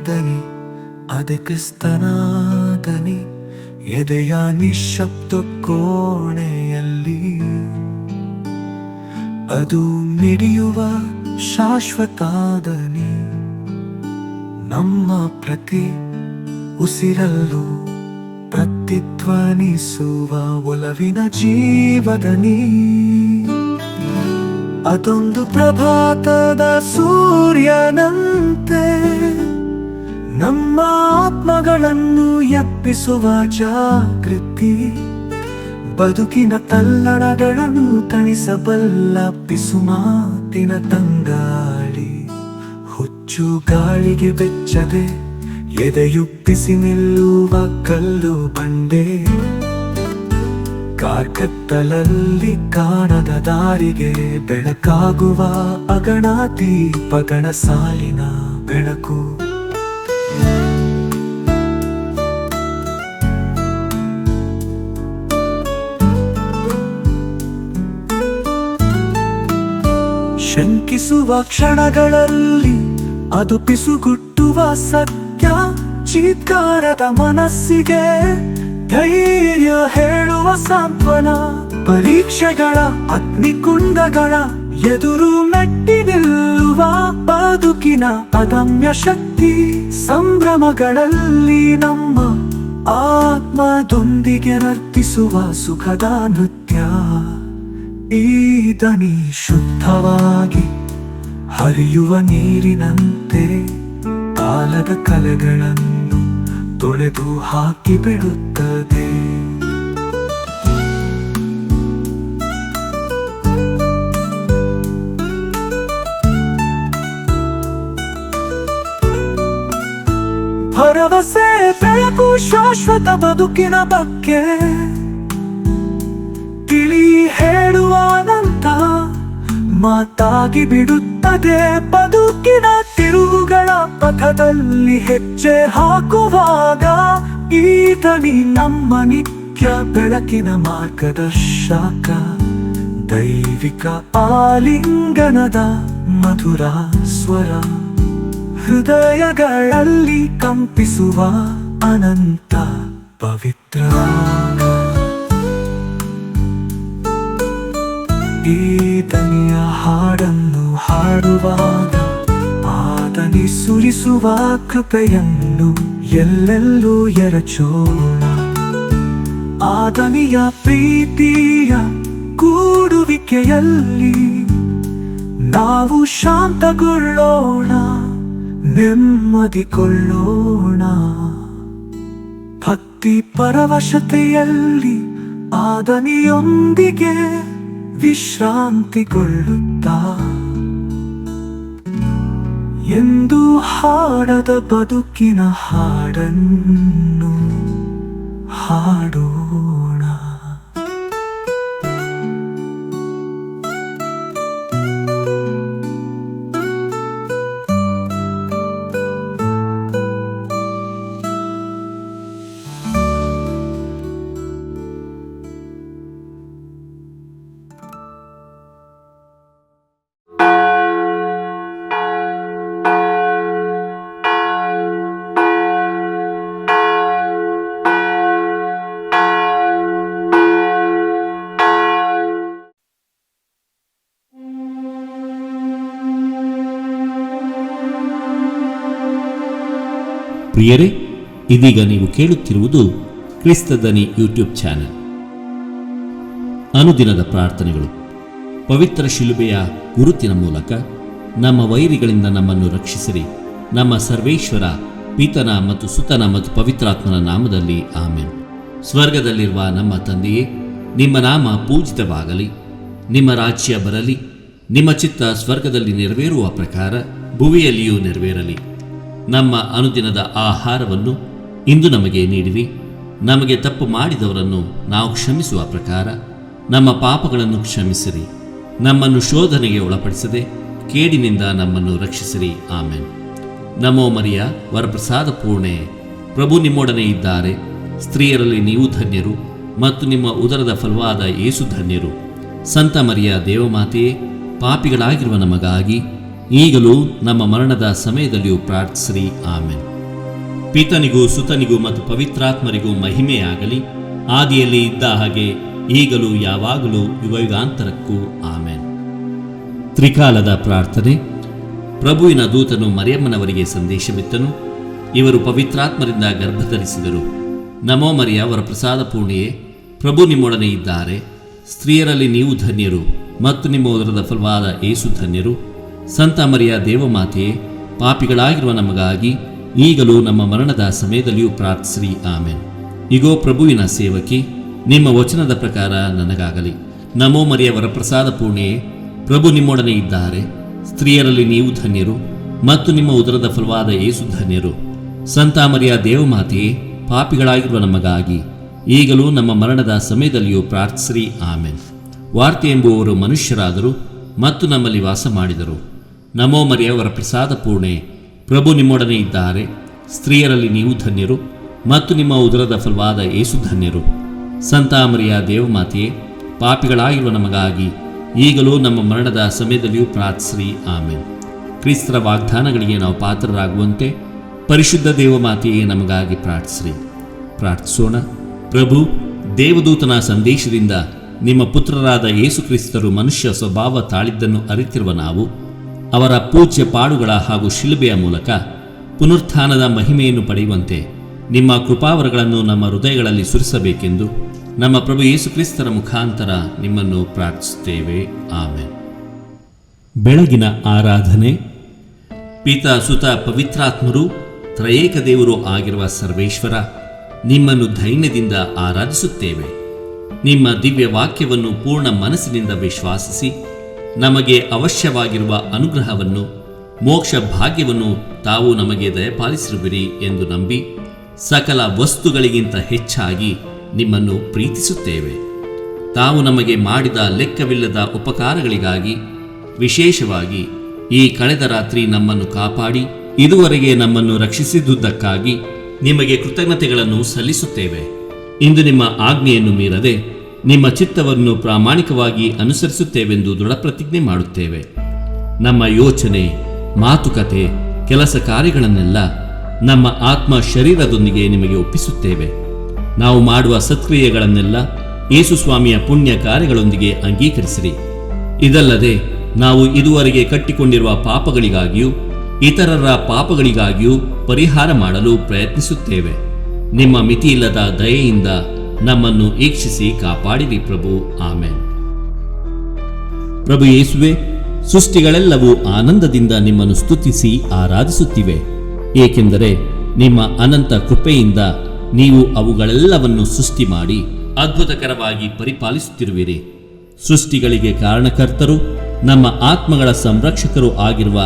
ದನಿ, ಅದೇ ಕ್ರಿಸ್ತನ ದನಿ, ಎದೆಯ ನಿಶ್ಶಬ್ದ ಕೋಣೆಯಲ್ಲಿ ಅದು ಮಿಡಿಯುವ ಶಾಶ್ವತ ದನಿ. ನಮ್ಮ ಪ್ರತಿ ಉಸಿರಲ್ಲೂ ಪ್ರತಿಧ್ವನಿಸುವ ಒಲವಿನ ಜೀವದನಿ. ಅದೊಂದು ಪ್ರಭಾತದ ಸೂರ್ಯನಂತೆ ನಮ್ಮ ಆತ್ಮಗಳನ್ನು ಎಬ್ಬಿಸುವ ಜಾಗೃತಿ. ಬದುಕಿನ ತಲ್ಲಣಗಳನ್ನು ತಣಿಸಬಲ್ಲ ಪಿಸುಮಾತಿನ ತಂಗಾಳಿ. ಹುಚ್ಚು ಗಾಳಿಗೆ ಬೆಚ್ಚದೆ ಎದೆಯುಪ್ಪಿಸಿ ನಿಲ್ಲುವ ಕಲ್ಲು ಬಂಡೆ. ಕಾರ್ಕತ್ತಲಲ್ಲಿ ಕಾಣದ ದಾರಿಗೆ ಬೆಳಕಾಗುವ ಅಗಣ ದೀಪಗಳ ಸಾಲಿನ ಬೆಳಕು. ಶಂಕಿಸುವ ಕ್ಷಣಗಳಲ್ಲಿ ಅದು ಪಿಸುಗುಟ್ಟುವ ಸತ್ಯ. ಚೀತ್ಕಾರದ ಮನಸ್ಸಿಗೆ ಧೈರ್ಯ ಹೇಳುವ ಸಾಂತ್ವನ. ಪರೀಕ್ಷೆಗಳ ಅಗ್ನಿಕುಂಡಗಳ ಎದುರು ಮೆಟ್ಟಿ ನಿಲ್ಲುವ ಬದುಕಿನ ಅದಮ್ಯ ಶಕ್ತಿ. ಸಂಭ್ರಮಗಳಲ್ಲಿ ನಮ್ಮ ಆತ್ಮದೊಂದಿಗೆ ನರ್ತಿಸುವ ಸುಖದ ನೃತ್ಯ. ಈ ದನಿ ಶುದ್ಧವಾಗಿ ಹರಿಯುವ ನೀರಿನಂತೆ ಕಾಲದ ಕಲೆಗಳನ್ನು ತೊಳೆದು ಹಾಕಿ ಬಿಡುತ್ತದೆ. ಭರವಸೆ ಬೆಳಕು ಶಾಶ್ವತ ಬದುಕಿನ ಬಗ್ಗೆ ತಿಳಿ ಹೇಳುವ ಅನಂತ ಮಾತಾಗಿ ಬಿಡುತ್ತದೆ. ಬದುಕಿನ ತಿರುವುಗಳ ಪಥದಲ್ಲಿ ಹೆಜ್ಜೆ ಹಾಕುವಾಗ ಈ ದನಿ ನಮ್ಮ ನಿತ್ಯ ಬೆಳಕಿನ ಮಾರ್ಗದರ್ಶಕ. ದೈವಿಕ ಆಲಿಂಗನದ ಮಧುರ ಸ್ವರ, ಹೃದಯಗಳಲ್ಲಿ ಕಂಪಿಸುವ ಅನಂತ ಪವಿತ್ರ. ಈ ದನಿಯ ಹಾಡನ್ನು ಹಾಡುವಾಗ ಆದನಿ ಸುರಿಸುವ ಕೃಪೆಯನ್ನು ಎಲ್ಲೆಲ್ಲೂ ಎರಚೋಣ. ಆದನಿಯ ಪ್ರೀತಿಯ ಕೂಡುವಿಕೆಯಲ್ಲಿ ನಾವು ಶಾಂತಗೊಳ್ಳೋಣ, ನೆಮ್ಮದಿಗೊಳ್ಳೋಣ. ಭಕ್ತಿ ಪರವಶತೆಯಲ್ಲಿ ಆದನಿಯೊಂದಿಗೆ ವಿಶ್ರಾಂತಿಗೊಳ್ಳುತ್ತಾ ಎಂದು ಹಾಡದ ಬದುಕಿನ ಹಾಡನ್ನು ಹಾಡೋಣ. ಪ್ರಿಯರೇ, ಇದೀಗ ನೀವು ಕೇಳುತ್ತಿರುವುದು ಕ್ರಿಸ್ತ ದನಿ ಯೂಟ್ಯೂಬ್ ಚಾನೆಲ್. ಅನುದಿನದ ಪ್ರಾರ್ಥನೆಗಳು. ಪವಿತ್ರ ಶಿಲುಬೆಯ ಗುರುತಿನ ಮೂಲಕ ನಮ್ಮ ವೈರಿಗಳಿಂದ ನಮ್ಮನ್ನು ರಕ್ಷಿಸಿರಿ. ನಮ್ಮ ಸರ್ವೇಶ್ವರ ಪಿತನ ಮತ್ತು ಸುತನ ಮತ್ತು ಪವಿತ್ರಾತ್ಮನ ನಾಮದಲ್ಲಿ ಆಮೆನ್. ಸ್ವರ್ಗದಲ್ಲಿರುವ ನಮ್ಮ ತಂದೆಯೇ, ನಿಮ್ಮ ನಾಮ ಪೂಜಿತವಾಗಲಿ. ನಿಮ್ಮ ರಾಜ್ಯ ಬರಲಿ. ನಿಮ್ಮ ಚಿತ್ತ ಸ್ವರ್ಗದಲ್ಲಿ ನೆರವೇರುವ ಪ್ರಕಾರ ಭುವಿಯಲ್ಲಿಯೂ ನೆರವೇರಲಿ. ನಮ್ಮ ಅನುದಿನದ ಆಹಾರವನ್ನು ಇಂದು ನಮಗೆ ನೀಡಿರಿ. ನಮಗೆ ತಪ್ಪು ಮಾಡಿದವರನ್ನು ನಾವು ಕ್ಷಮಿಸುವ ಪ್ರಕಾರ ನಮ್ಮ ಪಾಪಗಳನ್ನು ಕ್ಷಮಿಸಿರಿ. ನಮ್ಮನ್ನು ಶೋಧನೆಗೆ ಒಳಪಡಿಸದೆ ಕೇಡಿನಿಂದ ನಮ್ಮನ್ನು ರಕ್ಷಿಸಿರಿ. ಆಮೆನ್. ನಮೋ ಮರಿಯ, ವರಪ್ರಸಾದ ಪೂರ್ಣೆ, ಪ್ರಭು ನಿಮ್ಮೊಡನೆ ಇದ್ದಾರೆ. ಸ್ತ್ರೀಯರಲ್ಲಿ ನೀವು ಧನ್ಯರು ಮತ್ತು ನಿಮ್ಮ ಉದರದ ಫಲವಾದ ಯೇಸು ಧನ್ಯರು. ಸಂತ ಮರಿಯ ದೇವಮಾತೆಯೇ, ಪಾಪಿಗಳಾಗಿರುವ ನಮಗಾಗಿ ಈಗಲೂ ನಮ್ಮ ಮರಣದ ಸಮಯದಲ್ಲಿಯೂ ಪ್ರಾರ್ಥಿಸಿರಿ. ಆಮೆನ್. ಪಿತನಿಗೂ ಸುತನಿಗೂ ಮತ್ತು ಪವಿತ್ರಾತ್ಮರಿಗೂ ಮಹಿಮೆಯಾಗಲಿ, ಆದಿಯಲ್ಲಿ ಇದ್ದ ಹಾಗೆ ಈಗಲೂ ಯಾವಾಗಲೂ ಯುಗಯುಗಾಂತರಕ್ಕೂ. ಆಮೆನ್. ತ್ರಿಕಾಲದ ಪ್ರಾರ್ಥನೆ. ಪ್ರಭುವಿನ ದೂತನು ಮರಿಯಮ್ಮನವರಿಗೆ ಸಂದೇಶವಿತ್ತನು. ಇವರು ಪವಿತ್ರಾತ್ಮರಿಂದ ಗರ್ಭಧರಿಸಿದರು. ನಮೋ ಮರಿಯ, ವರಪ್ರಸಾದ ಪೂರ್ಣಿಯೇ, ಪ್ರಭು ನಿಮ್ಮೊಡನೆ ಇದ್ದಾರೆ. ಸ್ತ್ರೀಯರಲ್ಲಿ ನೀವು ಧನ್ಯರು ಮತ್ತು ನಿಮ್ಮ ಉದರದ ಫಲವಾದ ಯೇಸು ಧನ್ಯರು. ಸಂತ ಮರಿಯ ದೇವಮಾತೆಯೇ, ಪಾಪಿಗಳಾಗಿರುವ ನಮಗಾಗಿ ಈಗಲೂ ನಮ್ಮ ಮರಣದ ಸಮಯದಲ್ಲಿಯೂ ಪ್ರಾರ್ಥಿಸಿರಿ. ಆಮೆನ್. ಇಗೋ ಪ್ರಭುವಿನ ಸೇವಕಿ, ನಿಮ್ಮ ವಚನದ ಪ್ರಕಾರ ನನಗಾಗಲಿ. ನಮೋ ಮರಿಯ, ವರಪ್ರಸಾದ ಪೂರ್ಣಿಯೇ, ಪ್ರಭು ನಿಮ್ಮೊಡನೆ ಇದ್ದಾರೆ. ಸ್ತ್ರೀಯರಲ್ಲಿ ನೀವು ಧನ್ಯರು ಮತ್ತು ನಿಮ್ಮ ಉದರದ ಫಲವಾದ ಯೇಸು ಧನ್ಯರು. ಸಂತ ಮರಿಯ ದೇವಮಾತೆಯೇ, ಪಾಪಿಗಳಾಗಿರುವ ನಮಗಾಗಿ ಈಗಲೂ ನಮ್ಮ ಮರಣದ ಸಮಯದಲ್ಲಿಯೂ ಪ್ರಾರ್ಥಿಸಿರಿ. ಆಮೆನ್. ವಾರ್ತೆ ಎಂಬುವವರು ಮನುಷ್ಯರಾದರು ಮತ್ತು ನಮ್ಮಲ್ಲಿ ವಾಸ ಮಾಡಿದರು. ನಮೋ ಮರಿಯ, ವರಪ್ರಸಾದ ಪೂರ್ಣೆ, ಪ್ರಭು ನಿಮ್ಮೊಡನೆ ಇದ್ದಾರೆ. ಸ್ತ್ರೀಯರಲ್ಲಿ ನೀವು ಧನ್ಯರು ಮತ್ತು ನಿಮ್ಮ ಉದರದ ಫಲವಾದ ಯೇಸು ಧನ್ಯರು. ಸಂತ ಮರಿಯ ದೇವಮಾತೆಯೇ, ಪಾಪಿಗಳಾಗಿರುವ ನಮಗಾಗಿ ಈಗಲೂ ನಮ್ಮ ಮರಣದ ಸಮಯದಲ್ಲಿಯೂ ಪ್ರಾರ್ಥಿಸಿರಿ. ಆಮೆನ್. ಕ್ರಿಸ್ತರ ವಾಗ್ದಾನಗಳಿಗೆ ನಾವು ಪಾತ್ರರಾಗುವಂತೆ ಪರಿಶುದ್ಧ ದೇವಮಾತೆಯೇ ನಮಗಾಗಿ ಪ್ರಾರ್ಥಿಸಿರಿ. ಪ್ರಾರ್ಥಿಸೋಣ. ಪ್ರಭು, ದೇವದೂತನ ಸಂದೇಶದಿಂದ ನಿಮ್ಮ ಪುತ್ರರಾದ ಯೇಸು ಕ್ರಿಸ್ತರು ಮನುಷ್ಯ ಸ್ವಭಾವ ತಾಳಿದ್ದನ್ನು ಅರಿತಿರುವ ನಾವು ಅವರ ಪೂಜ್ಯ ಪಾಡುಗಳ ಹಾಗೂ ಶಿಲುಬೆಯ ಮೂಲಕ ಪುನರುತ್ಥಾನದ ಮಹಿಮೆಯನ್ನು ಪಡೆಯುವಂತೆ ನಿಮ್ಮ ಕೃಪಾವರಗಳನ್ನು ನಮ್ಮ ಹೃದಯಗಳಲ್ಲಿ ಸುರಿಸಬೇಕೆಂದು ನಮ್ಮ ಪ್ರಭು ಯೇಸು ಕ್ರಿಸ್ತರ ಮುಖಾಂತರ ನಿಮ್ಮನ್ನು ಪ್ರಾರ್ಥಿಸುತ್ತೇವೆ. ಆಮೆನ್. ಬೆಳಗಿನ ಆರಾಧನೆ. ಪಿತ, ಸುತ, ಪವಿತ್ರಾತ್ಮರು ತ್ರಯೇಕ ದೇವರು ಆಗಿರುವ ಸರ್ವೇಶ್ವರ, ನಿಮ್ಮನ್ನು ಧೈರ್ಯದಿಂದ ಆರಾಧಿಸುತ್ತೇವೆ. ನಿಮ್ಮ ದಿವ್ಯ ವಾಕ್ಯವನ್ನು ಪೂರ್ಣ ಮನಸ್ಸಿನಿಂದ ವಿಶ್ವಾಸಿಸಿ ನಮಗೆ ಅವಶ್ಯವಾಗಿರುವ ಅನುಗ್ರಹವನ್ನು, ಮೋಕ್ಷ ಭಾಗ್ಯವನ್ನು ತಾವು ನಮಗೆ ದಯಪಾಲಿಸಿರುವಿರಿ ಎಂದು ನಂಬಿ ಸಕಲ ವಸ್ತುಗಳಿಗಿಂತ ಹೆಚ್ಚಾಗಿ ನಿಮ್ಮನ್ನು ಪ್ರೀತಿಸುತ್ತೇವೆ. ತಾವು ನಮಗೆ ಮಾಡಿದ ಲೆಕ್ಕವಿಲ್ಲದ ಉಪಕಾರಗಳಿಗಾಗಿ, ವಿಶೇಷವಾಗಿ ಈ ಕಳೆದ ರಾತ್ರಿ ನಮ್ಮನ್ನು ಕಾಪಾಡಿ ಇದುವರೆಗೆ ನಮ್ಮನ್ನು ರಕ್ಷಿಸಿದುದಕ್ಕಾಗಿ ನಿಮಗೆ ಕೃತಜ್ಞತೆಗಳನ್ನು ಸಲ್ಲಿಸುತ್ತೇವೆ. ಇಂದು ನಿಮ್ಮ ಆಜ್ಞೆಯನ್ನು ಮೀರದೆ ನಿಮ್ಮ ಚಿತ್ತವನ್ನು ಪ್ರಾಮಾಣಿಕವಾಗಿ ಅನುಸರಿಸುತ್ತೇವೆಂದು ದೃಢಪ್ರತಿಜ್ಞೆ ಮಾಡುತ್ತೇವೆ. ನಮ್ಮ ಯೋಚನೆ, ಮಾತುಕತೆ, ಕೆಲಸ ಕಾರ್ಯಗಳನ್ನೆಲ್ಲ ನಮ್ಮ ಆತ್ಮ ಶರೀರದೊಂದಿಗೆ ನಿಮಗೆ ಒಪ್ಪಿಸುತ್ತೇವೆ. ನಾವು ಮಾಡುವ ಸತ್ಕ್ರಿಯೆಗಳನ್ನೆಲ್ಲ ಯೇಸು ಸ್ವಾಮಿಯ ಪುಣ್ಯ ಕಾರ್ಯಗಳೊಂದಿಗೆ ಅಂಗೀಕರಿಸಿರಿ. ಇದಲ್ಲದೆ ನಾವು ಇದುವರೆಗೆ ಕಟ್ಟಿಕೊಂಡಿರುವ ಪಾಪಗಳಿಗಾಗಿಯೂ ಇತರರ ಪಾಪಗಳಿಗಾಗಿಯೂ ಪರಿಹಾರ ಮಾಡಲು ಪ್ರಯತ್ನಿಸುತ್ತೇವೆ. ನಿಮ್ಮ ಮಿತಿಯಿಲ್ಲದ ದಯೆಯಿಂದ ನಮ್ಮನ್ನು ಈಕ್ಷಿಸಿ ಕಾಪಾಡಿರಿ ಪ್ರಭು. ಆಮೆನ್. ಪ್ರಭು ಯೇಸುವೆ, ಸೃಷ್ಟಿಗಳೆಲ್ಲವೂ ಆನಂದದಿಂದ ನಿಮ್ಮನ್ನು ಸ್ತುತಿಸಿ ಆರಾಧಿಸುತ್ತಿವೆ, ಏಕೆಂದರೆ ನಿಮ್ಮ ಅನಂತ ಕೃಪೆಯಿಂದ ನೀವು ಅವುಗಳೆಲ್ಲವನ್ನು ಸೃಷ್ಟಿ ಮಾಡಿ ಅದ್ಭುತಕರವಾಗಿ ಪರಿಪಾಲಿಸುತ್ತಿರುವಿರಿ. ಸೃಷ್ಟಿಗಳಿಗೆ ಕಾರಣಕರ್ತರು, ನಮ್ಮ ಆತ್ಮಗಳ ಸಂರಕ್ಷಕರು ಆಗಿರುವ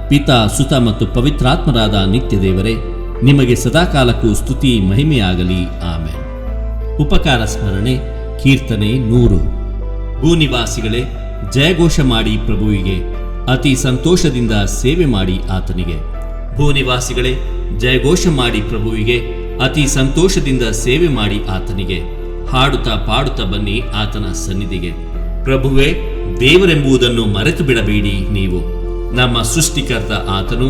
ಪಿತಾ, ಸುತ ಮತ್ತು ಪವಿತ್ರಾತ್ಮರಾದ ನಿತ್ಯ ದೇವರೇ, ನಿಮಗೆ ಸದಾಕಾಲಕ್ಕೂ ಸ್ತುತಿ ಮಹಿಮೆಯಾಗಲಿ. ಆಮೆನ್. ಉಪಕಾರ ಸ್ಮರಣೆ. ಕೀರ್ತನೆ 100. ಭೂನಿವಾಸಿಗಳೇ, ಜಯಘೋಷ ಮಾಡಿ ಪ್ರಭುವಿಗೆ, ಅತಿ ಸಂತೋಷದಿಂದ ಸೇವೆ ಮಾಡಿ ಆತನಿಗೆ. ಭೂನಿವಾಸಿಗಳೇ, ಜಯಘೋಷ ಮಾಡಿ ಪ್ರಭುವಿಗೆ, ಅತಿ ಸಂತೋಷದಿಂದ ಸೇವೆ ಮಾಡಿ ಆತನಿಗೆ. ಹಾಡುತ್ತಾ ಪಾಡುತ್ತಾ ಬನ್ನಿ ಆತನ ಸನ್ನಿಧಿಗೆ. ಪ್ರಭುವೇ, ದೇವರೆಂಬುದನ್ನು ಮರೆತು ಬಿಡಬೇಡಿ ನೀವು. ನಮ್ಮ ಸೃಷ್ಟಿಕರ್ತ ಆತನು,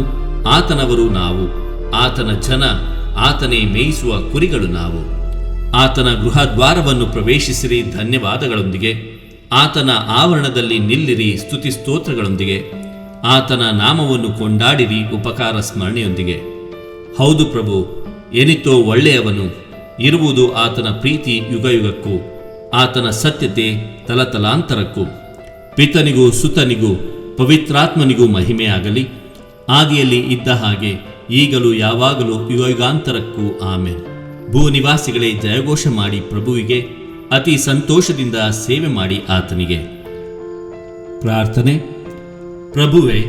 ಆತನವರು ನಾವು, ಆತನ ಜನ, ಆತನೇ ಮೇಯಿಸುವ ಕುರಿಗಳು ನಾವು. ಆತನ ಗೃಹದ್ವಾರವನ್ನು ಪ್ರವೇಶಿಸಿರಿ ಧನ್ಯವಾದಗಳೊಂದಿಗೆ, ಆತನ ಆವರಣದಲ್ಲಿ ನಿಲ್ಲಿರಿ ಸ್ತುತಿ ಸ್ತೋತ್ರಗಳೊಂದಿಗೆ, ಆತನ ನಾಮವನ್ನು ಕೊಂಡಾಡಿರಿ ಉಪಕಾರ ಸ್ಮರಣೆಯೊಂದಿಗೆ. ಹೌದು ಪ್ರಭು, ಎನಿತೋ ಒಳ್ಳೆಯವನು, ಇರುವುದು ಆತನ ಪ್ರೀತಿ ಯುಗಯುಗಕ್ಕೂ, ಆತನ ಸತ್ಯತೆ ತಲತಲಾಂತರಕ್ಕೂ. ಪಿತನಿಗೂ ಸುತನಿಗೂ ಪವಿತ್ರಾತ್ಮನಿಗೂ ಮಹಿಮೆಯಾಗಲಿ, ಆದಿಯಲ್ಲಿ ಇದ್ದ ಹಾಗೆ ಈಗಲೂ ಯಾವಾಗಲೂ ಯುಗಯುಗಾಂತರಕ್ಕೂ. ಆಮೆನ್. ಭೂನಿವಾಸಿಗಳೇ, ಜಯಘೋಷ ಮಾಡಿ ಪ್ರಭುವಿಗೆ, ಅತಿ ಸಂತೋಷದಿಂದ ಸೇವೆ ಮಾಡಿ ಆತನಿಗೆ. ಪ್ರಾರ್ಥನೆ. ಪ್ರಭುವೇ,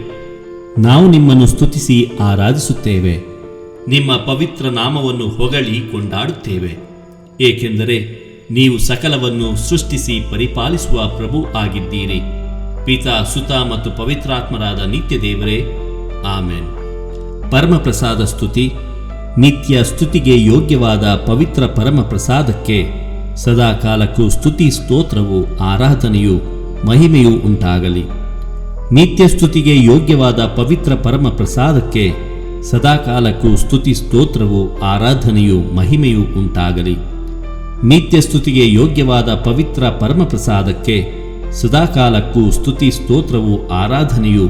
ನಾವು ನಿಮ್ಮನ್ನು ಸ್ತುತಿಸಿ ಆರಾಧಿಸುತ್ತೇವೆ. ನಿಮ್ಮ ಪವಿತ್ರ ನಾಮವನ್ನು ಹೊಗಳಿ ಕೊಂಡಾಡುತ್ತೇವೆ, ಏಕೆಂದರೆ ನೀವು ಸಕಲವನ್ನು ಸೃಷ್ಟಿಸಿ ಪರಿಪಾಲಿಸುವ ಪ್ರಭು ಆಗಿದ್ದೀರಿ. ಪಿತಾ, ಸುತ ಮತ್ತು ಪವಿತ್ರಾತ್ಮರಾದ ನಿತ್ಯ ದೇವರೇ, ಆಮೆನ್. ಪರಮಪ್ರಸಾದ ಸ್ತುತಿ. ನಿತ್ಯ ಸ್ತುತಿಗೆ ಯೋಗ್ಯವಾದ ಪವಿತ್ರ ಪರಮಪ್ರಸಾದಕ್ಕೆ ಸದಾ ಕಾಲಕ್ಕೂ ಸ್ತುತಿ ಸ್ತೋತ್ರವು, ಆರಾಧನೆಯು, ಮಹಿಮೆಯೂ ಉಂಟಾಗಲಿ. ನಿತ್ಯ ಸ್ತುತಿಗೆ ಯೋಗ್ಯವಾದ ಪವಿತ್ರ ಪರಮ ಪ್ರಸಾದಕ್ಕೆ ಸದಾಕಾಲಕ್ಕೂ ಸ್ತುತಿ ಸ್ತೋತ್ರವು ಆರಾಧನೆಯು ಮಹಿಮೆಯೂ ಉಂಟಾಗಲಿ. ನಿತ್ಯ ಸ್ತುತಿಗೆ ಯೋಗ್ಯವಾದ ಪವಿತ್ರ ಪರಮ ಪ್ರಸಾದಕ್ಕೆ ಸದಾಕಾಲಕ್ಕೂ ಸ್ತುತಿ ಸ್ತೋತ್ರವು ಆರಾಧನೆಯು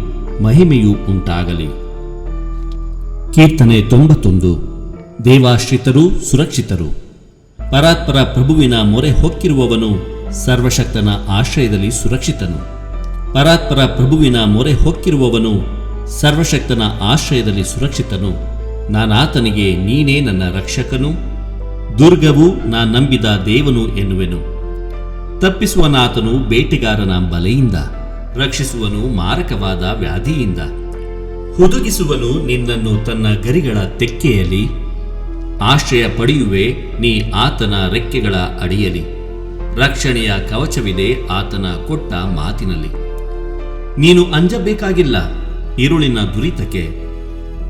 ಮಹಿಮೆಯೂ ಉಂಟಾಗಲಿ. ಕೀರ್ತನೆ 91. ದೇವಾಶ್ರಿತರು ಸುರಕ್ಷಿತರು. ಪರಾತ್ಪರ ಪ್ರಭುವಿನ ಮೊರೆ ಹೊಕ್ಕಿರುವವನು ಸರ್ವಶಕ್ತನ ಆಶ್ರಯದಲ್ಲಿ ಸುರಕ್ಷಿತನು. ಪರಾತ್ಪರ ಪ್ರಭುವಿನ ಮೊರೆ ಹೊಕ್ಕಿರುವವನು ಸರ್ವಶಕ್ತನ ಆಶ್ರಯದಲ್ಲಿ ಸುರಕ್ಷಿತನು. ನಾನಾತನಿಗೆ ನೀನೇ ನನ್ನ ರಕ್ಷಕನು, ದುರ್ಗವು ನಾ ನಂಬಿದ ದೇವನು ಎನ್ನುವೆನು. ತಪ್ಪಿಸುವನಾತನು ಬೇಟೆಗಾರನ ಬಲೆಯಿಂದ, ರಕ್ಷಿಸುವನು ಮಾರಕವಾದ ವ್ಯಾಧಿಯಿಂದ. ಹುದುಗಿಸುವನು ನಿನ್ನನ್ನು ತನ್ನ ಗರಿಗಳ ತೆಕ್ಕೆಯಲ್ಲಿ, ಆಶ್ರಯ ಪಡೆಯುವೆ ನೀ ಆತನ ರೆಕ್ಕೆಗಳ ಅಡಿಯಲ್ಲಿ. ರಕ್ಷಣೆಯ ಕವಚವಿದೆ ಆತನ ಕೊಟ್ಟ ಮಾತಿನಲ್ಲಿ. ನೀನು ಅಂಜಬೇಕಾಗಿಲ್ಲ ഇരുಳಿನ ದುರಿತಕ್ಕೆ,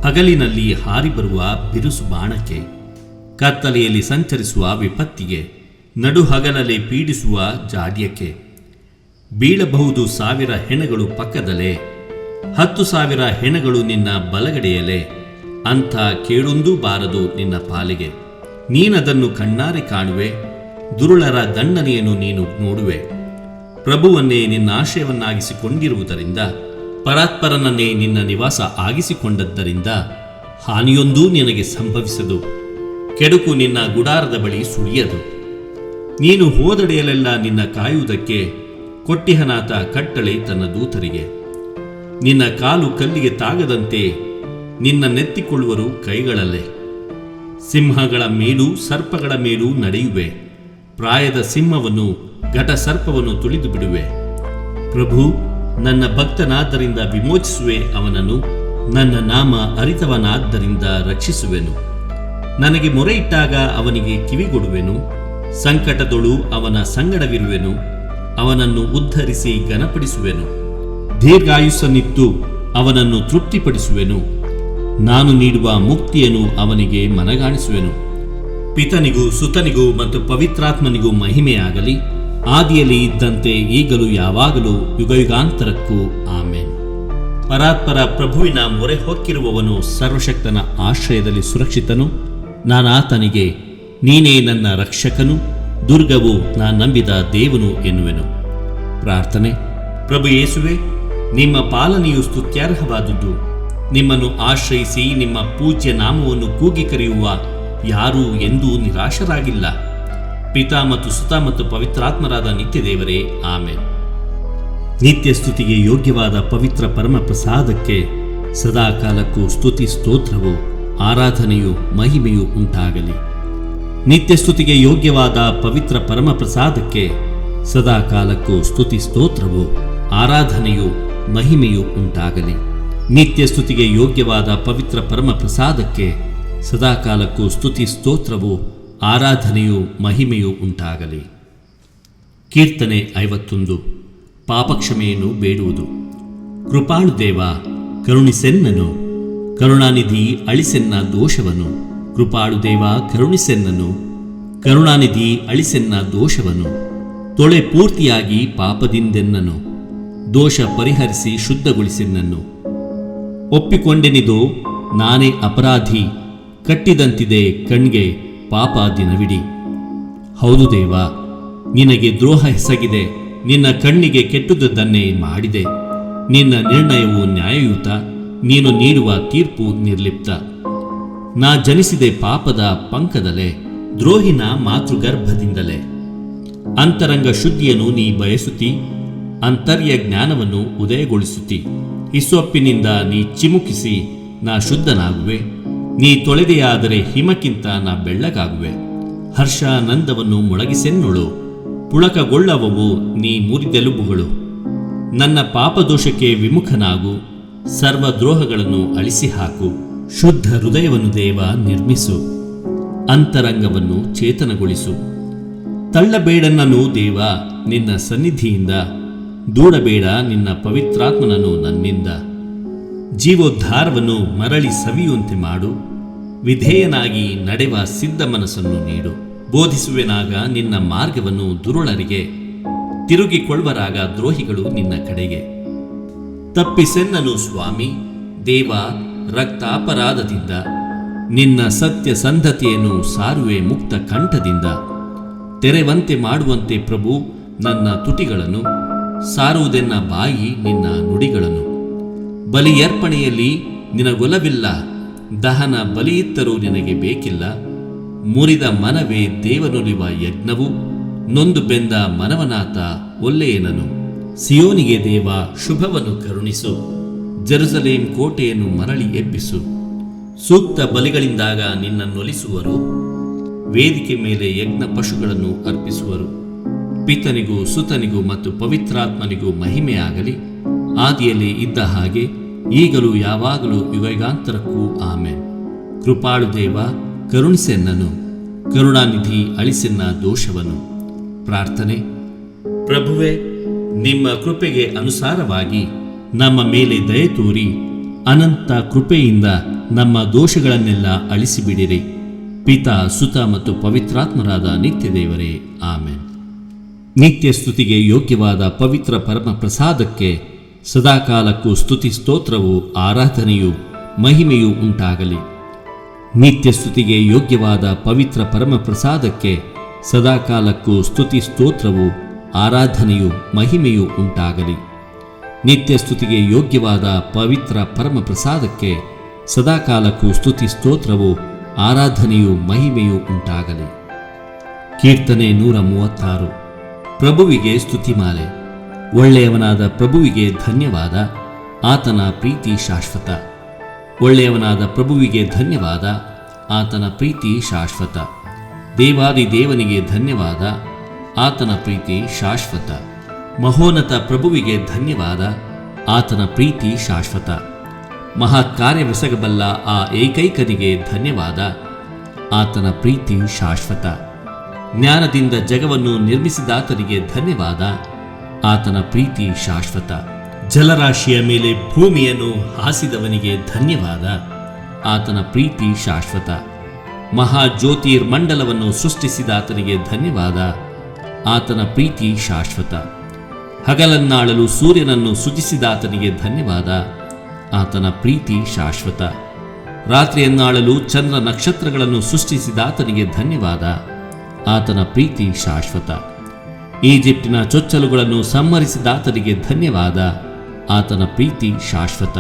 ಹಗಲಿನಲ್ಲಿ ಹಾರಿ ಬರುವ ಬಿರುಸು ಬಾಣಕ್ಕೆ, ಕತ್ತಲೆಯಲ್ಲಿ ಸಂಚರಿಸುವ ವಿಪತ್ತಿಗೆ, ನಡುಹಗಲಲ್ಲಿ ಪೀಡಿಸುವ ಜಾಡ್ಯಕ್ಕೆ. ಬೀಳಬಹುದು 1000 ಹೆಣಗಳು ಪಕ್ಕದಲ್ಲೇ, 10,000 ಹೆಣಗಳು ನಿನ್ನ ಬಲಗಡೆಯಲ್ಲೇ, ಅಂಥ ಕೇಳೊಂದೂ ಬಾರದು ನಿನ್ನ ಪಾಲಿಗೆ. ನೀನದನ್ನು ಕಣ್ಣಾರೆ ಕಾಣುವೆ, ದುರುಳರ ದಂಡನೆಯನ್ನು ನೀನು ನೋಡುವೆ. ಪ್ರಭುವನ್ನೇ ನಿನ್ನ ಆಶ್ರಯವನ್ನಾಗಿಸಿಕೊಂಡಿರುವುದರಿಂದ, ಪರಾತ್ಪರನನ್ನೇ ನಿನ್ನ ನಿವಾಸ ಆಗಿಸಿಕೊಂಡದ್ದರಿಂದ ಹಾನಿಯೊಂದೂ ನಿನಗೆ ಸಂಭವಿಸದು, ಕೆಡುಕು ನಿನ್ನ ಗುಡಾರದ ಬಳಿ ಸುಳಿಯದು. ನೀನು ಹೋದಡೆಯಲ್ಲೆಲ್ಲ ನಿನ್ನ ಕಾಯುವುದಕ್ಕೆ ಕೊಟ್ಟಿಹನಾತ ಕಟ್ಟಳೆ ತನ್ನ ದೂತರಿಗೆ. ನಿನ್ನ ಕಾಲು ಕಲ್ಲಿಗೆ ತಾಗದಂತೆ ನಿನ್ನ ನೆತ್ತಿಕೊಳ್ಳುವರು ಕೈಗಳಲ್ಲೇ. ಸಿಂಹಗಳ ಮೇಲೂ ಸರ್ಪಗಳ ಮೇಲೂ ನಡೆಯುವೆ, ಪ್ರಾಯದ ಸಿಂಹವನ್ನು ಘಟ ಸರ್ಪವನ್ನು ತುಳಿದು ಬಿಡುವೆ. ಪ್ರಭು ನನ್ನ ಭಕ್ತನಾದ್ದರಿಂದ ವಿಮೋಚಿಸುವೆ ಅವನನ್ನು, ನನ್ನ ನಾಮ ಅರಿತವನಾದ್ದರಿಂದ ರಕ್ಷಿಸುವೆನು. ನನಗೆ ಮೊರೆ ಇಟ್ಟಾಗ ಅವನಿಗೆ ಕಿವಿಗೊಡುವೆನು, ಸಂಕಟದೊಳು ಅವನ ಸಂಗಡವಿರುವೆನು, ಅವನನ್ನು ಉದ್ಧರಿಸಿ ಘನಪಡಿಸುವೆನು. ದೀರ್ಘಾಯುಸ್ಸನ್ನಿತ್ತು ಅವನನ್ನು ತೃಪ್ತಿಪಡಿಸುವೆನು, ನಾನು ನೀಡುವ ಮುಕ್ತಿಯನ್ನು ಅವನಿಗೆ ಮನಗಾಣಿಸುವೆನು. ಪಿತನಿಗೂ ಸುತನಿಗೂ ಮತ್ತು ಪವಿತ್ರಾತ್ಮನಿಗೂ ಮಹಿಮೆಯಾಗಲಿ, ಆದಿಯಲ್ಲಿ ಇದ್ದಂತೆ ಈಗಲೂ ಯಾವಾಗಲೂ ಯುಗಯುಗಾಂತರಕ್ಕೂ ಆಮೇನ್. ಪರಾತ್ಪರ ಪ್ರಭುವಿನ ಮೊರೆ ಹೊಕ್ಕಿರುವವನು ಸರ್ವಶಕ್ತನ ಆಶ್ರಯದಲ್ಲಿ ಸುರಕ್ಷಿತನು. ನಾನಾತನಿಗೆ ನೀನೇ ನನ್ನ ರಕ್ಷಕನು, ದುರ್ಗವು ನಾ ನಂಬಿದ ದೇವನು ಎನ್ನುವೆನು. ಪ್ರಾರ್ಥನೆ. ಪ್ರಭು ಯೇಸುವೆ, ನಿಮ್ಮ ಪಾಲನೆಯು ಸ್ತುತ್ಯಾರ್ಹವಾದುದು. ನಿಮ್ಮನ್ನು ಆಶ್ರಯಿಸಿ ನಿಮ್ಮ ಪೂಜ್ಯ ನಾಮವನ್ನು ಕೂಗಿ ಕರೆಯುವ ಯಾರೂ ಎಂದೂ ನಿರಾಶರಾಗಿಲ್ಲ. ಪಿತಾ ಮತ್ತು ಸುತ ಮತ್ತು ಪವಿತ್ರಾತ್ಮರಾದ ನಿತ್ಯ ದೇವರೇ, ಆಮೇನ್. ನಿತ್ಯ ಸ್ತುತಿಗೆ ಯೋಗ್ಯವಾದ ಪವಿತ್ರ ಪರಮ ಪ್ರಸಾದಕ್ಕೆ ಸದಾಕಾಲಕ್ಕೂ ಸ್ತುತಿ ಸ್ತೋತ್ರವು ಆರಾಧನೆಯು ಮಹಿಮೆಯು ಉಂಟಾಗಲಿ. ನಿತ್ಯ ಸ್ತುತಿಗೆ ಯೋಗ್ಯವಾದ ಪವಿತ್ರ ಪರಮ ಪ್ರಸಾದಕ್ಕೆ ಸದಾಕಾಲಕ್ಕೂ ಸ್ತುತಿ ಸ್ತೋತ್ರವು ಆರಾಧನೆಯು ಮಹಿಮೆಯು ಉಂಟಾಗಲಿ. ನಿತ್ಯ ಸ್ತುತಿಗೆ ಯೋಗ್ಯವಾದ ಪವಿತ್ರ ಪರಮ ಪ್ರಸಾದಕ್ಕೆ ಸದಾಕಾಲಕ್ಕೂ ಸ್ತುತಿ ಸ್ತೋತ್ರವು ಆರಾಧನೆಯು ಮಹಿಮೆಯು ಉಂಟಾಗಲಿ. ಕೀರ್ತನೆ 51. ಪಾಪಕ್ಷಮೆಯನ್ನು ಬೇಡುವುದು. ಕೃಪಾಳು ದೇವ ಕರುಣಿಸೆನ್ನನು, ಕರುಣಾನಿಧಿ ಅಳಿಸೆನ್ನ ದೋಷವನು. ಕೃಪಾಳು ದೇವ ಕರುಣಿಸೆನ್ನನು, ಕರುಣಾನಿಧಿ ಅಳಿಸೆನ್ನ ದೋಷವನು. ತೊಳೆ ಪೂರ್ತಿಯಾಗಿ ಪಾಪದಿಂದೆನ್ನನು, ದೋಷ ಪರಿಹರಿಸಿ ಶುದ್ಧಗೊಳಿಸೆನ್ನನ್ನು. ಒಪ್ಪಿಕೊಂಡೆನಿದೋ ನಾನೇ ಅಪರಾಧಿ, ಕಟ್ಟಿದಂತಿದೆ ಕಣ್ಗೆ ಪಾಪ ದಿನವಿಡಿ. ಹೌದು ದೇವ, ನಿನಗೆ ದ್ರೋಹ ಎಸಗಿದೆ, ನಿನ್ನ ಕಣ್ಣಿಗೆ ಕೆಟ್ಟುದನ್ನೇ ಮಾಡಿದೆ. ನಿನ್ನ ನಿರ್ಣಯವು ನ್ಯಾಯಯುತ, ನೀನು ನೀಡುವ ತೀರ್ಪು ನಿರ್ಲಿಪ್ತ. ನಾ ಜನಿಸಿದೆ ಪಾಪದ ಪಂಕದಲ್ಲೇ, ದ್ರೋಹಿನ ಮಾತೃಗರ್ಭದಿಂದಲೇ. ಅಂತರಂಗ ಶುದ್ಧಿಯನ್ನು ನೀ ಬಯಸುತ್ತಿ, ಅಂತರ್ಯ ಜ್ಞಾನವನ್ನು ಉದಯಗೊಳಿಸುತ್ತಿ. ಹಿಸ್ಸೊಪ್ಪಿನಿಂದ ನೀ ಚಿಮುಕಿಸಿ ನಾ ಶುದ್ಧನಾಗುವೆ. ನೀ ತೊಳೆದೆಯಾದರೆ ಹಿಮಕ್ಕಿಂತ ನಾ ಬೆಳ್ಳಗಾಗುವೆ. ಹರ್ಷಾನಂದವನ್ನು ಮೊಳಗಿಸೆನ್ನೊಳು, ಪುಳಕಗೊಳ್ಳವವು ನೀ ಮುರಿದೆಲುಬುಗಳು. ನನ್ನ ಪಾಪದೋಷಕ್ಕೆ ವಿಮುಖನಾಗು, ಸರ್ವದ್ರೋಹಗಳನ್ನು ಅಳಿಸಿ ಹಾಕು. ಶುದ್ಧ ಹೃದಯವನ್ನು ದೇವ ನಿರ್ಮಿಸು, ಅಂತರಂಗವನ್ನು ಚೇತನಗೊಳಿಸು. ತಳ್ಳಬೇಡನನ್ನು ದೇವ ನಿನ್ನ ಸನ್ನಿಧಿಯಿಂದ, ದೂಡಬೇಡ ನಿನ್ನ ಪವಿತ್ರಾತ್ಮನನ್ನು ನನ್ನಿಂದ. ಜೀವೋದ್ಧಾರವನ್ನು ಮರಳಿ ಸವಿಯುವಂತೆ ಮಾಡು, ವಿಧೇಯನಾಗಿ ನಡೆವ ಸಿದ್ಧ ಮನಸ್ಸನ್ನು ನೀಡು. ಬೋಧಿಸುವೆನಾಗ ನಿನ್ನ ಮಾರ್ಗವನ್ನು ದುರುಳರಿಗೆ, ತಿರುಗಿಕೊಳ್ಳುವರಾಗ ದ್ರೋಹಿಗಳು ನಿನ್ನ ಕಡೆಗೆ. ತಪ್ಪಿಸೆನ್ನನು ಸ್ವಾಮಿ ದೇವ ರಕ್ತಾಪರಾಧದಿಂದ. ನಿನ್ನ ಸತ್ಯ ಸಂಧತೆಯನ್ನು ಸಾರುವೆ ಮುಕ್ತ ಕಂಠದಿಂದ. ತೆರೆವಂತೆ ಮಾಡುವಂತೆ ಪ್ರಭು ನನ್ನ ತುಟಿಗಳನ್ನು, ಸಾರುವುದೆನ್ನ ಬಾಯಿ ನಿನ್ನ ನುಡಿಗಳನ್ನು. ಬಲಿಯರ್ಪಣೆಯಲ್ಲಿ ನಿನಗೊಲವಿಲ್ಲ, ದಹನ ಬಲಿಯಿತ್ತರೂ ನಿನಗೆ ಬೇಕಿಲ್ಲ. ಮುರಿದ ಮನವೇ ದೇವನೊಲಿವ ಯಜ್ಞವು, ನೊಂದು ಬೆಂದ ಮನವನಾಥ ಒಲ್ಲೆಯನನು. ಸಿಯೋನಿಗೆ ದೇವ ಶುಭವನ್ನು ಕರುಣಿಸು, ಜೆರುಸಲೇಮ್ ಕೋಟೆಯನ್ನು ಮರಳಿ ಎಬ್ಬಿಸು. ಸೂಕ್ತ ಬಲಿಗಳಿಂದಾಗ ನಿನ್ನನ್ನೊಲಿಸುವರು, ವೇದಿಕೆ ಮೇಲೆ ಯಜ್ಞ ಪಶುಗಳನ್ನು ಅರ್ಪಿಸುವರು. ಪಿತನಿಗೂ ಸುತನಿಗೂ ಮತ್ತು ಪವಿತ್ರಾತ್ಮನಿಗೂ ಮಹಿಮೆಯಾಗಲಿ, ಆದಿಯಲ್ಲಿ ಇದ್ದ ಹಾಗೆ ಈಗಲೂ ಯಾವಾಗಲೂ ಯುಗಯುಗಾಂತರಕ್ಕೂ ಆಮೆನ್. ಕೃಪಾಳು ದೇವ ಕರುಣಿಸೆನ್ನನು, ಕರುಣಾನಿಧಿ ಅಳಿಸೆನ್ನ ದೋಷವನ್ನು. ಪ್ರಾರ್ಥನೆ. ಪ್ರಭುವೇ, ನಿಮ್ಮ ಕೃಪೆಗೆ ಅನುಸಾರವಾಗಿ ನಮ್ಮ ಮೇಲೆ ದಯೆ ತೋರಿ ಅನಂತ ಕೃಪೆಯಿಂದ ನಮ್ಮ ದೋಷಗಳನ್ನೆಲ್ಲ ಅಳಿಸಿಬಿಡಿರಿ. ಪಿತಾ ಸುತ ಮತ್ತು ಪವಿತ್ರಾತ್ಮರಾದ ನಿತ್ಯ ದೇವರೇ ಆಮೆನ್. ನಿತ್ಯ ಸ್ತುತಿಗೆ ಯೋಗ್ಯವಾದ ಪವಿತ್ರ ಪರಮ ಪ್ರಸಾದಕ್ಕೆ ಸದಾಕಾಲಕ್ಕೂ ಸ್ತುತಿ ಸ್ತೋತ್ರವು, ಆರಾಧನೆಯು, ಮಹಿಮೆಯೂ ಉಂಟಾಗಲಿ. ನಿತ್ಯ ಸ್ತುತಿಗೆ ಯೋಗ್ಯವಾದ ಪವಿತ್ರ ಪರಮ ಪ್ರಸಾದಕ್ಕೆ ಸದಾಕಾಲಕ್ಕೂ ಸ್ತುತಿ ಸ್ತೋತ್ರವು, ಆರಾಧನೆಯು, ಮಹಿಮೆಯೂ ಉಂಟಾಗಲಿ. ನಿತ್ಯ ಸ್ತುತಿಗೆ ಯೋಗ್ಯವಾದ ಪವಿತ್ರ ಪರಮ ಪ್ರಸಾದಕ್ಕೆ ಸದಾಕಾಲಕ್ಕೂ ಸ್ತುತಿ ಸ್ತೋತ್ರವು, ಆರಾಧನೆಯು, ಮಹಿಮೆಯೂ ಉಂಟಾಗಲಿ. ಕೀರ್ತನೆ 136. ಪ್ರಭುವಿಗೆ ಸ್ತುತಿಮಾಲೆ. ಒಳ್ಳೆಯವನಾದ ಪ್ರಭುವಿಗೆ ಧನ್ಯವಾದ, ಆತನ ಪ್ರೀತಿ ಶಾಶ್ವತ. ಒಳ್ಳೆಯವನಾದ ಪ್ರಭುವಿಗೆ ಧನ್ಯವಾದ, ಆತನ ಪ್ರೀತಿ ಶಾಶ್ವತ. ದೇವಾದಿ ದೇವನಿಗೆ ಧನ್ಯವಾದ, ಆತನ ಪ್ರೀತಿ ಶಾಶ್ವತ. ಮಹೋನ್ನತ ಪ್ರಭುವಿಗೆ ಧನ್ಯವಾದ, ಆತನ ಪ್ರೀತಿ ಶಾಶ್ವತ. ಮಹಾಕಾರ್ಯವೆಸಗಬಲ್ಲ ಆ ಏಕೈಕನಿಗೆ ಧನ್ಯವಾದ, ಆತನ ಪ್ರೀತಿ ಶಾಶ್ವತ. ಜ್ಞಾನದಿಂದ ಜಗವನ್ನು ನಿರ್ಮಿಸಿದಾತನಿಗೆ ಧನ್ಯವಾದ, ಆತನ ಪ್ರೀತಿ ಶಾಶ್ವತ. ಜಲರಾಶಿಯ ಮೇಲೆ ಭೂಮಿಯನ್ನು ಹಾಸಿದವನಿಗೆ ಧನ್ಯವಾದ, ಆತನ ಪ್ರೀತಿ ಶಾಶ್ವತ. ಮಹಾಜ್ಯೋತಿರ್ಮಂಡಲವನ್ನು ಸೃಷ್ಟಿಸಿದಾತನಿಗೆ ಧನ್ಯವಾದ, ಆತನ ಪ್ರೀತಿ ಶಾಶ್ವತ. ಹಗಲನ್ನಾಳಲು ಸೂರ್ಯನನ್ನು ಸೃಜಿಸಿದಾತನಿಗೆ ಧನ್ಯವಾದ, ಆತನ ಪ್ರೀತಿ ಶಾಶ್ವತ. ರಾತ್ರಿಯನ್ನಾಳಲು ಚಂದ್ರ ನಕ್ಷತ್ರಗಳನ್ನು ಸೃಷ್ಟಿಸಿದಾತನಿಗೆ ಧನ್ಯವಾದ, ಆತನ ಪ್ರೀತಿ ಶಾಶ್ವತ. ಈಜಿಪ್ಟಿನ ಚೊಚ್ಚಲುಗಳನ್ನು ಸಂಹರಿಸಿದಾತನಿಗೆ ಧನ್ಯವಾದ, ಆತನ ಪ್ರೀತಿ ಶಾಶ್ವತ.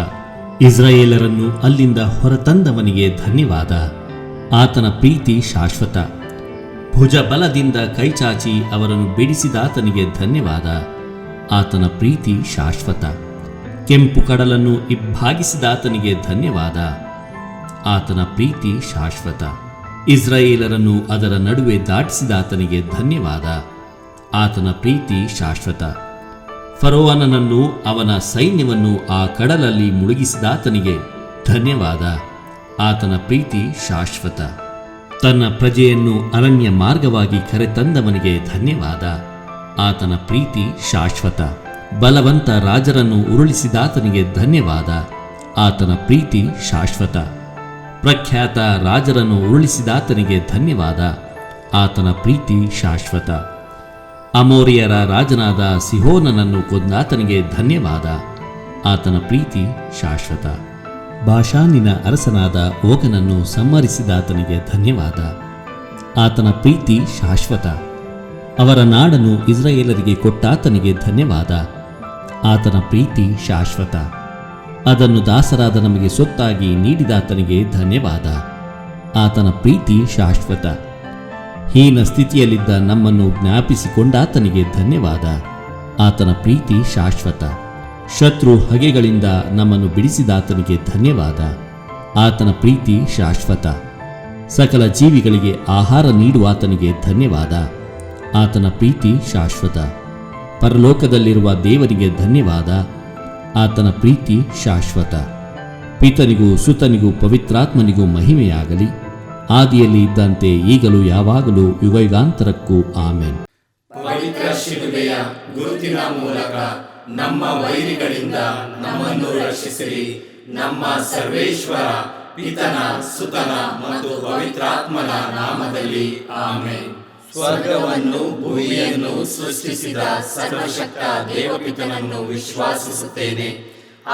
ಇಸ್ರಾಯೇಲರನ್ನು ಅಲ್ಲಿಂದ ಹೊರತಂದವನಿಗೆ ಧನ್ಯವಾದ, ಆತನ ಪ್ರೀತಿ ಶಾಶ್ವತ. ಭುಜಬಲದಿಂದ ಕೈಚಾಚಿ ಅವರನ್ನು ಬಿಡಿಸಿದಾತನಿಗೆ ಧನ್ಯವಾದ, ಆತನ ಪ್ರೀತಿ ಶಾಶ್ವತ. ಕೆಂಪು ಕಡಲನ್ನು ಇಬ್ಬಾಗಿಸಿದಾತನಿಗೆ ಧನ್ಯವಾದ, ಆತನ ಪ್ರೀತಿ ಶಾಶ್ವತ. ಇಸ್ರಾಯೇಲರನ್ನು ಅದರ ನಡುವೆ ದಾಟಿಸಿದಾತನಿಗೆ ಧನ್ಯವಾದ, ಆತನ ಪ್ರೀತಿ ಶಾಶ್ವತ. ಫರೋವನನನ್ನು ಅವನ ಸೈನ್ಯವನ್ನು ಆ ಕಡಲಲ್ಲಿ ಮುಳುಗಿಸಿದಾತನಿಗೆ ಧನ್ಯವಾದ, ಆತನ ಪ್ರೀತಿ ಶಾಶ್ವತ. ತನ್ನ ಪ್ರಜೆಯನ್ನು ಅರಣ್ಯ ಮಾರ್ಗವಾಗಿ ಕರೆತಂದವನಿಗೆ ಧನ್ಯವಾದ, ಆತನ ಪ್ರೀತಿ ಶಾಶ್ವತ. ಬಲವಂತ ರಾಜರನ್ನು ಉರುಳಿಸಿದಾತನಿಗೆ ಧನ್ಯವಾದ, ಆತನ ಪ್ರೀತಿ ಶಾಶ್ವತ. ಪ್ರಖ್ಯಾತ ರಾಜರನ್ನು ಉರುಳಿಸಿದಾತನಿಗೆ ಧನ್ಯವಾದ, ಆತನ ಪ್ರೀತಿ ಶಾಶ್ವತ. ಅಮೋರಿಯರ ರಾಜನಾದ ಸಿಹೋನನನ್ನು ಕೊಂದಾತನಿಗೆ ಧನ್ಯವಾದ, ಆತನ ಪ್ರೀತಿ ಶಾಶ್ವತ. ಬಾಷಾನಿನ ಅರಸನಾದ ಓಗನನ್ನು ಸಂಹರಿಸಿದಾತನಿಗೆ ಧನ್ಯವಾದ, ಆತನ ಪ್ರೀತಿ ಶಾಶ್ವತ. ಅವರ ನಾಡನ್ನು ಇಸ್ರಾಯೇಲರಿಗೆ ಕೊಟ್ಟಾತನಿಗೆ ಧನ್ಯವಾದ, ಆತನ ಪ್ರೀತಿ ಶಾಶ್ವತ. ಅದನ್ನು ದಾಸರಾದ ನಮಗೆ ಸೊತ್ತಾಗಿ ನೀಡಿದಾತನಿಗೆ ಧನ್ಯವಾದ, ಆತನ ಪ್ರೀತಿ ಶಾಶ್ವತ. ಹೀನ ಸ್ಥಿತಿಯಲ್ಲಿದ್ದ ನಮ್ಮನ್ನು ಜ್ಞಾಪಿಸಿಕೊಂಡಾತನಿಗೆ ಧನ್ಯವಾದ, ಆತನ ಪ್ರೀತಿ ಶಾಶ್ವತ. ಶತ್ರು ಹಗೆಗಳಿಂದ ನಮ್ಮನ್ನು ಬಿಡಿಸಿದಾತನಿಗೆ ಧನ್ಯವಾದ, ಆತನ ಪ್ರೀತಿ ಶಾಶ್ವತ. ಸಕಲ ಜೀವಿಗಳಿಗೆ ಆಹಾರ ನೀಡುವಾತನಿಗೆ ಧನ್ಯವಾದ, ಆತನ ಪ್ರೀತಿ ಶಾಶ್ವತ. ಪರಲೋಕದಲ್ಲಿರುವ ದೇವರಿಗೆ ಧನ್ಯವಾದ, ಆತನ ಪ್ರೀತಿ ಶಾಶ್ವತ. ಪಿತನಿಗೂ ಸುತನಿಗೂ ಪವಿತ್ರಾತ್ಮನಿಗೂ ಮಹಿಮೆಯಾಗಲಿ, ಆದಿಯಲ್ಲಿ ಇದ್ದಂತೆ ಈಗಲೂ ಯಾವಾಗಲೂ ಯುಗಯುಗಾಂತರಕ್ಕೂ ಆಮೆನ್. ಪವಿತ್ರ ಶಿಲುಬೆಯ ಗುರುತಿನ ಮೂಲಕ ನಮ್ಮ ವೈರಿಗಳಿಂದ ನಮ್ಮನ್ನು ರಕ್ಷಿಸಿರಿ. ನಮ್ಮ ಸರ್ವೇಶ್ವರ ಪಿತನ ಸುತನ ಮತ್ತು ಪವಿತ್ರಾತ್ಮನ ನಾಮದಲ್ಲಿ ಆಮೆನ್. ಸ್ವರ್ಗವನ್ನು ಭೂಮಿಯನ್ನು ಸೃಷ್ಟಿಸಿದ ಸರ್ವಶಕ್ತ ದೇವಪಿತನನ್ನು ವಿಶ್ವಾಸಿಸುತ್ತೇನೆ.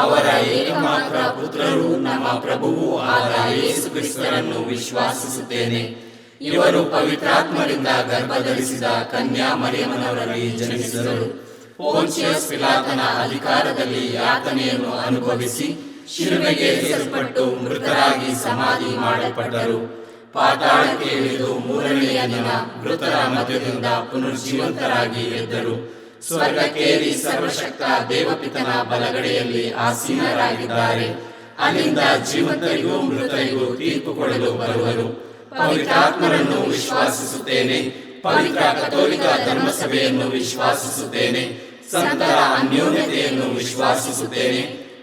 ಅವರ ಏಕಮಾತ್ರ ಪುತ್ರರು ನಮ್ಮ ಪ್ರಭುವೂ ಆದ ಯೇಸು ಕ್ರಿಸ್ತರನ್ನು ವಿಶ್ವಾಸಿಸುತ್ತೇನೆ. ಇವರು ಪವಿತ್ರಾತ್ಮರಿಂದ ಗರ್ಭಧರಿಸಿದ ಕನ್ಯಾ ಮರಿಯಮ್ಮನವರಲ್ಲಿ ಜನಿಸಿದರು. ಪೋನ್ಚಿಯಸ್ ಪಿಲಾತನ ಅಧಿಕಾರದಲ್ಲಿ ಯಾತನೆಯನ್ನು ಅನುಭವಿಸಿ ಶಿಲುಬೆಗೆ ಏರಿಸಲ್ಪಟ್ಟು ಮೃತರಾಗಿ ಸಮಾಧಿ ಮಾಡಲ್ಪಟ್ಟರು. ಪಾತಾಳಕ್ಕೆ ಇಳಿದು ಮೂರನೆಯ ದಿನ ಮೃತರ ಮಧ್ಯದಿಂದ ಪುನರ್ಜೀವಂತರಾಗಿ ಎದ್ದರು. ಸ್ವರ್ಗಕ್ಕೇರಿ ಸರ್ವಶಕ್ತ ದೇವಪಿತನ ಬಲಗಡೆಯಲ್ಲಿ ಆಸೀನರಾಗಿದ್ದಾರೆ. ಅಲ್ಲಿಂದ ಜೀವಂತರಿಗೂ ಮೃತರಿಗೂ ತೀರ್ಪು ಕೊಡಲು ಬರುವರು. ಪವಿತ್ರಾತ್ಮರನ್ನು ವಿಶ್ವಾಸಿಸುತ್ತೇನೆ. ಪವಿತ್ರ ಕಥೋಲಿಕ ಧರ್ಮಸಭೆಯನ್ನು ವಿಶ್ವಾಸಿಸುತ್ತೇನೆ. ಸಂತರ ಅನ್ಯೋನ್ಯತೆಯನ್ನು ವಿಶ್ವಾಸಿಸುತ್ತೇನೆ.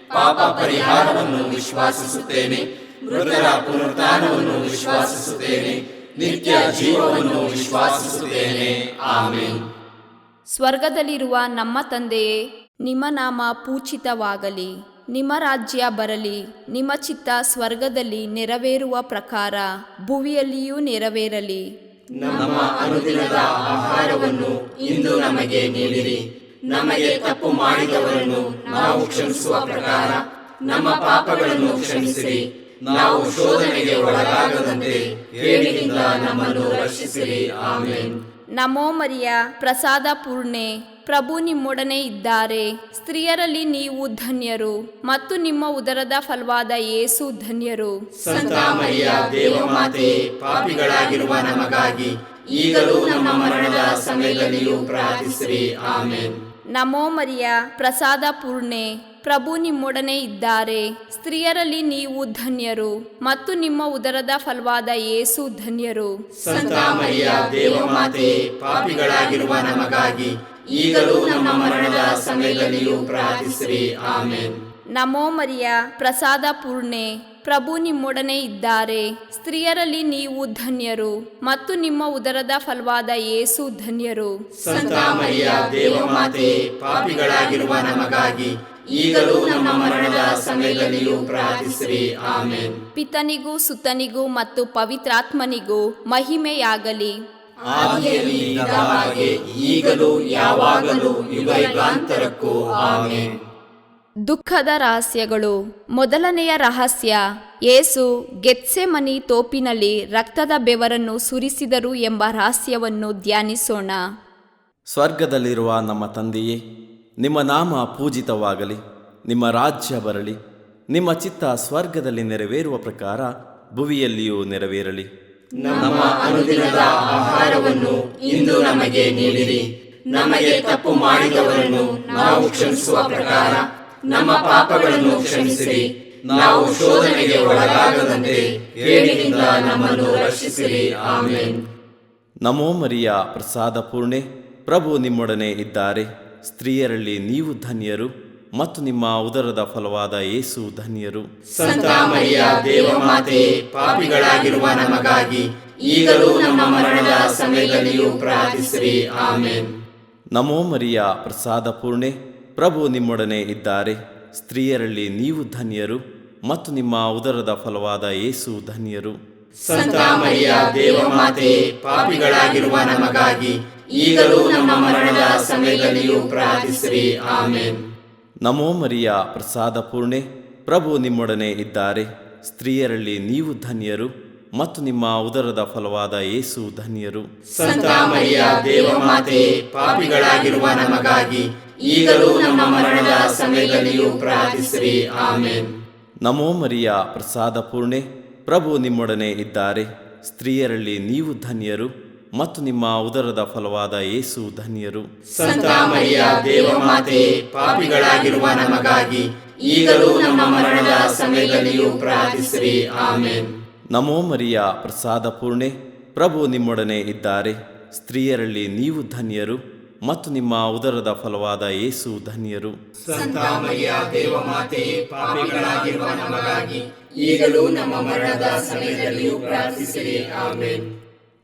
ಪಾಪ ಪರಿಹಾರವನ್ನು ವಿಶ್ವಾಸಿಸುತ್ತೇನೆ. ಮೃತರ ಪುನರುತ್ಥಾನವನ್ನು ವಿಶ್ವಾಸಿಸುತ್ತೇನೆ. ನಿತ್ಯ ಜೀವವನ್ನು ವಿಶ್ವಾಸಿಸುತ್ತೇನೆ. ಆಮೆನ್. ಸ್ವರ್ಗದಲ್ಲಿರುವ ನಮ್ಮ ತಂದೆಯೇ, ನಿಮ್ಮ ನಾಮ ಪೂಜಿತವಾಗಲಿ. ನಿಮ್ಮ ರಾಜ್ಯ ಬರಲಿ. ನಿಮ್ಮ ಚಿತ್ತ ಸ್ವರ್ಗದಲ್ಲಿ ನೆರವೇರುವ ಪ್ರಕಾರ ಭುವಿಯಲ್ಲಿಯೂ ನೆರವೇರಲಿ. ನಮ್ಮ ಅನುದಿನದ ಆಹಾರವನ್ನು ಇಂದು ನಮಗೆ ನೀಡಿರಿ. ನಮಗೆ ತಪ್ಪು ಮಾಡಿದವರನ್ನು ನಾವು ಕ್ಷಮಿಸುವ ಪ್ರಕಾರ ನಮ್ಮ ಪಾಪಗಳನ್ನು ಕ್ಷಮಿಸಿರಿ. ನಾವು ಶೋಧನೆಗೆ ಒಳಗಾಗದಂತೆ ಕೇಡಿನಿಂದ ನಮ್ಮನ್ನು ರಕ್ಷಿಸಿರಿ. ಆಮೆನ್. ನಮೋ ಮರಿಯ, ಪ್ರಸಾದ ಪೂರ್ಣೆ, ಪ್ರಭು ನಿಮ್ಮೊಡನೆ ಇದ್ದಾರೆ. ಸ್ತ್ರೀಯರಲ್ಲಿ ನೀವು ಧನ್ಯರು ಮತ್ತು ನಿಮ್ಮ ಉದರದ ಫಲವಾದ ಯೇಸು ಧನ್ಯರು. ಸಂತ ಮರಿಯ ದೇವಮಾತೆಯೇ, ಪಾಪಿಗಳಾಗಿರುವ ನಮಗಾಗಿ ಈಗಲೂ ನಮ್ಮ ಮರಣದ ಸಮಯದಲ್ಲಿಯೂ ಪ್ರಾರ್ಥಿಸಿರಿ. ಆಮೆನ್. ನಮೋ ಮರಿಯ, ಪ್ರಸಾದ ಪೂರ್ಣೆ, ಪ್ರಭು ನಿಮ್ಮೊಡನೆ ಇದ್ದಾರೆ. ಸ್ತ್ರೀಯರಲ್ಲಿ ನೀವು ಧನ್ಯರು ಮತ್ತು ನಿಮ್ಮ ಉದರದ ಫಲವಾದ ಯೇಸು ಧನ್ಯರು. ಸಂತ ಮರಿಯ ದೇವಮಾತೆಯೇ, ಪಾಪಿಗಳಾಗಿರುವ ನಮಗಾಗಿ ಈಗಲೂ ನಮ್ಮ ಮರಣದ ಸಮಯದಲ್ಲಿಯೂ ಪ್ರಾರ್ಥಿಸಿರಿ. ಆಮೆನ್. ನಮೋ ಮರಿಯ, ಪ್ರಸಾದ ಪೂರ್ಣೆ, ಪ್ರಭು ನಿಮ್ಮೊಡನೆ ಇದ್ದಾರೆ. ಸ್ತ್ರೀಯರಲ್ಲಿ ನೀವು ಧನ್ಯರು ಮತ್ತು ನಿಮ್ಮ ಉದರದ ಫಲವಾದ ಯೇಸು ಧನ್ಯರು. ಸಂತ ಮರಿಯ ದೇವಮಾತೆಯೇ, ಪಾಪಿಗಳಾಗಿರುವ ನಮಗಾಗಿ ಈಗಲೂ ನಮ್ಮ ಮರಣದ ಸಮಯದಲ್ಲಿಯೂ ಪ್ರಾರ್ಥಿಸಿರಿ. ಆಮೆನ್. ಪಿತನಿಗೂ ಸುತನಿಗೂ ಮತ್ತು ಪವಿತ್ರಾತ್ಮನಿಗೂ ಮಹಿಮೆಯಾಗಲಿ. ಆದಿಯಲ್ಲಿ ಇದ್ದ ಹಾಗೆ ಈಗಲೂ ಯಾವಾಗಲೂ ಯುಗಾಂತರಕ್ಕೂ. ಆಮೆನ್. ದುಃಖದ ರಹಸ್ಯಗಳು. ಮೊದಲನೆಯ ರಹಸ್ಯ, ಯೇಸು ಗೆತ್ಸೆಮನಿ ತೋಪಿನಲ್ಲಿ ರಕ್ತದ ಬೆವರನ್ನು ಸುರಿಸಿದರು ಎಂಬ ರಹಸ್ಯವನ್ನು ಧ್ಯಾನಿಸೋಣ. ಸ್ವರ್ಗದಲ್ಲಿರುವ ನಮ್ಮ ತಂದೆಯೇ, ನಿಮ್ಮ ನಾಮ ಪೂಜಿತವಾಗಲಿ. ನಿಮ್ಮ ರಾಜ್ಯ ಬರಲಿ. ನಿಮ್ಮ ಚಿತ್ತ ಸ್ವರ್ಗದಲ್ಲಿ ನೆರವೇರುವ ಪ್ರಕಾರ ಭುವಿಯಲ್ಲಿಯೂ ನೆರವೇರಲಿ. ನಮ್ಮ ಅನುದಿನದ ಆಹಾರವನ್ನು ಇಂದು ನಮಗೆ ನೀಡಿರಿ. ನಮಗೆ ತಪ್ಪು ಮಾಡಿದವರನ್ನು ನಾವು ಕ್ಷಮಿಸುವ ಪ್ರಕಾರ ನಮ್ಮ ಪಾಪಗಳನ್ನು ಕ್ಷಮಿಸಿರಿ. ನಾವು ಶೋಧನೆಗೆ ಒಳಗಾಗದಂತೆ ಕೇಡಿನಿಂದ ನಮ್ಮನ್ನು ರಕ್ಷಿಸಿರಿ. ಆಮೆನ್. ನಮೋ ಮರಿಯ, ಪ್ರಸಾದ ಪೂರ್ಣೆ, ಪ್ರಭು ನಿಮ್ಮೊಡನೆ ಇದ್ದಾರೆ. ಸ್ತ್ರೀಯರಲ್ಲಿ ನೀವು ಧನ್ಯರು ಮತ್ತು ನಿಮ್ಮ ಉದರದ ಫಲವಾದ ಯೇಸು ಧನ್ಯರು. ಸಂತ ಮರಿಯ ದೇವಮಾತೆಯೇ, ಪಾಪಿಗಳಾಗಿರುವ ನಮಗಾಗಿ ಈಗಲೂ ನಮ್ಮ ಮರಣದ ಸಮಯದಲ್ಲಿಯೂ ಪ್ರಾರ್ಥಿಸಿರಿ. ಆಮೆನ್. ನಮೋ ಮರಿಯ, ಪ್ರಸಾದ ಪೂರ್ಣೆ, ಪ್ರಭು ನಿಮ್ಮೊಡನೆ ಇದ್ದಾರೆ. ಸ್ತ್ರೀಯರಲ್ಲಿ ನೀವು ಧನ್ಯರು ಮತ್ತು ನಿಮ್ಮ ಉದರದ ಫಲವಾದ ಯೇಸು ಧನ್ಯರು. ಸಂತ ಮರಿಯ ದೇವಮಾತೆಯೇ, ಪಾಪಿಗಳಾಗಿರುವ ನಮಗಾಗಿ ಈಗಲೂ ನಮ್ಮ ಮರಣದ ಸಮಯದಲ್ಲಿಯೂ ಪ್ರಾರ್ಥಿಸಿರಿ. ಆಮೆನ್. ನಮೋ ಮರಿಯ, ಪ್ರಸಾದ ಪೂರ್ಣೆ, ಪ್ರಭು ನಿಮ್ಮೊಡನೆ ಇದ್ದಾರೆ. ಸ್ತ್ರೀಯರಲ್ಲಿ ನೀವು ಧನ್ಯರು ಮತ್ತು ನಿಮ್ಮ ಉದರದ ಫಲವಾದ ಯೇಸು ಧನ್ಯರು. ಸಂತ ಮರಿಯ ದೇವಮಾತೆಯೇ, ಪಾಪಿಗಳಾಗಿರುವ ನಮಗಾಗಿ ಈಗಲೂ ನಮ್ಮ ಮರಣದ ಸಮಯದಲ್ಲಿಯೂ ಪ್ರಾರ್ಥಿಸಿರಿ. ಆಮೆನ್. ನಮೋ ಮರಿಯ, ಪ್ರಸಾದ ಪೂರ್ಣೆ, ಪ್ರಭು ನಿಮ್ಮೊಡನೆ ಇದ್ದಾರೆ. ಸ್ತ್ರೀಯರಲ್ಲಿ ನೀವು ಧನ್ಯರು ಮತ್ತು ನಿಮ್ಮ ಉದರದ ಫಲವಾದ ಯೇಸು ಧನ್ಯರು. ಸಂತ ಮರಿಯ ದೇವಮಾತೆಯೇ, ಪಾಪಿಗಳಾಗಿರುವ ನಮಗಾಗಿ ಈಗಲೂ ನಮ್ಮ ಮರಣದ ಸಮಯದಲ್ಲಿಯೂ ಪ್ರಾರ್ಥಿಸಿರಿ. ಆಮೆನ್. ನಮೋ ಮರಿಯ, ಪ್ರಸಾದ ಪೂರ್ಣೆ, ಪ್ರಭು ನಿಮ್ಮೊಡನೆ ಇದ್ದಾರೆ. ಸ್ತ್ರೀಯರಲ್ಲಿ ನೀವು ಧನ್ಯರು ಮತ್ತು ನಿಮ್ಮ ಉದರದ ಫಲವಾದ ಯೇಸು ಧನ್ಯರು. ಸಂತ ಮರಿಯ ದೇವಮಾತೆಯೇ, ಪಾಪಿಗಳಾಗಿರುವ ನಮಗಾಗಿ ಈಗಲೂ ನಮ್ಮ ಮರಣದ ಸಮಯದಲ್ಲಿಯೂ ಪ್ರಾರ್ಥಿಸಿರಿ. ಆಮೆನ್.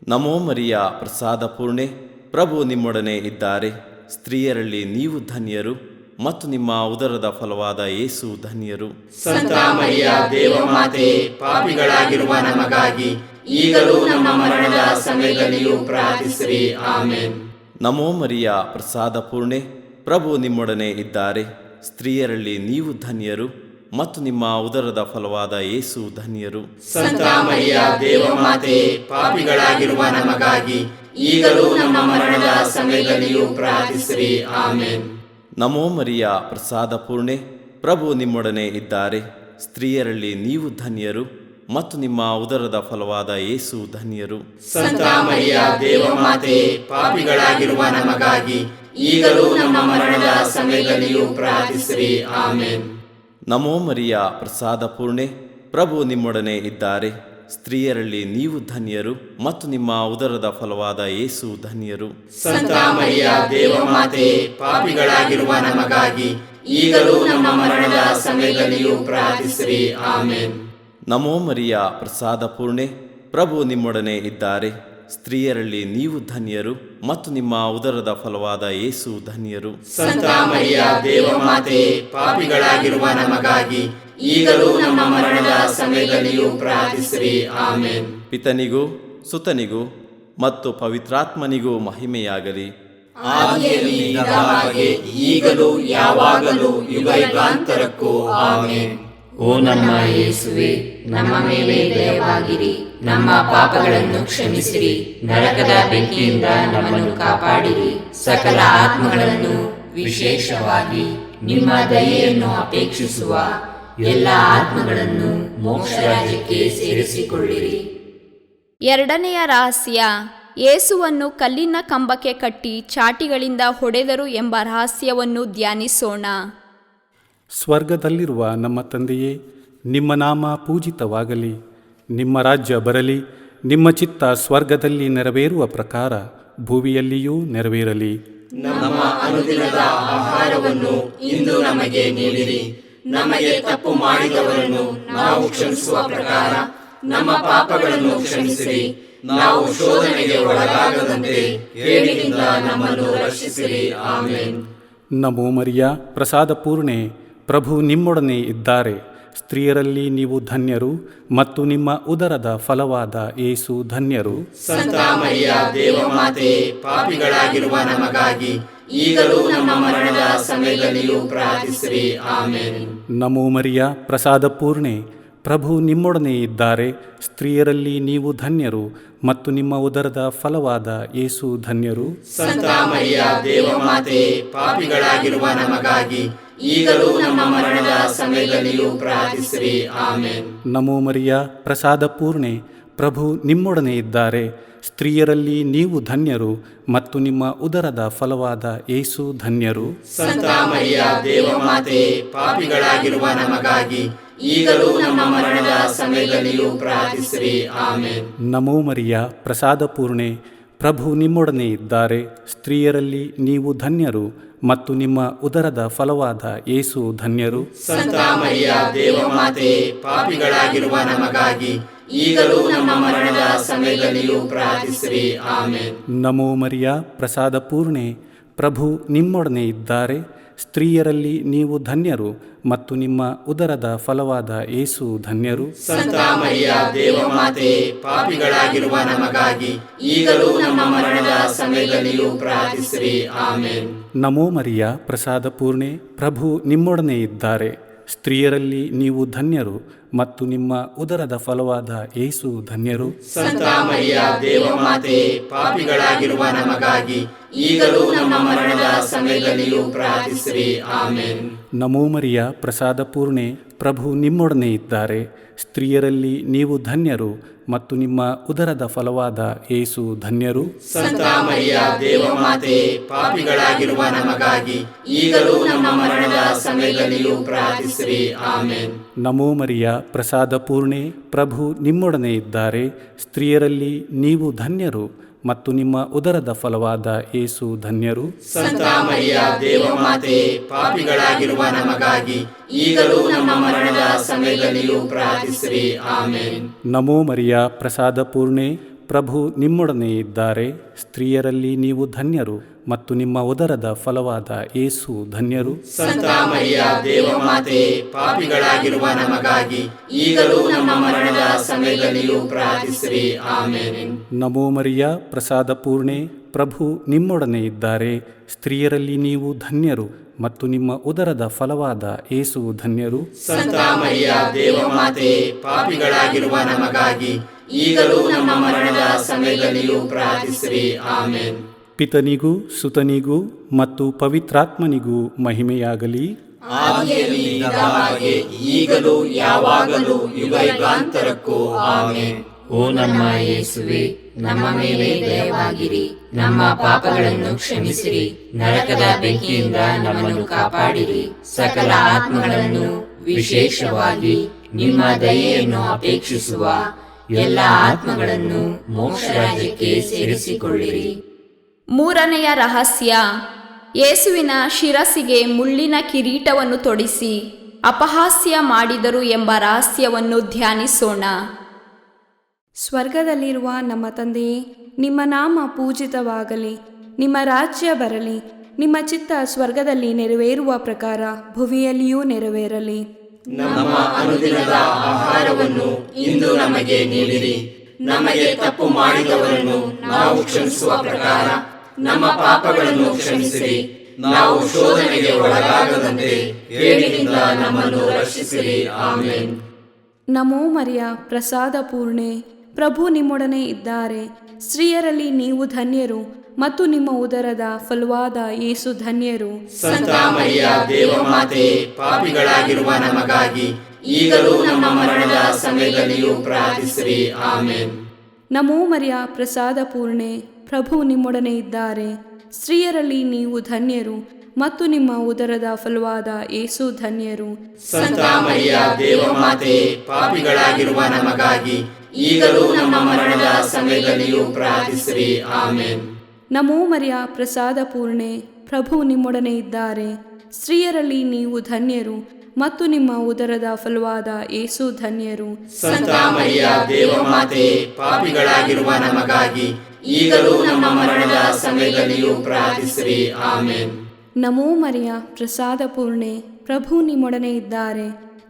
ನಮೋ ಮರಿಯ, ಪ್ರಸಾದ ಪೂರ್ಣೆ, ಪ್ರಭು ನಿಮ್ಮೊಡನೆ ಇದ್ದಾರೆ. ಸ್ತ್ರೀಯರಲ್ಲಿ ನೀವು ಧನ್ಯರು ಮತ್ತು ನಿಮ್ಮ ಉದರದ ಫಲವಾದ ಯೇಸು ಧನ್ಯರು. ಸಂತ ಮರಿಯ ದೇವಮಾತೆಯೇ, ಪಾಪಿಗಳಾಗಿರುವ ನಮಗಾಗಿ ಈಗಲೂ ನಮ್ಮ ಮರಣದ ಸಮಯದಲ್ಲಿಯೂ ಪ್ರಾರ್ಥಿಸಿರಿ. ಆಮೆನ್. ನಮೋ ಮರಿಯ, ಪ್ರಸಾದ ಪೂರ್ಣೆ, ಪ್ರಭು ನಿಮ್ಮೊಡನೆ ಇದ್ದಾರೆ. ಸ್ತ್ರೀಯರಲ್ಲಿ ನೀವು ಧನ್ಯರು ಮತ್ತು ನಿಮ್ಮ ಉದರದ ಫಲವಾದ ಯೇಸು ಧನ್ಯರು. ಸಂತ ಮರಿಯ ದೇವಮಾತೆ, ಪಾಪಿಗಳಾಗಿರುವ ನಮಗಾಗಿ ಈಗಲೂ ನಮ್ಮ ಮರಣದ ಸಮಯದಲ್ಲಿಯೂ ಪ್ರಾರ್ಥಿಸಿರಿ. ಆಮೇನ್. ನಮೋ ಮರಿಯ ಪ್ರಸಾದ ಪೂರ್ಣೆ, ಪ್ರಭು ನಿಮ್ಮೊಡನೆ ಇದ್ದಾರೆ. ಸ್ತ್ರೀಯರಲ್ಲಿ ನೀವು ಧನ್ಯರು ಮತ್ತು ನಿಮ್ಮ ಉದರದ ಫಲವಾದ ಯೇಸು ಧನ್ಯರು. ಸಂತ ಮರಿಯ ದೇವಮಾತೆ, ಪಾಪಿಗಳಾಗಿರುವ ನಮಗಾಗಿ ಈಗಲೂ ನಮ್ಮ ಮರಣದ ಸಮಯದಲ್ಲಿಯೂ ಪ್ರಾರ್ಥಿಸಿರಿ. ಆಮೇನ್. ನಮೋ ಮರಿಯ ಪ್ರಸಾದ ಪೂರ್ಣೆ, ಪ್ರಭು ನಿಮ್ಮೊಡನೆ ಇದ್ದಾರೆ. ಸ್ತ್ರೀಯರಲ್ಲಿ ನೀವು ಧನ್ಯರು ಮತ್ತು ನಿಮ್ಮ ಉದರದ ಫಲವಾದ ಯೇಸು ಧನ್ಯರು. ಸಂತ ಮರಿಯ ದೇವಮಾತೆ, ಪಾಪಿಗಳಾಗಿರುವ ನಮಗಾಗಿ ಈಗಲೂ ನಮ್ಮ ಮರಣದ ಸಮಯದಲ್ಲಿಯೂ ಪ್ರಾರ್ಥಿಸಿರಿ. ಆಮೇನ್. ನಮೋ ಮರಿಯ ಪ್ರಸಾದ ಪೂರ್ಣೆ, ಪ್ರಭು ನಿಮ್ಮೊಡನೆ ಇದ್ದಾರೆ. ಸ್ತ್ರೀಯರಲ್ಲಿ ನೀವು ಧನ್ಯರು ಮತ್ತು ನಿಮ್ಮ ಉದರದ ಫಲವಾದ ಯೇಸು ಧನ್ಯರು. ಸಂತ ಮರಿಯ ದೇವಮಾತೆ, ಪಾಪಿಗಳಾಗಿರುವ ನಮಗಾಗಿ ಈಗಲೂ ನಮ್ಮ ಮರಣದ ಸಮಯದಲ್ಲಿಯೂ ಪ್ರಾರ್ಥಿಸಿರಿ. ಆಮೇನ್. ಪಿತನಿಗೂ ಸುತನಿಗೂ ಮತ್ತು ಪವಿತ್ರಾತ್ಮನಿಗೂ ಮಹಿಮೆಯಾಗಲಿ. ಆದಿಯಲ್ಲಿ ಇದ್ದ ಹಾಗೆ ಈಗಲೂ ಯಾವಾಗಲೂ ಯುಗಾಂತರಕ್ಕೂ. ಆಮೇನ್. ಓ ನಮ್ಮ ಯೇಸುವೆ, ನಮ್ಮ ಮೇಲೆ ದಯವಾಗಿರಿ, ನಮ್ಮ ಪಾಪಗಳನ್ನು ಕ್ಷಮಿಸಿರಿ, ನರಕದ ಬೆಂಕಿಯಿಂದ ನಮ್ಮನ್ನು ಕಾಪಾಡಿರಿ, ಸಕಲ ಆತ್ಮಗಳನ್ನು ವಿಶೇಷವಾಗಿ ನಿಮ್ಮ ದಯೆಯನ್ನು ಅಪೇಕ್ಷಿಸುವ ಎಲ್ಲ ಆತ್ಮಗಳನ್ನು ಮೋಕ್ಷ ರಾಜ್ಯಕ್ಕೆ ಸೇರಿಸಿಕೊಳ್ಳಿರಿ. ಎರಡನೆಯ ರಹಸ್ಯ, ಯೇಸುವನ್ನು ಕಲ್ಲಿನ ಕಂಬಕ್ಕೆ ಕಟ್ಟಿ ಚಾಟಿಗಳಿಂದ ಹೊಡೆದರು ಎಂಬ ರಹಸ್ಯವನ್ನು ಧ್ಯಾನಿಸೋಣ. ಸ್ವರ್ಗದಲ್ಲಿರುವ ನಮ್ಮ ತಂದೆಯೇ, ನಿಮ್ಮ ನಾಮ ಪೂಜಿತವಾಗಲಿ, ನಿಮ್ಮ ರಾಜ್ಯ ಬರಲಿ, ನಿಮ್ಮ ಚಿತ್ತ ಸ್ವರ್ಗದಲ್ಲಿ ನೆರವೇರುವ ಪ್ರಕಾರ ಭೂಮಿಯಲ್ಲಿಯೂ ನೆರವೇರಲಿ. ನಮ್ಮ ಅನುದಿನದ ಆಹಾರವನ್ನು ಇಂದು ನಮಗೆ ನೀಡಿರಿ. ನಮಗೆ ತಪ್ಪು ಮಾಡಿದವರನ್ನು ನಾವು ಕ್ಷಮಿಸುವ ಪ್ರಕಾರ ನಮ್ಮ ಪಾಪಗಳನ್ನು ಕ್ಷಮಿಸಿರಿ. ನಾವು ಶೋಧನೆಗೆ ಒಳಗಾಗದಂತೆ ಕೇಡಿನಿಂದ ನಮ್ಮನ್ನು ರಕ್ಷಿಸಿರಿ. ಆಮೇನ್. ನಮೋ ಮರಿಯ ಪ್ರಸಾದ ಪೂರ್ಣೆ, ಪ್ರಭು ನಿಮ್ಮೊಡನೆ ಇದ್ದಾರೆ. ಸ್ತ್ರೀಯರಲ್ಲಿ ನೀವು ಧನ್ಯರು ಮತ್ತು ನಿಮ್ಮ ಉದರದ ಫಲವಾದ ಯೇಸು ಧನ್ಯರು. ಸಂತ ಮರಿಯ ದೇವಮಾತೆ, ಪಾಪಿಗಳಾಗಿರುವ ನಮಗಾಗಿ ಈಗಲೂ ನಮ್ಮ ಮರಣದ ಸಮಯದಲ್ಲಿಯೂ ಪ್ರಾರ್ಥಿಸಿರಿ. ಆಮೇನ್. ನಮೋ ಮರಿಯ ಪ್ರಸಾದ ಪೂರ್ಣೆ, ಪ್ರಭು ನಿಮ್ಮೊಡನೆ ಇದ್ದಾರೆ. ಸ್ತ್ರೀಯರಲ್ಲಿ ನೀವು ಧನ್ಯರು ಮತ್ತು ನಿಮ್ಮ ಉದರದ ಫಲವಾದ ಯೇಸು ಧನ್ಯರು. ಸಂತ ಮರಿಯ ದೇವಮಾತೆ, ಪಾಪಿಗಳಾಗಿರುವ ನಮಗಾಗಿ ಈಗಲೂ ನಮ್ಮ ಮರಣದ ಸಮಯದಲ್ಲಿಯೂ ಪ್ರಾರ್ಥಿಸಿರಿ. ಆಮೇನ್. ನಮೋ ಮರಿಯ ಪ್ರಸಾದ ಪೂರ್ಣೆ, ಪ್ರಭು ನಿಮ್ಮೊಡನೆ ಇದ್ದಾರೆ. ಸ್ತ್ರೀಯರಲ್ಲಿ ನೀವು ಧನ್ಯರು ಮತ್ತು ನಿಮ್ಮ ಉದರದ ಫಲವಾದ ಯೇಸು ಧನ್ಯರು. ಸಂತ ಮರಿಯ ದೇವಮಾತೆ, ಪಾಪಿಗಳಾಗಿರುವ ನಮಗಾಗಿ ಈಗಲೂ ನಮ್ಮ ಮರಣದ ಸಮಯದಲ್ಲಿಯೂ ಪ್ರಾರ್ಥಿಸಿರಿ. ಆಮೇನ್. ನಮೋ ಮರಿಯ ಪ್ರಸಾದ ಪೂರ್ಣೆ, ಪ್ರಭು ನಿಮ್ಮೊಡನೆ ಇದ್ದಾರೆ. ಸ್ತ್ರೀಯರಲ್ಲಿ ನೀವು ಧನ್ಯರು ಮತ್ತು ನಿಮ್ಮ ಉದರದ ಫಲವಾದ ಯೇಸು ಧನ್ಯರು. ಸಂತ ಮರಿಯ ದೇವಮಾತೆ, ಪಾಪಿಗಳಾಗಿರುವ ನಮಗಾಗಿ ಈಗಲೂ ನಮ್ಮ ಮರಣದ ಸಮಯದಲ್ಲಿಯೂ ಪ್ರಾರ್ಥಿಸಿರಿ. ಆಮೇನ್. ನಮೋ ಮರಿಯ ಪ್ರಸಾದ ಪೂರ್ಣೆ, ಪ್ರಭು ನಿಮ್ಮೊಡನೆ ಇದ್ದಾರೆ. ಸ್ತ್ರೀಯರಲ್ಲಿ ನೀವು ಧನ್ಯರು ಮತ್ತು ನಿಮ್ಮ ಉದರದ ಫಲವಾದ ಯೇಸು ಧನ್ಯರು. ಸಂತ ಮರಿಯ ದೇವಮಾತೆ, ಪಾಪಿಗಳಾಗಿರುವ ನಮಗಾಗಿ ಈಗಲೂ ನಮ್ಮ ಮರಣದ ಸಮಯದಲ್ಲಿಯೂ ಪ್ರಾರ್ಥಿಸಿರಿ. ಆಮೇನ್. ನಮೋ ಮರಿಯ ಪ್ರಸಾದ ಪೂರ್ಣೆ, ಪ್ರಭು ನಿಮ್ಮೊಡನೆ ಇದ್ದಾರೆ. ಸ್ತ್ರೀಯರಲ್ಲಿ ನೀವು ಧನ್ಯರು ಮತ್ತು ನಿಮ್ಮ ಉದರದ ಫಲವಾದ ಯೇಸು ಧನ್ಯರು. ಸಂತ ಮರಿಯ ದೇವಮಾತೆ, ಪಾಪಿಗಳಾಗಿರುವ ನಮಗಾಗಿ ಈಗಲೂ ನಮ್ಮ ಮರಣದ ಸಮಯದಲ್ಲಿಯೂ ಪ್ರಾರ್ಥಿಸಿರಿ. ಆಮೇನ್. ನಮೋ ಮರಿಯ ಪ್ರಸಾದ ಪೂರ್ಣೆ, ಪ್ರಭು ನಿಮ್ಮೊಡನೆ ಇದ್ದಾರೆ. ಸ್ತ್ರೀಯರಲ್ಲಿ ನೀವು ಧನ್ಯರು ಮತ್ತು ನಿಮ್ಮ ಉದರದ ಫಲವಾದ ಯೇಸು ಧನ್ಯರು. ಸಂತ ಮರಿಯ ದೇವಮಾತೆ, ಪಾಪಿಗಳಾಗಿರುವ ನಮಗಾಗಿ ಈಗಲೂ ನಮ್ಮ ಮರಣದ ಸಮಯದಲ್ಲಿಯೂ ಪ್ರಾರ್ಥಿಸಿರಿ. ಆಮೇನ್. ನಮೋ ಮರಿಯ ಪ್ರಸಾದ ಪೂರ್ಣೆ, ಪ್ರಭು ನಿಮ್ಮೊಡನೆ ಇದ್ದಾರೆ. ಸ್ತ್ರೀಯರಲ್ಲಿ ನೀವು ಧನ್ಯರು ಮತ್ತು ನಿಮ್ಮ ಉದರದ ಫಲವಾದ ಯೇಸು ಧನ್ಯರು. ಸಂತ ಮರಿಯ ದೇವಮಾತೆ, ಪಾಪಿಗಳಾಗಿರುವ ನಮಗಾಗಿ ಈಗಲೂ ನಮ್ಮ ಮರಣದ ಸಮಯದಲ್ಲಿಯೂ ಪ್ರಾರ್ಥಿಸಿರಿ. ಆಮೇನ್. ನಮೋ ಮರಿಯ ಪ್ರಸಾದ ಪೂರ್ಣೆ, ಪ್ರಭು ನಿಮ್ಮೊಡನೆ ಇದ್ದಾರೆ. ಸ್ತ್ರೀಯರಲ್ಲಿ ನೀವು ಧನ್ಯರು ಮತ್ತು ನಿಮ್ಮ ಉದರದ ಫಲವಾದ ಯೇಸು ಧನ್ಯರು. ಸಂತ ಮರಿಯ ದೇವಮಾತೆ, ಪಾಪಿಗಳಾಗಿರುವ ನಮಗಾಗಿ ಈಗಲೂ ನಮ್ಮ ಮರಣದ ಸಮಯದಲ್ಲಿಯೂ ಪ್ರಾರ್ಥಿಸಿರಿ. ಆಮೇನ್. ನಮೋ ಮರಿಯ ಪ್ರಸಾದ ಪೂರ್ಣೆ, ಪ್ರಭು ನಿಮ್ಮೊಡನೆ ಇದ್ದಾರೆ. ಸ್ತ್ರೀಯರಲ್ಲಿ ನೀವು ಧನ್ಯರು ಮತ್ತು ನಿಮ್ಮ ಉದರದ ಫಲವಾದ ಯೇಸು ಧನ್ಯರು. ಸಂತ ಮರಿಯ ದೇವಮಾತೆ, ಪಾಪಿಗಳಾಗಿರುವ ನಮಗಾಗಿ ಈಗಲೂ ನಮ್ಮ ಮರಣದ ಸಮಯದಲ್ಲಿಯೂ ಪ್ರಾರ್ಥಿಸಿರಿ. ಆಮೆನ್. ಪಿತನಿಗೂ ಸುತನಿಗೂ ಮತ್ತು ಪವಿತ್ರಾತ್ಮನಿಗೂ ಮಹಿಮೆಯಾಗಲಿ. ಆದಿಯಲ್ಲಿ ಇದ್ದ ಹಾಗೆ ಈಗಲೂ ಯಾವಾಗಲೂ ಯುಗಾಂತರಕ್ಕೂ ಆಮೆನ್. ಓ ನಮ್ಮ ಯೇಸುವೆ, ನಮ್ಮ ಮೇಲೆ ದಯವಾಗಿರಿ, ನಮ್ಮ ಪಾಪಗಳನ್ನು ಕ್ಷಮಿಸಿರಿ, ನರಕದ ಬೆಂಕಿಯಿಂದ ನಮ್ಮನ್ನು ಕಾಪಾಡಿರಿ, ಸಕಲ ಆತ್ಮಗಳನ್ನು ವಿಶೇಷವಾಗಿ ನಿಮ್ಮ ದಯೆಯನ್ನು ಅಪೇಕ್ಷಿಸುವ ಎಲ್ಲ ಆತ್ಮಗಳನ್ನು ಮೋಕ್ಷ ರಾಜ್ಯಕ್ಕೆ ಸೇರಿಸಿಕೊಳ್ಳಿರಿ. ಮೂರನೆಯ ರಹಸ್ಯ, ಯೇಸುವಿನ ಶಿರಸ್ಸಿಗೆ ಮುಳ್ಳಿನ ಕಿರೀಟವನ್ನು ತೊಡಿಸಿ ಅಪಹಾಸ್ಯ ಮಾಡಿದರು ಎಂಬ ರಹಸ್ಯವನ್ನು ಧ್ಯಾನಿಸೋಣ. ಸ್ವರ್ಗದಲ್ಲಿರುವ ನಮ್ಮ ತಂದೆಯೇ, ನಿಮ್ಮ ನಾಮ ಪೂಜಿತವಾಗಲಿ, ನಿಮ್ಮ ರಾಜ್ಯ ಬರಲಿ, ನಿಮ್ಮ ಚಿತ್ತ ಸ್ವರ್ಗದಲ್ಲಿ ನೆರವೇರುವ ಪ್ರಕಾರ ಭುವಿಯಲ್ಲಿಯೂ ನೆರವೇರಲಿ. ನಮ್ಮ ಅನುದಿನದ ಆಹಾರವನ್ನು ಇಂದು ನಮಗೆ ನೀಡಿರಿ. ನಮಗೆ ತಪ್ಪು ಮಾಡಿದವರನ್ನು ನಾವು ಕ್ಷಮಿಸುವ ಪ್ರಕಾರ ನಮ್ಮ ಪಾಪಗಳನ್ನು ಕ್ಷಮಿಸಿರಿ. ನಾವು ಶೋಧನೆಗೆ ಒಳಗಾಗದಂತೆ ಕೇಡಿನಿಂದ ನಮ್ಮನ್ನು ರಕ್ಷಿಸಿರಿ. ಆಮೆನ್. ನಮೋ ಮರಿಯ, ಪ್ರಸಾದ ಪೂರ್ಣೆ, ಪ್ರಭು ನಿಮ್ಮೊಡನೆ ಇದ್ದಾರೆ. ಸ್ತ್ರೀಯರಲ್ಲಿ ನೀವು ಧನ್ಯರು ಮತ್ತು ನಿಮ್ಮ ಉದರದ ಫಲವಾದ ಯೇಸು ಧನ್ಯರು. ಸಂತ ಮರಿಯ ದೇವಮಾತೆ, ಪಾಪಿಗಳಾಗಿರುವ ನಮಗಾಗಿ ಈಗಲೂ ನಮ್ಮ ಮರಣದ ಸಮಯದಲ್ಲಿಯೂ ಪ್ರಾರ್ಥಿಸಿರಿ. ಆಮೆನ್. ನಮೋ ಮರಿಯ, ಪ್ರಸಾದ ಪೂರ್ಣೆ, ಪ್ರಭು ನಿಮ್ಮೊಡನೆ ಇದ್ದಾರೆ. ಸ್ತ್ರೀಯರಲ್ಲಿ ನೀವು ಧನ್ಯರು ಮತ್ತು ನಿಮ್ಮ ಉದರದ ಫಲವಾದ ಯೇಸು ಧನ್ಯರು. ಸಂತ ಮರಿಯ ದೇವಮಾತೆ, ಪಾಪಿಗಳಾಗಿರುವ ನಮಗಾಗಿ ಈಗಲೂ ನಮ್ಮ ಮರಣದ ಸಮಯದಲ್ಲಿಯೂ ಪ್ರಾರ್ಥಿಸಿರಿ. ಆಮೆನ್. ನಮೋ ಮರಿಯ, ಪ್ರಸಾದ ಪೂರ್ಣೆ, ಪ್ರಭು ನಿಮ್ಮೊಡನೆ ಇದ್ದಾರೆ. ಸ್ತ್ರೀಯರಲ್ಲಿ ನೀವು ಧನ್ಯರು ಮತ್ತು ನಿಮ್ಮ ಉದರದ ಫಲವಾದ ಯೇಸು ಧನ್ಯರು. ಸಂತ ಮರಿಯ ದೇವಮಾತೆ, ಪಾಪಿಗಳಾಗಿರುವ ನಮಗಾಗಿ ಈಗಲೂ ನಮ್ಮ ಮರಣದ ಸಮಯದಲ್ಲಿಯೂ ಪ್ರಾರ್ಥಿಸಿರಿ. ಆಮೆನ್. ನಮೋ ಮರಿಯ, ಪ್ರಸಾದ ಪೂರ್ಣೆ, ಪ್ರಭು ನಿಮ್ಮೊಡನೆ ಇದ್ದಾರೆ.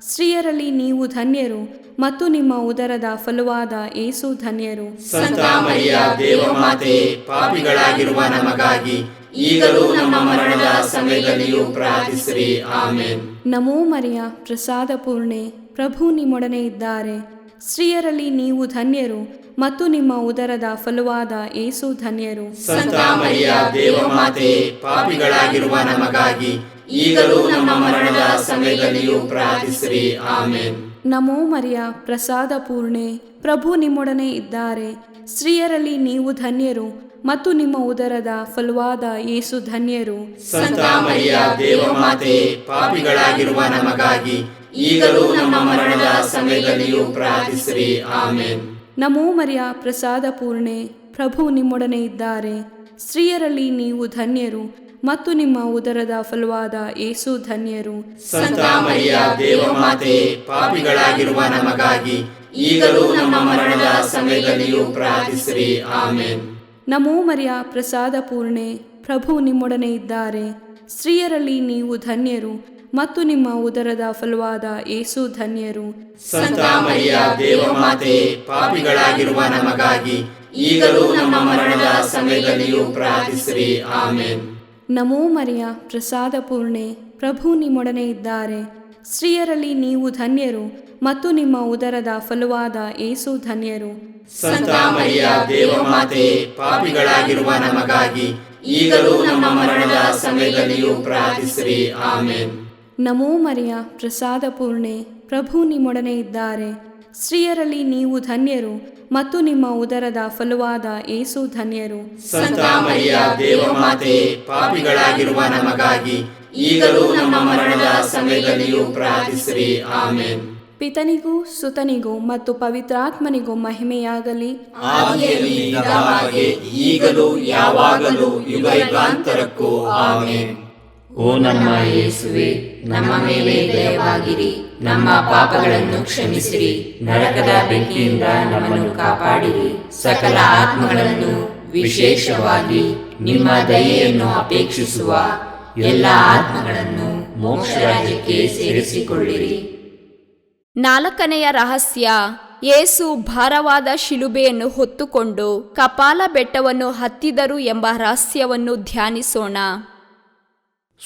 ಸ್ತ್ರೀಯರಲ್ಲಿ ನೀವು ಧನ್ಯರು ಮತ್ತು ನಿಮ್ಮ ಉದರದ ಫಲವಾದ ಯೇಸು ಧನ್ಯರು. ಸಂತ ಮರಿಯ ದೇವಮಾತೆ, ಪಾಪಿಗಳಾಗಿರುವ ನಮಗಾಗಿ ಈಗಲೂ ನಮ್ಮ ಮರಣದ ಸಮಯದಲ್ಲಿಯೂ ಪ್ರಾರ್ಥಿಸಿರಿ. ಆಮೆನ್. ನಮೋ ಮರಿಯ, ಪ್ರಸಾದ ಪೂರ್ಣೆ, ಪ್ರಭು ನಿಮ್ಮೊಡನೆ ಇದ್ದಾರೆ. ಸ್ತ್ರೀಯರಲ್ಲಿ ನೀವು ಧನ್ಯರು ಮತ್ತು ನಿಮ್ಮ ಉದರದ ಫಲವಾದ ಯೇಸು ಧನ್ಯರು. ಸಂತ ಮರಿಯ ದೇವಮಾತೆ, ಪಾಪಿಗಳಾಗಿರುವ ನಮಗಾಗಿ ಈಗಲೂ ನಮ್ಮ ಮರಣದ ಸಮಯದಲ್ಲಿಯೂ ಪ್ರಾರ್ಥಿಸಿರಿ. ಆಮೆನ್. ನಮೋ ಮರಿಯ, ಪ್ರಸಾದ ಪೂರ್ಣೆ, ಪ್ರಭು ನಿಮ್ಮೊಡನೆ ಇದ್ದಾರೆ. ಸ್ತ್ರೀಯರಲ್ಲಿ ನೀವು ಧನ್ಯರು ಮತ್ತು ನಿಮ್ಮ ಉದರದ ಫಲವಾದ ಯೇಸು ಧನ್ಯರು. ಸಂತ ಮರಿಯ ದೇವಮಾತೆ, ಪಾಪಿಗಳಾಗಿರುವ ನಮಗಾಗಿ ಈಗಲೂ ನಮ್ಮ ಮರಣದ ಸಮಯದಲ್ಲಿಯೂ ಪ್ರಾರ್ಥಿಸಿರಿ. ಆಮೆನ್. ನಮೋ ಮರಿಯ, ಪ್ರಸಾದ ಪೂರ್ಣೆ, ಪ್ರಭು ನಿಮ್ಮೊಡನೆ ಇದ್ದಾರೆ. ಸ್ತ್ರೀಯರಲ್ಲಿ ನೀವು ಧನ್ಯರು ಮತ್ತು ನಿಮ್ಮ ಉದರದ ಫಲವಾದ ಯೇಸು ಧನ್ಯರು. ಸಂತ ಮರಿಯ ದೇವಮಾತೆ, ಪಾಪಿಗಳಾಗಿರುವ ನಮಗಾಗಿ ಈಗಲೂ ನಮ್ಮ ಮರಣದ ಸಮಯದಲ್ಲಿಯೂ ಪ್ರಾರ್ಥಿಸಿರಿ. ಆಮೆನ್. ನಮೋ ಮರಿಯ, ಪ್ರಸಾದ ಪೂರ್ಣೆ, ಪ್ರಭು ನಿಮ್ಮೊಡನೆ ಇದ್ದಾರೆ. ಸ್ತ್ರೀಯರಲ್ಲಿ ನೀವು ಧನ್ಯರು ಮತ್ತು ನಿಮ್ಮ ಉದರದ ಫಲವಾದ ಯೇಸು ಧನ್ಯರು. ಸಂತ ಮರಿಯ ದೇವಮಾತೆ, ಪಾಪಿಗಳಾಗಿರುವ ನಮಗಾಗಿ ಈಗಲೂ ನಮ್ಮ ಮರಣದ ಸಮಯದಲ್ಲಿಯೂ ಪ್ರಾರ್ಥಿಸಿರಿ. ಆಮೆನ್. ನಮೋ ಮರಿಯ, ಪ್ರಸಾದ ಪೂರ್ಣೆ, ಪ್ರಭು ನಿಮ್ಮೊಡನೆ ಇದ್ದಾರೆ. ಸ್ತ್ರೀಯರಲ್ಲಿ ನೀವು ಧನ್ಯರು ಮತ್ತು ನಿಮ್ಮ ಉದರದ ಫಲವಾದ ಯೇಸು ಧನ್ಯರು. ಸಂತ ಮರಿಯ ದೇವಮಾತೆ, ಪಾಪಿಗಳಾಗಿರುವ ನಮಗಾಗಿ ಈಗಲೂ ನಮ್ಮ ಮರಣದ ಸಮಯದಲ್ಲಿಯೂ ಪ್ರಾರ್ಥಿಸಿರಿ. ಆಮೆನ್. ನಮೋ ಮರಿಯ, ಪ್ರಸಾದ ಪೂರ್ಣೆ, ಪ್ರಭು ನಿಮ್ಮೊಡನೆ ಇದ್ದಾರೆ. ಸ್ತ್ರೀಯರಲ್ಲಿ ನೀವು ಧನ್ಯರು ಮತ್ತು ನಿಮ್ಮ ಉದರದ ಫಲವಾದ ಯೇಸು ಧನ್ಯರು. ಸಂತ ಮರಿಯ ದೇವಮಾತೆ, ಪಾಪಿಗಳಾಗಿರುವ ನಮಗಾಗಿ ಈಗಲೂ ನಮ್ಮ ಮರಣದ ಸಮಯದಲ್ಲಿಯೂ ಪ್ರಾರ್ಥಿಸಿರಿ. ಆಮೆನ್. ಪಿತನಿಗೂ ಸುತನಿಗೂ ಮತ್ತು ಪವಿತ್ರಾತ್ಮನಿಗೂ ಮಹಿಮೆಯಾಗಲಿ. ಆದಿಯಲ್ಲಿ ಇದ್ದ ಹಾಗೆ ಈಗಲೂ ಯಾವಾಗಲೂ ಯುಗಾಂತರಕ್ಕೂ ಆಮೆನ್. ಓ ನಮ್ಮ ಯೇಸುವೆ, ನಮ್ಮ ಮೇಲೆ ದಯವಾಗಿರಿ, ನಮ್ಮ ಪಾಪಗಳನ್ನು ಕ್ಷಮಿಸಿರಿ, ನರಕದ ಬೆಂಕಿಯಿಂದ ನಮ್ಮನ್ನು ಕಾಪಾಡಿರಿ, ಸಕಲ ಆತ್ಮಗಳನ್ನು ವಿಶೇಷವಾಗಿ ನಿಮ್ಮ ದಯೆಯನ್ನು ಅಪೇಕ್ಷಿಸುವ ಎಲ್ಲ ಆತ್ಮಗಳನ್ನು ಮೋಕ್ಷ ರಾಜ್ಯಕ್ಕೆ ಸೇರಿಸಿಕೊಳ್ಳಿರಿ. ನಾಲ್ಕನೆಯ ರಹಸ್ಯ, ಯೇಸು ಭಾರವಾದ ಶಿಲುಬೆಯನ್ನು ಹೊತ್ತುಕೊಂಡು ಕಪಾಲ ಬೆಟ್ಟವನ್ನು ಹತ್ತಿದರು ಎಂಬ ರಹಸ್ಯವನ್ನು ಧ್ಯಾನಿಸೋಣ.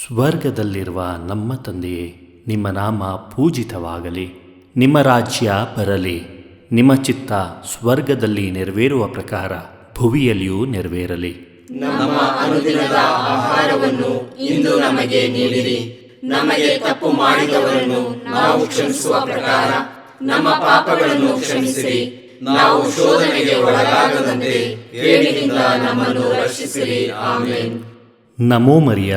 ಸ್ವರ್ಗದಲ್ಲಿರುವ ನಮ್ಮ ತಂದೆಯೇ, ನಿಮ್ಮ ನಾಮ ಪೂಜಿತವಾಗಲಿ. ನಿಮ್ಮ ರಾಜ್ಯ ಬರಲಿ. ನಿಮ್ಮ ಚಿತ್ತ ಸ್ವರ್ಗದಲ್ಲಿ ನೆರವೇರುವ ಪ್ರಕಾರ ಭುವಿಯಲ್ಲಿಯೂ ನೆರವೇರಲಿ. ನಮ್ಮ ಅನುದಿನದ ಆಹಾರವನ್ನು ಇಂದು ನಮಗೆ ನೀಡಿರಿ. ನಮಗೆ ತಪ್ಪು ಮಾಡಿದವರನ್ನು ನಾವು ಕ್ಷಮಿಸುವ ಪ್ರಕಾರ ನಮ್ಮ ಪಾಪಗಳನ್ನು ಕ್ಷಮಿಸಿರಿ. ನಾವು ಶೋಧನೆಗೆ ಒಳಗಾಗದಂತೆ ಕೇಡಿನಿಂದ ನಮ್ಮನ್ನು ರಕ್ಷಿಸಿರಿ. ಆಮೆನ್. ನಮೋ ಮರಿಯ,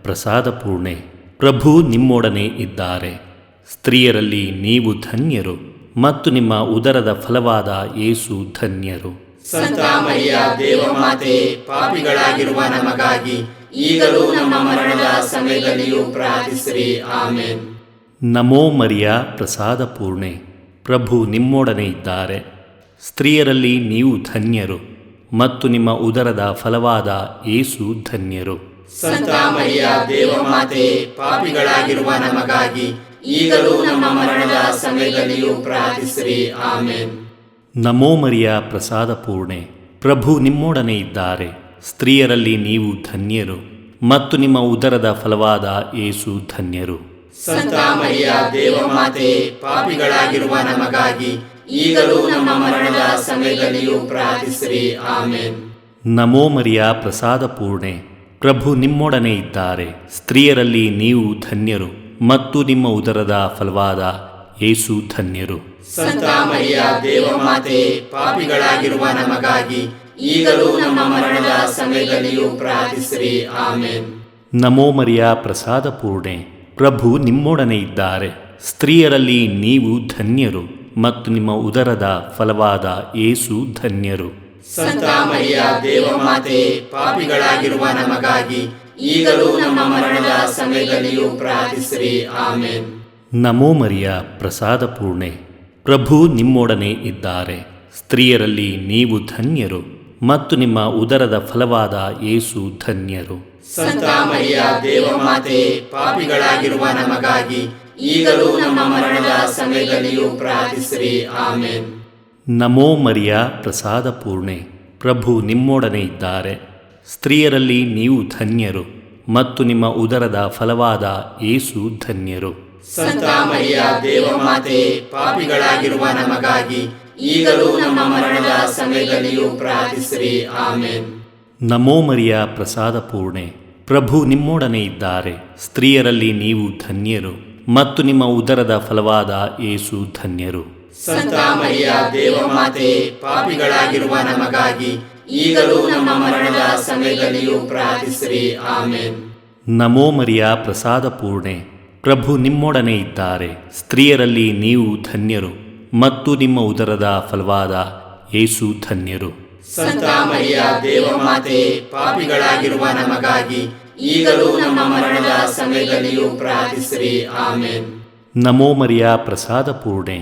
ಪ್ರಸಾದ ಪೂರ್ಣೆ, ಪ್ರಭು ನಿಮ್ಮೊಡನೆ ಇದ್ದಾರೆ. ಸ್ತ್ರೀಯರಲ್ಲಿ ನೀವು ಧನ್ಯರು ಮತ್ತು ನಿಮ್ಮ ಉದರದ ಫಲವಾದ ಯೇಸು ಧನ್ಯರು. ಸಂತ ಮರಿಯ ದೇವಮಾತೆ, ಪಾಪಿಗಳಾಗಿರುವ ನಮಗಾಗಿ ಈಗಲೂ ನಮ್ಮ ಮರಣದ ಸಮಯದಲ್ಲಿಯೂ ಪ್ರಾರ್ಥಿಸಿರಿ. ಆಮೆನ್. ನಮೋ ಮರಿಯ, ಪ್ರಸಾದ ಪೂರ್ಣೆ, ಪ್ರಭು ನಿಮ್ಮೊಡನೆ ಇದ್ದಾರೆ. ಸ್ತ್ರೀಯರಲ್ಲಿ ನೀವು ಧನ್ಯರು ಮತ್ತು ನಿಮ್ಮ ಉದರದ ಫಲವಾದ ಯೇಸು ಧನ್ಯರು. ಸಂತ ಮರಿಯ ದೇವಮಾತೆ, ಪಾಪಿಗಳಾಗಿರುವ ನಮಗಾಗಿ ಈಗಲೂ ನಮ್ಮ ಮರಣದ ಸಮಯದಲ್ಲಿಯೂ ಪ್ರಾರ್ಥಿಸಿರಿ. ಆಮೆನ್. ನಮೋ ಮರಿಯ, ಪ್ರಸಾದ ಪೂರ್ಣೆ, ಪ್ರಭು ನಿಮ್ಮೊಡನೆ ಇದ್ದಾರೆ. ಸ್ತ್ರೀಯರಲ್ಲಿ ನೀವು ಧನ್ಯರು ಮತ್ತು ನಿಮ್ಮ ಉದರದ ಫಲವಾದ ಯೇಸು ಧನ್ಯರು. ಸಂತ ಮರಿಯ ದೇವಮಾತೆ, ಪಾಪಿಗಳಾಗಿರುವ ನಮಗಾಗಿ ಈಗಲೂ ನಮ್ಮ ಮರಣದ ಸಮಯದಲ್ಲಿಯೂ ಪ್ರಾರ್ಥಿಸಿರಿ. ಆಮೆನ್. ನಮೋ ಮರಿಯ, ಪ್ರಸಾದ ಪೂರ್ಣೆ, ಪ್ರಭು ನಿಮ್ಮೊಡನೆ ಇದ್ದಾರೆ. ಸ್ತ್ರೀಯರಲ್ಲಿ ನೀವು ಧನ್ಯರು ಮತ್ತು ನಿಮ್ಮ ಉದರದ ಫಲವಾದ ಯೇಸು ಧನ್ಯರು. ಸಂತ ಮರಿಯ ದೇವಮಾತೆ, ಪಾಪಿಗಳಾಗಿರುವ ನಮಗಾಗಿ ಈಗಲೂ ನಮ್ಮ ಮರಣದ ಸಮಯದಲ್ಲಿಯೂ ಪ್ರಾರ್ಥಿಸಿರಿ. ಆಮೆನ್. ನಮೋ ಮರಿಯ, ಪ್ರಸಾದ ಪೂರ್ಣೆ, ಪ್ರಭು ನಿಮ್ಮೊಡನೆ ಇದ್ದಾರೆ. ಸ್ತ್ರೀಯರಲ್ಲಿ ನೀವು ಧನ್ಯರು ಮತ್ತು ನಿಮ್ಮ ಉದರದ ಫಲವಾದ ಯೇಸು ಧನ್ಯರು. ಸಂತ ಮರಿಯ ದೇವಮಾತೆ, ಪಾಪಿಗಳಾಗಿರುವ ನಮಗಾಗಿ ಈಗಲೂ ನಮ್ಮ ಮರಣದ ಸಮಯದಲ್ಲಿಯೂ ಪ್ರಾರ್ಥಿಸಿರಿ. ಆಮೆನ್. ನಮೋ ಮರಿಯ, ಪ್ರಸಾದ ಪೂರ್ಣೆ, ಪ್ರಭು ನಿಮ್ಮೊಡನೆ ಇದ್ದಾರೆ. ಸ್ತ್ರೀಯರಲ್ಲಿ ನೀವು ಧನ್ಯರು ಮತ್ತು ನಿಮ್ಮ ಉದರದ ಫಲವಾದ ಯೇಸು ಧನ್ಯರು. ಸಂತ ಮರಿಯ ದೇವಮಾತೆ, ಪಾಪಿಗಳಾಗಿರುವ ನಮಗಾಗಿ ಈಗಲೂ ನಮ್ಮ ಮರಣದ ಸಮಯದಲ್ಲಿಯೂ ಪ್ರಾರ್ಥಿಸಿರಿ. ಆಮೆನ್. ನಮೋ ಮರಿಯ, ಪ್ರಸಾದ ಪೂರ್ಣೆ, ಪ್ರಭು ನಿಮ್ಮೊಡನೆ ಇದ್ದಾರೆ. ಸ್ತ್ರೀಯರಲ್ಲಿ ನೀವು ಧನ್ಯರು ಮತ್ತು ನಿಮ್ಮ ಉದರದ ಫಲವಾದ ಯೇಸು ಧನ್ಯರು. ಸಂತ ಮರಿಯ ದೇವಮಾತೆ, ಪಾಪಿಗಳಾಗಿರುವ ನಮಗಾಗಿ ಈಗಲೂ ನಮ್ಮ ಮರಣದ ಸಮಯದಲ್ಲಿಯೂ ಪ್ರಾರ್ಥಿಸಿರಿ. ಆಮೆನ್. ನಮೋ ಮರಿಯ, ಪ್ರಸಾದ ಪೂರ್ಣೆ, ಪ್ರಭು ನಿಮ್ಮೊಡನೆ ಇದ್ದಾರೆ. ಸ್ತ್ರೀಯರಲ್ಲಿ ನೀವು ಧನ್ಯರು ಮತ್ತು ನಿಮ್ಮ ಉದರದ ಫಲವಾದ ಯೇಸು ಧನ್ಯರು. ಸಂತ ಮರಿಯ ದೇವಮಾತೆ, ಪಾಪಿಗಳಾಗಿರುವ ನಮಗಾಗಿ ಈಗಲೂ ನಮ್ಮ ಮರಣದ ಸಮಯದಲ್ಲಿಯೂ ಪ್ರಾರ್ಥಿಸಿರಿ. ಆಮೆನ್. ನಮೋ ಮರಿಯ, ಪ್ರಸಾದ ಪೂರ್ಣೆ, ಪ್ರಭು ನಿಮ್ಮೊಡನೆ ಇದ್ದಾರೆ. ಸ್ತ್ರೀಯರಲ್ಲಿ ನೀವು ಧನ್ಯರು ಮತ್ತು ನಿಮ್ಮ ಉದರದ ಫಲವಾದ ಯೇಸು ಧನ್ಯರು. ಸಂತ ಮರಿಯ ದೇವಮಾತೆ, ಪಾಪಿಗಳಾಗಿರುವ ನಮಗಾಗಿ ಈಗಲೂ ನಮ್ಮ ಮರಣದ ಸಮಯದಲ್ಲಿಯೂ ಪ್ರಾರ್ಥಿಸಿರಿ. ಆಮೆನ್. ನಮೋ ಮರಿಯ, ಪ್ರಸಾದ ಪೂರ್ಣೆ,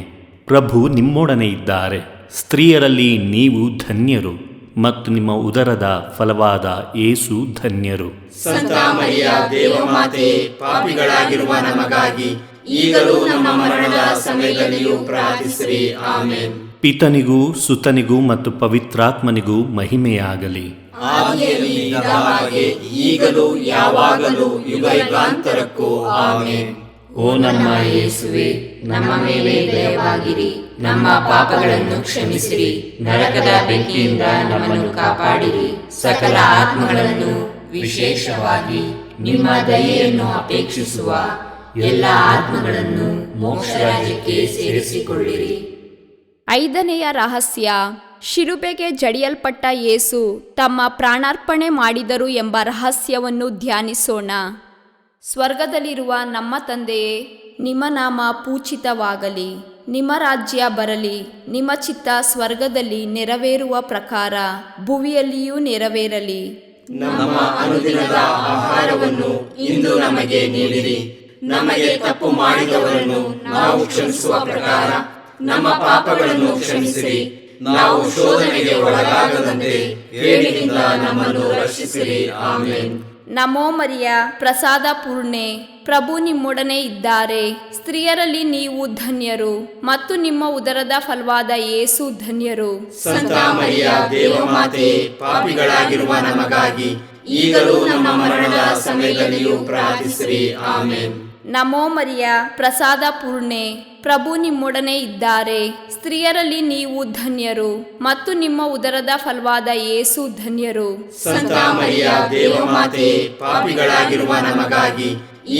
ಪ್ರಭು ನಿಮ್ಮೊಡನೆ ಇದ್ದಾರೆ. ಸ್ತ್ರೀಯರಲ್ಲಿ ನೀವು ಧನ್ಯರು ಮತ್ತು ನಿಮ್ಮ ಉದರದ ಫಲವಾದ ಯೇಸು ಧನ್ಯರು. ಸಂತ ಮರಿಯ ದೇವಮಾತೆ, ಪಾಪಿಗಳಾಗಿರುವ ನಮಗಾಗಿ ಈಗಲೂ ನಮ್ಮ ಮರಣದ ಸಮಯದಲ್ಲಿಯೂ ಪ್ರಾರ್ಥಿಸಿರಿ. ಆಮೆನ್. ಪಿತನಿಗೂ ಸುತನಿಗೂ ಮತ್ತು ಪವಿತ್ರಾತ್ಮನಿಗೂ ಮಹಿಮೆಯಾಗಲಿ. ಆದಿಯಲ್ಲಿ ಇದ್ದ ಹಾಗೆ ಈಗಲೂ ಯಾವಾಗಲೂ ಯುಗಯುಗಾಂತರಕ್ಕೂ. ಆಮೆನ್. ಓ ನಮ್ಮ ಯೇಸುವೆ, ನಮ್ಮ ಮೇಲೆ ದಯವಾಗಿರಿ. ನಮ್ಮ ಪಾಪಗಳನ್ನು ಕ್ಷಮಿಸಿರಿ. ನರಕದ ಬೆಂಕಿಯಿಂದ ನಮ್ಮನ್ನು ಕಾಪಾಡಿರಿ. ಸಕಲ ಆತ್ಮಗಳನ್ನು, ವಿಶೇಷವಾಗಿ ನಿಮ್ಮ ದಯೆಯನ್ನು ಅಪೇಕ್ಷಿಸುವ ಎಲ್ಲ ಆತ್ಮಗಳನ್ನು ಮೋಕ್ಷ ರಾಜ್ಯಕ್ಕೆ ಸೇರಿಸಿಕೊಳ್ಳಿರಿ. 5ನೆಯ ರಹಸ್ಯ, ಶಿಲುಬೆಗೆ ಜಡಿಯಲ್ಪಟ್ಟ ಯೇಸು ತಮ್ಮ ಪ್ರಾಣಾರ್ಪಣೆ ಮಾಡಿದರು ಎಂಬ ರಹಸ್ಯವನ್ನು ಧ್ಯಾನಿಸೋಣ. ಸ್ವರ್ಗದಲ್ಲಿರುವ ನಮ್ಮ ತಂದೆಯೇ, ನಿಮ್ಮ ನಾಮ ಪೂಜಿತವಾಗಲಿ. ನಿಮ್ಮ ರಾಜ್ಯ ಬರಲಿ. ನಿಮ್ಮ ಚಿತ್ತ ಸ್ವರ್ಗದಲ್ಲಿ ನೆರವೇರುವ ಪ್ರಕಾರ ಭುವಿಯಲ್ಲಿಯೂ ನೆರವೇರಲಿ. ನಮ್ಮ ಅನುದಿನದ ಆಹಾರವನ್ನು ಇಂದು ನಮಗೆ ನೀಡಿರಿ. ನಮಗೆ ತಪ್ಪು ಮಾಡಿದವರನ್ನು ನಾವು ಕ್ಷಮಿಸುವ ಪ್ರಕಾರ ನಮ್ಮ ಪಾಪಗಳನ್ನು ಕ್ಷಮಿಸಿರಿ. ನಾವು ಶೋಧನೆಗೆ ಒಳಗಾಗದಂತೆ ಕೇಡಿನಿಂದ ನಮ್ಮನ್ನು ರಕ್ಷಿಸಿರಿ. ಆಮೆನ್. ನಮೋ ಮರಿಯ, ಪ್ರಸಾದ ಪೂರ್ಣೆ, ಪ್ರಭು ನಿಮ್ಮೊಡನೆ ಇದ್ದಾರೆ. ಸ್ತ್ರೀಯರಲ್ಲಿ ನೀವು ಧನ್ಯರು ಮತ್ತು ನಿಮ್ಮ ಉದರದ ಫಲವಾದ ಯೇಸು ಧನ್ಯರು. ಸಂತ ಮರಿಯ ದೇವಮಾತೆ, ಪಾಪಿಗಳಾಗಿರುವ ನಮಗಾಗಿ ಈಗಲೂ ನಮ್ಮ ಮರಣದ ಸಮಯದಲ್ಲಿಯೂ ಪ್ರಾರ್ಥಿಸಿರಿ. ಆಮೆನ್. ನಮೋ ಮರಿಯ, ಪ್ರಸಾದ ಪೂರ್ಣೆ, ಪ್ರಭು ನಿಮ್ಮೊಡನೆ ಇದ್ದಾರೆ. ಸ್ತ್ರೀಯರಲ್ಲಿ ನೀವು ಧನ್ಯರು ಮತ್ತು ನಿಮ್ಮ ಉದರದ ಫಲವಾದ ಯೇಸು ಧನ್ಯರು. ಸಂತ ಮರಿಯ ದೇವಮಾತೆ, ಪಾಪಿಗಳಾಗಿರುವ ನಮಗಾಗಿ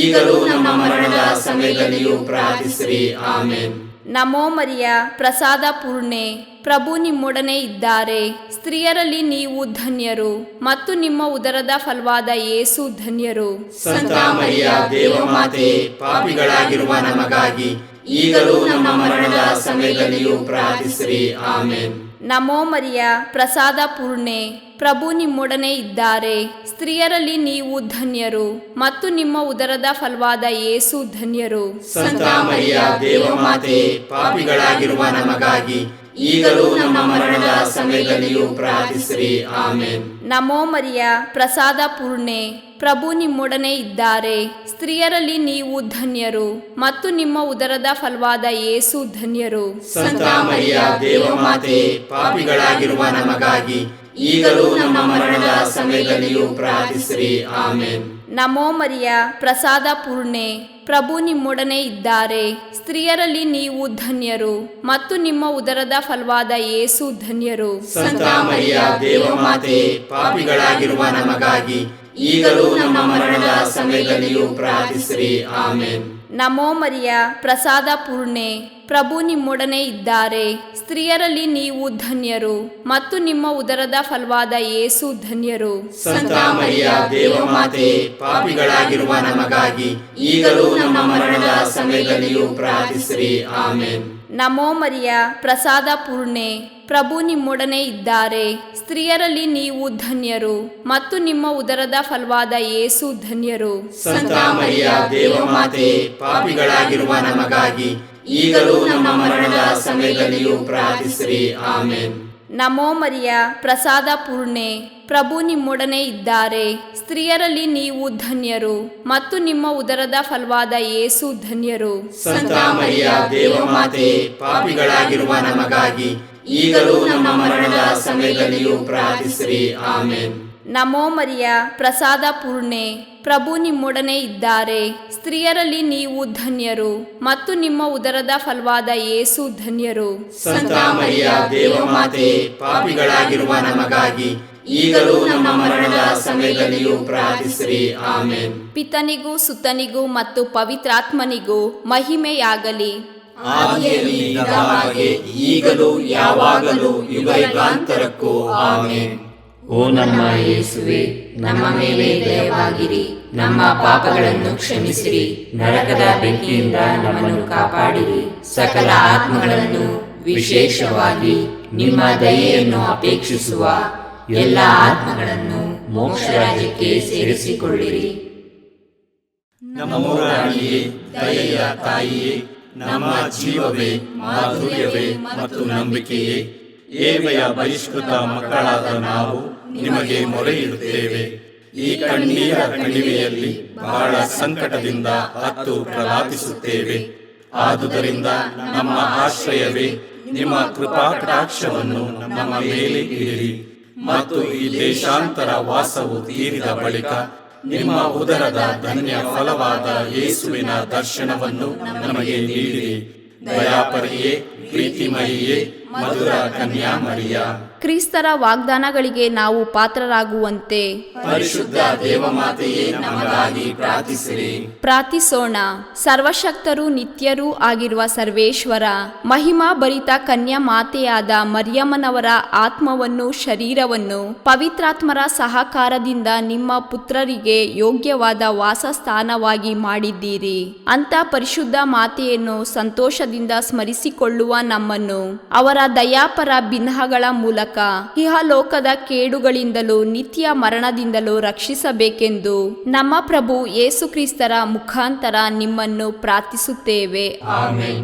ಈಗಲೂ ನಮ್ಮ ಮರಣದ ಸಮಯದಲ್ಲಿಯೂ ಪ್ರಾರ್ಥಿಸಿರಿ. ಆಮೆನ್. ನಮೋ ಮರಿಯ, ಪ್ರಸಾದ ಪೂರ್ಣೆ, ಪ್ರಭು ನಿಮ್ಮೊಡನೆ ಇದ್ದಾರೆ. ಸ್ತ್ರೀಯರಲ್ಲಿ ನೀವು ಧನ್ಯರು ಮತ್ತು ನಿಮ್ಮ ಉದರದ ಫಲವಾದ ಯೇಸು ಧನ್ಯರು. ಸಂತ ಮರಿಯ ದೇವಮಾತೆ, ಪಾಪಿಗಳಾಗಿರುವ ನಮಗಾಗಿ ಈಗಲೂ ನಮ್ಮ ಮರಣದ ಸಮಯದಲ್ಲಿಯೂ ಪ್ರಾರ್ಥಿಸಿರಿ. ಆಮೆನ್. ನಮೋ ಮರಿಯ, ಪ್ರಸಾದ ಪೂರ್ಣೆ, ಪ್ರಭು ನಿಮ್ಮೊಡನೆ ಇದ್ದಾರೆ. ಸ್ತ್ರೀಯರಲ್ಲಿ ನೀವು ಧನ್ಯರು ಮತ್ತು ನಿಮ್ಮ ಉದರದ ಫಲವಾದ ಯೇಸು ಧನ್ಯರು. ಸಂತ ಮರಿಯ ದೇವಮಾತೆ, ಪಾಪಿಗಳಾಗಿರುವ ನಮಗಾಗಿ ಈಗಲೂ ನಮ್ಮ ಮರಣದ ಸಮಯದಲ್ಲಿಯೂ ಪ್ರಾರ್ಥಿಸಿರಿ. ಆಮೆನ್. ನಮೋ ಮರಿಯ, ಪ್ರಸಾದ ಪೂರ್ಣೆ, ಪ್ರಭು ನಿಮ್ಮೊಡನೆ ಇದ್ದಾರೆ. ಸ್ತ್ರೀಯರಲ್ಲಿ ನೀವು ಧನ್ಯರು ಮತ್ತು ನಿಮ್ಮ ಉದರದ ಫಲವಾದ ಯೇಸು ಧನ್ಯರು. ಸಂತ ಮರಿಯ ದೇವಮಾತೆ, ಪಾಪಿಗಳಾಗಿರುವ ನಮಗಾಗಿ ಈಗಲೂ ನಮ್ಮ ಮರಣದ ಸಮಯದಲ್ಲಿಯೂ ಪ್ರಾರ್ಥಿಸಿರಿ. ಆಮೆನ್. ನಮೋ ಮರಿಯ, ಪ್ರಸಾದ ಪೂರ್ಣೆ, ಪ್ರಭು ನಿಮ್ಮೊಡನೆ ಇದ್ದಾರೆ. ಸ್ತ್ರೀಯರಲ್ಲಿ ನೀವು ಧನ್ಯರು ಮತ್ತು ನಿಮ್ಮ ಉದರದ ಫಲವಾದ ಯೇಸು ಧನ್ಯರು. ಸಂತ ಮರಿಯ ದೇವಮಾತೆ, ಪಾಪಿಗಳಾಗಿರುವ ನಮಗಾಗಿ ಈಗಲೂ ನಮ್ಮ ಮರಣದ ಸಮಯದಲ್ಲಿಯೂ ಪ್ರಾರ್ಥಿಸಿರಿ. ಆಮೆನ್. ನಮೋ ಮರಿಯ, ಪ್ರಸಾದ ಪೂರ್ಣೆ, ಪ್ರಭು ನಿಮ್ಮೊಡನೆ ಇದ್ದಾರೆ. ಸ್ತ್ರೀಯರಲ್ಲಿ ನೀವು ಧನ್ಯರು ಮತ್ತು ನಿಮ್ಮ ಉದರದ ಫಲವಾದ ಯೇಸು ಧನ್ಯರು. ಸಂತ ಮರಿಯ ದೇವಮಾತೆ, ಪಾಪಿಗಳಾಗಿರುವ ನಮಗಾಗಿ ಈಗಲೂ ನಮ್ಮ ಮರಣದ ಸಮಯದಲ್ಲಿಯೂ ಪ್ರಾರ್ಥಿಸಿರಿ. ಆಮೆನ್. ನಮೋ ಮರಿಯ, ಪ್ರಸಾದ ಪೂರ್ಣೆ, ಪ್ರಭು ನಿಮ್ಮೊಡನೆ ಇದ್ದಾರೆ. ಸ್ತ್ರೀಯರಲ್ಲಿ ನೀವು ಧನ್ಯರು ಮತ್ತು ನಿಮ್ಮ ಉದರದ ಫಲವಾದ ಯೇಸು ಧನ್ಯರು. ಸಂತ ಮರಿಯ ದೇವಮಾತೆ, ಪಾಪಿಗಳಾಗಿರುವ ನಮಗಾಗಿ ಈಗಲೂ ನಮ್ಮ ಮರಣದ ಸಮಯದಲ್ಲಿಯೂ ಪ್ರಾರ್ಥಿಸಿರಿ. ಆಮೆನ್. ನಮೋ ಮರಿಯ, ಪ್ರಸಾದ ಪೂರ್ಣೆ, ಪ್ರಭು ನಿಮ್ಮೊಡನೆ ಇದ್ದಾರೆ. ಸ್ತ್ರೀಯರಲ್ಲಿ ನೀವು ಧನ್ಯರು ಮತ್ತು ನಿಮ್ಮ ಉದರದ ಫಲವಾದ ಯೇಸು ಧನ್ಯರು. ಸಂತ ಮರಿಯ ದೇವಮಾತೆ, ಪಾಪಿಗಳಾಗಿರುವ ನಮಗಾಗಿ ಈಗಲೂ ನಮ್ಮ ಮರಣದ ಸಮಯದಲ್ಲಿಯೂ ಪ್ರಾರ್ಥಿಸಿರಿ. ಆಮೆನ್. ನಮೋ ಮರಿಯ, ಪ್ರಸಾದ ಪೂರ್ಣೆ, ಪ್ರಭು ನಿಮ್ಮೊಡನೆ ಇದ್ದಾರೆ. ಸ್ತ್ರೀಯರಲ್ಲಿ ನೀವು ಧನ್ಯರು ಮತ್ತು ನಿಮ್ಮ ಉದರದ ಫಲವಾದ ಯೇಸು ಧನ್ಯರು. ಸಂತ ಮರಿಯ ದೇವಮಾತೆ, ಪಾಪಿಗಳಾಗಿರುವ ನಮಗಾಗಿ ಈಗಲೂ ನಮ್ಮ ಮರಣದ ಸಮಯದಲ್ಲಿಯೂ ಪ್ರಾರ್ಥಿಸಿರಿ. ಆಮೆನ್. ಪಿತನಿಗೂ ಸುತನಿಗೂ ಮತ್ತು ಪವಿತ್ರಾತ್ಮನಿಗೂ ಮಹಿಮೆಯಾಗಲಿ. ಆದಿಯಲ್ಲಿ ಇದ್ದ ಹಾಗೆ ಈಗಲೂ ಯಾವಾಗಲೂ ಯುಗಾಂತರಕ್ಕೂ. ಆಮೆನ್. ಓ ನಮ್ಮ ಯೇಸುವೆ, ನಮ್ಮ ಮೇಲೆ ದಯವಾಗಿರಿ. ನಮ್ಮ ಪಾಪಗಳನ್ನು ಕ್ಷಮಿಸಿರಿ. ನರಕದ ಬೆಂಕಿಯಿಂದ ನಮ್ಮನ್ನು ಕಾಪಾಡಿರಿ. ಸಕಲ ಆತ್ಮಗಳನ್ನು, ವಿಶೇಷವಾಗಿ ನಿಮ್ಮ ದಯೆಯನ್ನು ಅಪೇಕ್ಷಿಸುವ ಎಲ್ಲ ಆತ್ಮಗಳನ್ನು ಮೋಕ್ಷ ರಾಜ್ಯಕ್ಕೆ ಸೇರಿಸಿಕೊಳ್ಳಿರಿ. ನಮೋ ರಾಣಿಯೇ, ದಯೆಯ ತಾಯಿಯೇ, ನಮ್ಮ ಜೀವವೇ, ಮಾಧುರ್ಯವೇ ಮತ್ತು ನಂಬಿಕೆಯೇ, ಏವೆಯ ಬಹಿಷ್ಕೃತ ಮಕ್ಕಳಾದ ನಾವು ನಿಮಗೆ ಮೊರೆ ಇಡುತ್ತೇವೆ. ಈ ಕಣ್ಣೀರ ಕಣಿವೆಯಲ್ಲಿ ಬಹಳ ಸಂಕಟದಿಂದ ಅತ್ತು ಪ್ರಲಾಪಿಸುತ್ತೇವೆ. ಆದುದರಿಂದ ನಮ್ಮ ಆಶ್ರಯವೇ, ನಿಮ್ಮ ಕೃಪಾಕಟಾಕ್ಷವನ್ನು ನಮ್ಮ ಮೇಲೆ ಇಡಿರಿ ಮತ್ತು ಈ ದೇಶಾಂತರ ವಾಸವು ತೀರಿದ ಬಳಿಕ ನಿಮ್ಮ ಉದರದ ಧನ್ಯ ಫಲವಾದ ಯೇಸುವಿನ ದರ್ಶನವನ್ನು ನಮಗೆ ನೀಡಿರಿ. ದಯಾಪರಿಯೇ, ಪ್ರೀತಿಮಯಿಯೇ, ಮಧುರ ಕನ್ಯಾಮರಿಯ, ಕ್ರಿಸ್ತರ ವಾಗ್ದಾನಗಳಿಗೆ ನಾವು ಪಾತ್ರರಾಗುವಂತೆ ಪರಿಶುದ್ಧ ದೇವಮಾತೆಯೇ ನಮಗಾಗಿ ಪ್ರಾರ್ಥಿಸಿರಿ. ಪ್ರಾರ್ಥಿಸೋಣ. ಸರ್ವಶಕ್ತರೂ ನಿತ್ಯರೂ ಆಗಿರುವ ಸರ್ವೇಶ್ವರ, ಮಹಿಮಾ ಭರಿತ ಕನ್ಯಾ ಮಾತೆಯಾದ ಮರಿಯಮ್ಮನವರ ಆತ್ಮವನ್ನು, ಶರೀರವನ್ನು ಪವಿತ್ರಾತ್ಮರ ಸಹಕಾರದಿಂದ ನಿಮ್ಮ ಪುತ್ರರಿಗೆ ಯೋಗ್ಯವಾದ ವಾಸಸ್ಥಾನವಾಗಿ ಮಾಡಿದ್ದೀರಿ. ಅಂತ ಪರಿಶುದ್ಧ ಮಾತೆಯನ್ನು ಸಂತೋಷದಿಂದ ಸ್ಮರಿಸಿಕೊಳ್ಳುವ ನಮ್ಮನ್ನು ಅವರ ದಯಾಪರ ಬಿನ್ನಹಗಳ ಮೂಲಕ ಇಹಲೋಕದ ಕೇಡುಗಳಿಂದಲೂ ನಿತ್ಯ ಮರಣದಿಂದಲೂ ರಕ್ಷಿಸಬೇಕೆಂದು ನಮ್ಮ ಪ್ರಭು ಯೇಸು ಕ್ರಿಸ್ತರ ಮುಖಾಂತರ ನಿಮ್ಮನ್ನು ಪ್ರಾರ್ಥಿಸುತ್ತೇವೆ. ಆಮೆನ್.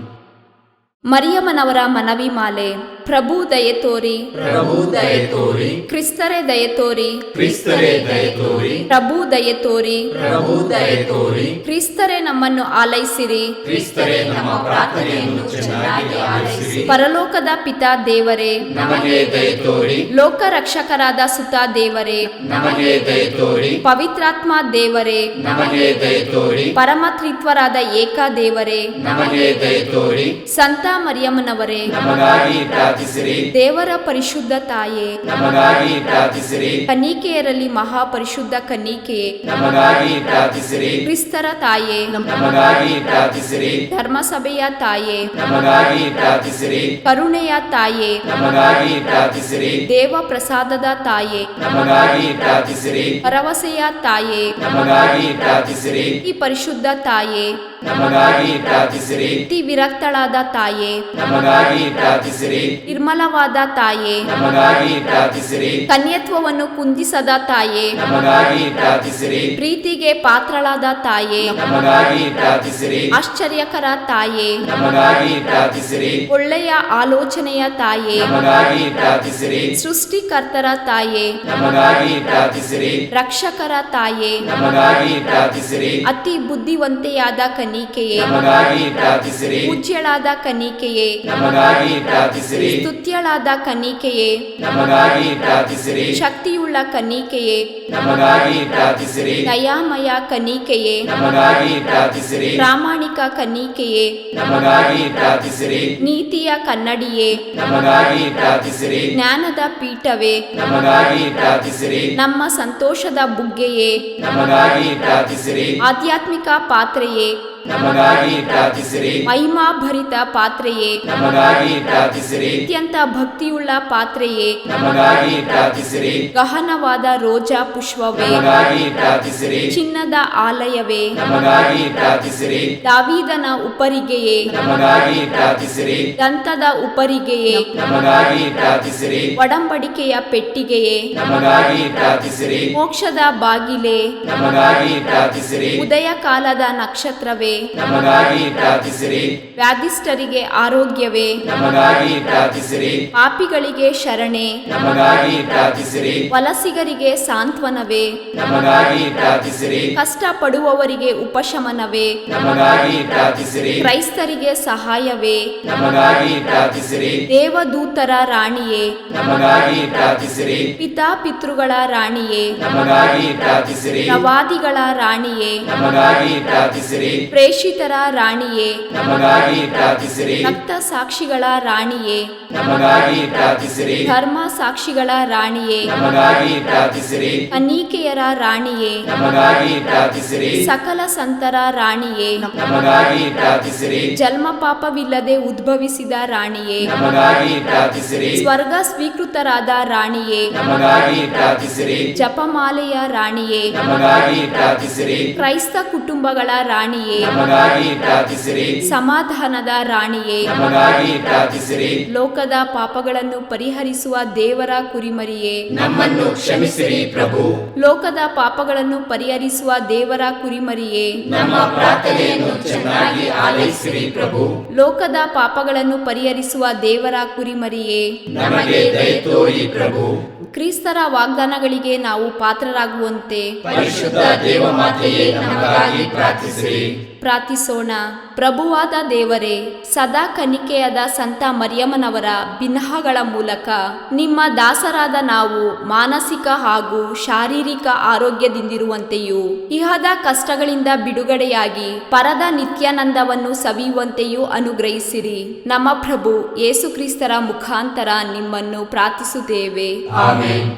ಮರಿಯಮ್ಮನವರ ಮನವಿ ಮಾಲೆ. ಪ್ರಭು ದಯೆ ತೋರಿ, ಪ್ರಭು ದಯೆ ತೋರಿ, ಕ್ರಿಸ್ತರೇ ದಯೆ ತೋರಿ, ಕ್ರಿಸ್ತರೇ ದಯೆ ತೋರಿ, ಪ್ರಭು ದಯೆ ತೋರಿ, ಪ್ರಭು ದಯೆ ತೋರಿ, ಕ್ರಿಸ್ತರೇ ನಮ್ಮನ್ನು ಆಲೈಸಿರಿ, ಕ್ರಿಸ್ತರೇ ನಮ್ಮ ಪ್ರಾರ್ಥನೆಯನ್ನು ಚೆನ್ನಾಗಿ ಆಲಿಸಿರಿ. ಪರಲೋಕದ ಪಿತಾ ದೇವರೇ, ನಮಗೆ ದಯೆ ತೋರಿ, ಲೋಕ ರಕ್ಷಕರಾದ ಸುತ ದೇವರೇ, ನಮಗೆ ದಯೆ ತೋರಿ, ಪವಿತ್ರಾತ್ಮ ದೇವರೇ, ನಮಗೆ ದಯೆ ತೋರಿ, ಪರಮತ್ರಿತ್ವರಾದ ಏಕ ದೇವರೇ, ನಮಗೆ ದಯೆ ತೋರಿ, ಸಂತ ಮರಿಯಮ್ಮನವರೇ, ನಮಗಾಗಿ ಪ್ರಾರ್ಥಿಸಿರಿ. ದೇವರ ಪರಿಶುದ್ಧ ತಾಯೇ, ನಮಗಾಗಿ ಪ್ರಾರ್ಥಿಸಿರಿ. ಕನ್ನಿಕೆಯರಲ್ಲಿ ಮಹಾಪರಿಶುದ್ಧ ಕನ್ನಿಕೆಯೇ, ನಮಗಾಗಿ ಪ್ರಾರ್ಥಿಸಿರಿ. ಕ್ರಿಸ್ತರ ತಾಯೇ, ನಮಗಾಗಿ ಪ್ರಾರ್ಥಿಸಿರಿ. ಧರ್ಮಸಭೆಯ ತಾಯೇ, ನಮಗಾಗಿ ಪ್ರಾರ್ಥಿಸಿರಿ. ಕರುಣೆಯ ತಾಯೇ, ನಮಗಾಗಿ ಪ್ರಾರ್ಥಿಸಿರಿ. ದೇವ ಪ್ರಸಾದದ ತಾಯೇ, ನಮಗಾಗಿ ಪ್ರಾರ್ಥಿಸಿರಿ. ಭರವಸೆಯ ತಾಯೇ, ನಮಗಾಗಿ ಪ್ರಾರ್ಥಿಸಿರಿ. ಈ ಪರಿಶುದ್ಧ ತಾಯೇ, ನಮಗಾಗಿ ಪ್ರಾರ್ಥಿಸಿರಿ. ಅತಿ ವಿರಕ್ತಳಾದ ತಾಯೇ, ನಮಗಾಗಿ ಪ್ರಾರ್ಥಿಸಿರಿ. ನಿರ್ಮಲವಾದ ತಾಯೇ, ನಮಗಾಗಿ ಪ್ರಾರ್ಥಿಸಿರಿ. ಕನ್ಯತ್ವವನ್ನು ಕುಂದಿಸದ ತಾಯೇ, ನಮಗಾಗಿ ಪ್ರಾರ್ಥಿಸಿರಿ. ಪ್ರೀತಿಗೆ ಪಾತ್ರಳಾದ ತಾಯೇ, ನಮಗಾಗಿ ಪ್ರಾರ್ಥಿಸಿರಿ. ಆಶ್ಚರ್ಯಕರ ತಾಯೇ, ನಮಗಾಗಿ ಪ್ರಾರ್ಥಿಸಿರಿ. ಒಳ್ಳೆಯ ಆಲೋಚನೆಯ ತಾಯೇ, ನಮಗಾಗಿ ಪ್ರಾರ್ಥಿಸಿರಿ. ಸೃಷ್ಟಿಕರ್ತರ ತಾಯೇ, ನಮಗಾಗಿ ಪ್ರಾರ್ಥಿಸಿರಿ. ರಕ್ಷಕರ ತಾಯೇ, ನಮಗಾಗಿ ಪ್ರಾರ್ಥಿಸಿರಿ. ಅತಿ ಬುದ್ಧಿವಂತೆಯಾದ ಕನ್ನಿಕೆಯೇ, ನಮಗಾಗಿ ಪ್ರಾರ್ಥಿಸಿರಿ. ಪೂಜ್ಯಳಾದ ಕನ್ನಿಕೆಯೇ, ನಮಗಾಗಿ ಪ್ರಾರ್ಥಿಸಿರಿ. ಸ್ತುತ್ಯಳಾದ ಕನ್ನಿಕೆಯೇ, ನಮಗಾಗಿ ಪ್ರಾರ್ಥಿಸಿರಿ. ಶಕ್ತಿಯುಳ್ಳ ಕನ್ನಿಕೆಯೇ, ನಮಗಾಗಿ ಪ್ರಾರ್ಥಿಸಿರಿ. ದಯಾಮಯ ಕನ್ನಿಕೆಯೇ, ನಮಗಾಗಿ ಪ್ರಾರ್ಥಿಸಿರಿ. ಪ್ರಾಮಾಣಿಕ ಕನ್ನಿಕೆಯೇ, ನಮಗಾಗಿ ಪ್ರಾರ್ಥಿಸಿರಿ. ನೀತಿಯ ಕನ್ನಡಿಯೇ, ನಮಗಾಗಿ ಪ್ರಾರ್ಥಿಸಿರಿ. ಜ್ಞಾನದ ಪೀಠವೇ, ನಮಗಾಗಿ ಪ್ರಾರ್ಥಿಸಿರಿ. ನಮ್ಮ ಸಂತೋಷದ ಬುಗ್ಗೆಯೇ, ನಮಗಾಗಿ ಪ್ರಾರ್ಥಿಸಿರಿ. ಆಧ್ಯಾತ್ಮಿಕ ಪಾತ್ರೆಯೇ, ನಮಗಾಗಿ ಪ್ರಾರ್ಥಿಸಿರಿ. ಮಹಿಮಾಭರಿತ ಪಾತ್ರೆಯೇ, ನಮಗಾಗಿ ಪ್ರಾರ್ಥಿಸಿರಿ. ಅತ್ಯಂತ ಭಕ್ತಿಯುಳ್ಳ ಪಾತ್ರೆಯೇ, ನಮಗಾಗಿ ಪ್ರಾರ್ಥಿಸಿರಿ. ಗಹನವಾದ ರೋಜಾ ಪುಷ್ಪವೇ, ನಮಗಾಗಿ ಪ್ರಾರ್ಥಿಸಿರಿ. ಚಿನ್ನದ ಆಲಯವೇ, ನಮಗಾಗಿ ಪ್ರಾರ್ಥಿಸಿರಿ. ದಾವೀದನ ಉಪರಿಗೆಯೇ, ನಮಗಾಗಿ ಪ್ರಾರ್ಥಿಸಿರಿ. ದಂತದ ಉಪರಿಗೆಯೇ, ನಮಗಾಗಿ ಪ್ರಾರ್ಥಿಸಿರಿ. ಒಡಂಬಡಿಕೆಯ ಪೆಟ್ಟಿಗೆಯೇ, ನಮಗಾಗಿ ಪ್ರಾರ್ಥಿಸಿರಿ. ಮೋಕ್ಷದ ಬಾಗಿಲೇ, ನಮಗಾಗಿ ಪ್ರಾರ್ಥಿಸಿರಿ. ಉದಯ ಕಾಲದ ನಕ್ಷತ್ರವೇ, ನಮಗಾಗಿ ಪ್ರಾರ್ಥಿಸಿರಿ. ವ್ಯಾಧಿಷ್ಠರಿಗೆ ಆರೋಗ್ಯವೇ, ನಮಗಾಗಿ ಪ್ರಾರ್ಥಿಸಿರಿ. ಪಾಪಿಗಳಿಗೆ ಶರಣೆ, ನಮಗಾಗಿ ಪ್ರಾರ್ಥಿಸಿರಿ. ವಲಸಿಗರಿಗೆ ಸಾಂತ್ವನವೇ, ನಮಗಾಗಿ ಪ್ರಾರ್ಥಿಸಿರಿ. ಕಷ್ಟ ಪಡುವವರಿಗೆ ಉಪಶಮನವೇ, ನಮಗಾಗಿ ಪ್ರಾರ್ಥಿಸಿರಿ. ಕ್ರೈಸ್ತರಿಗೆ ಸಹಾಯವೇ, ನಮಗಾಗಿ ಪ್ರಾರ್ಥಿಸಿರಿ. ದೇವದೂತರ ರಾಣಿಯೇ, ನಮಗಾಗಿ ಪ್ರಾರ್ಥಿಸಿರಿ. ಪಿತಾಪಿತೃಗಳ ರಾಣಿಯೇ, ನಮಗಾಗಿ ಪ್ರಾರ್ಥಿಸಿರಿ. ಪ್ರವಾದಿಗಳ ರಾಣಿಯೇ, ನಮಗಾಗಿ ಪ್ರಾರ್ಥಿಸಿರಿ. ಪ್ರೇಷಿತರ ರಾಣಿಯೇ, ನಮಗಾಗಿ ಪ್ರಾರ್ಥಿಸಿರಿ. ರಕ್ತ ಸಾಕ್ಷಿಗಳ ರಾಣಿಯೇ, ನಮಗಾಗಿ ಪ್ರಾರ್ಥಿಸಿರಿ. ಧರ್ಮ ಸಾಕ್ಷಿಗಳ ರಾಣಿಯೇ, ನಮಗಾಗಿ ಪ್ರಾರ್ಥಿಸಿರಿ. ಕನ್ನಿಕೆಯರ ರಾಣಿಯೇ, ನಮಗಾಗಿ ಪ್ರಾರ್ಥಿಸಿರಿ. ಸಕಲ ಸಂತರ ರಾಣಿಯೇ, ನಮಗಾಗಿ ಪ್ರಾರ್ಥಿಸಿರಿ. ಜನ್ಮ ಪಾಪವಿಲ್ಲದೆ ಉದ್ಭವಿಸಿದ ರಾಣಿಯೇ, ನಮಗಾಗಿ ಪ್ರಾರ್ಥಿಸಿರಿ. ಸ್ವರ್ಗ ಸ್ವೀಕೃತರಾದ ರಾಣಿಯೇ, ನಮಗಾಗಿ ಪ್ರಾರ್ಥಿಸಿರಿ. ಜಪಮಾಲೆಯ ರಾಣಿಯೇ, ನಮಗಾಗಿ ಪ್ರಾರ್ಥಿಸಿರಿ. ಕ್ರೈಸ್ತ ಕುಟುಂಬಗಳ ರಾಣಿಯೇ, ನಮಗಾಗಿ ಪ್ರಾರ್ಥಿಸಿರಿ. ಸಮಾಧಾನದ ರಾಣಿಯೇ, ನಮಗಾಗಿ ಪ್ರಾರ್ಥಿಸಿರಿ. ಲೋಕದ ಪಾಪಗಳನ್ನು ಪರಿಹರಿಸುವ ದೇವರ ಕುರಿಮರಿಯೇ, ನಮ್ಮನ್ನು ಕ್ಷಮಿಸಿರಿ ಪ್ರಭು. ಲೋಕದ ಪಾಪಗಳನ್ನು ಪರಿಹರಿಸುವ ದೇವರ ಕುರಿಮರಿಯೇ, ನಮ್ಮ ಪ್ರಾರ್ಥನೆಯನ್ನು ಚೆನ್ನಾಗಿ ಆಲೈಸಿರಿ ಪ್ರಭು. ಲೋಕದ ಪಾಪಗಳನ್ನು ಪರಿಹರಿಸುವ ದೇವರ ಕುರಿಮರಿಯೇ, ನಮಗೆ ದಯೆ ತೋರಿ ಪ್ರಭು. ಕ್ರಿಸ್ತರ ವಾಗ್ದಾನಗಳಿಗೆ ನಾವು ಪಾತ್ರರಾಗುವಂತೆ ಪರಿಶುದ್ಧ ದೇವಮಾತೆಯೇ ನಮಗಾಗಿ ಪ್ರಾರ್ಥಿಸಿರಿ. ಪ್ರಾರ್ಥಿಸೋಣ. ಪ್ರಭುವಾದ ದೇವರೇ, ಸದಾ ಕನ್ನಿಕೆಯಾದ ಸಂತ ಮರಿಯಮ್ಮನವರ ಬಿನ್ನಹಗಳ ಮೂಲಕ ನಿಮ್ಮ ದಾಸರಾದ ನಾವು ಮಾನಸಿಕ ಹಾಗೂ ಶಾರೀರಿಕ ಆರೋಗ್ಯದಿಂದಿರುವಂತೆಯೂ ಇಹದ ಕಷ್ಟಗಳಿಂದ ಬಿಡುಗಡೆಯಾಗಿ ಪರದ ನಿತ್ಯಾನಂದವನ್ನು ಸವಿಯುವಂತೆಯೂ ಅನುಗ್ರಹಿಸಿರಿ. ನಮ್ಮ ಪ್ರಭು ಯೇಸು ಕ್ರಿಸ್ತರ ಮುಖಾಂತರ ನಿಮ್ಮನ್ನು ಪ್ರಾರ್ಥಿಸುತ್ತೇವೆ. ಆಮೆನ್.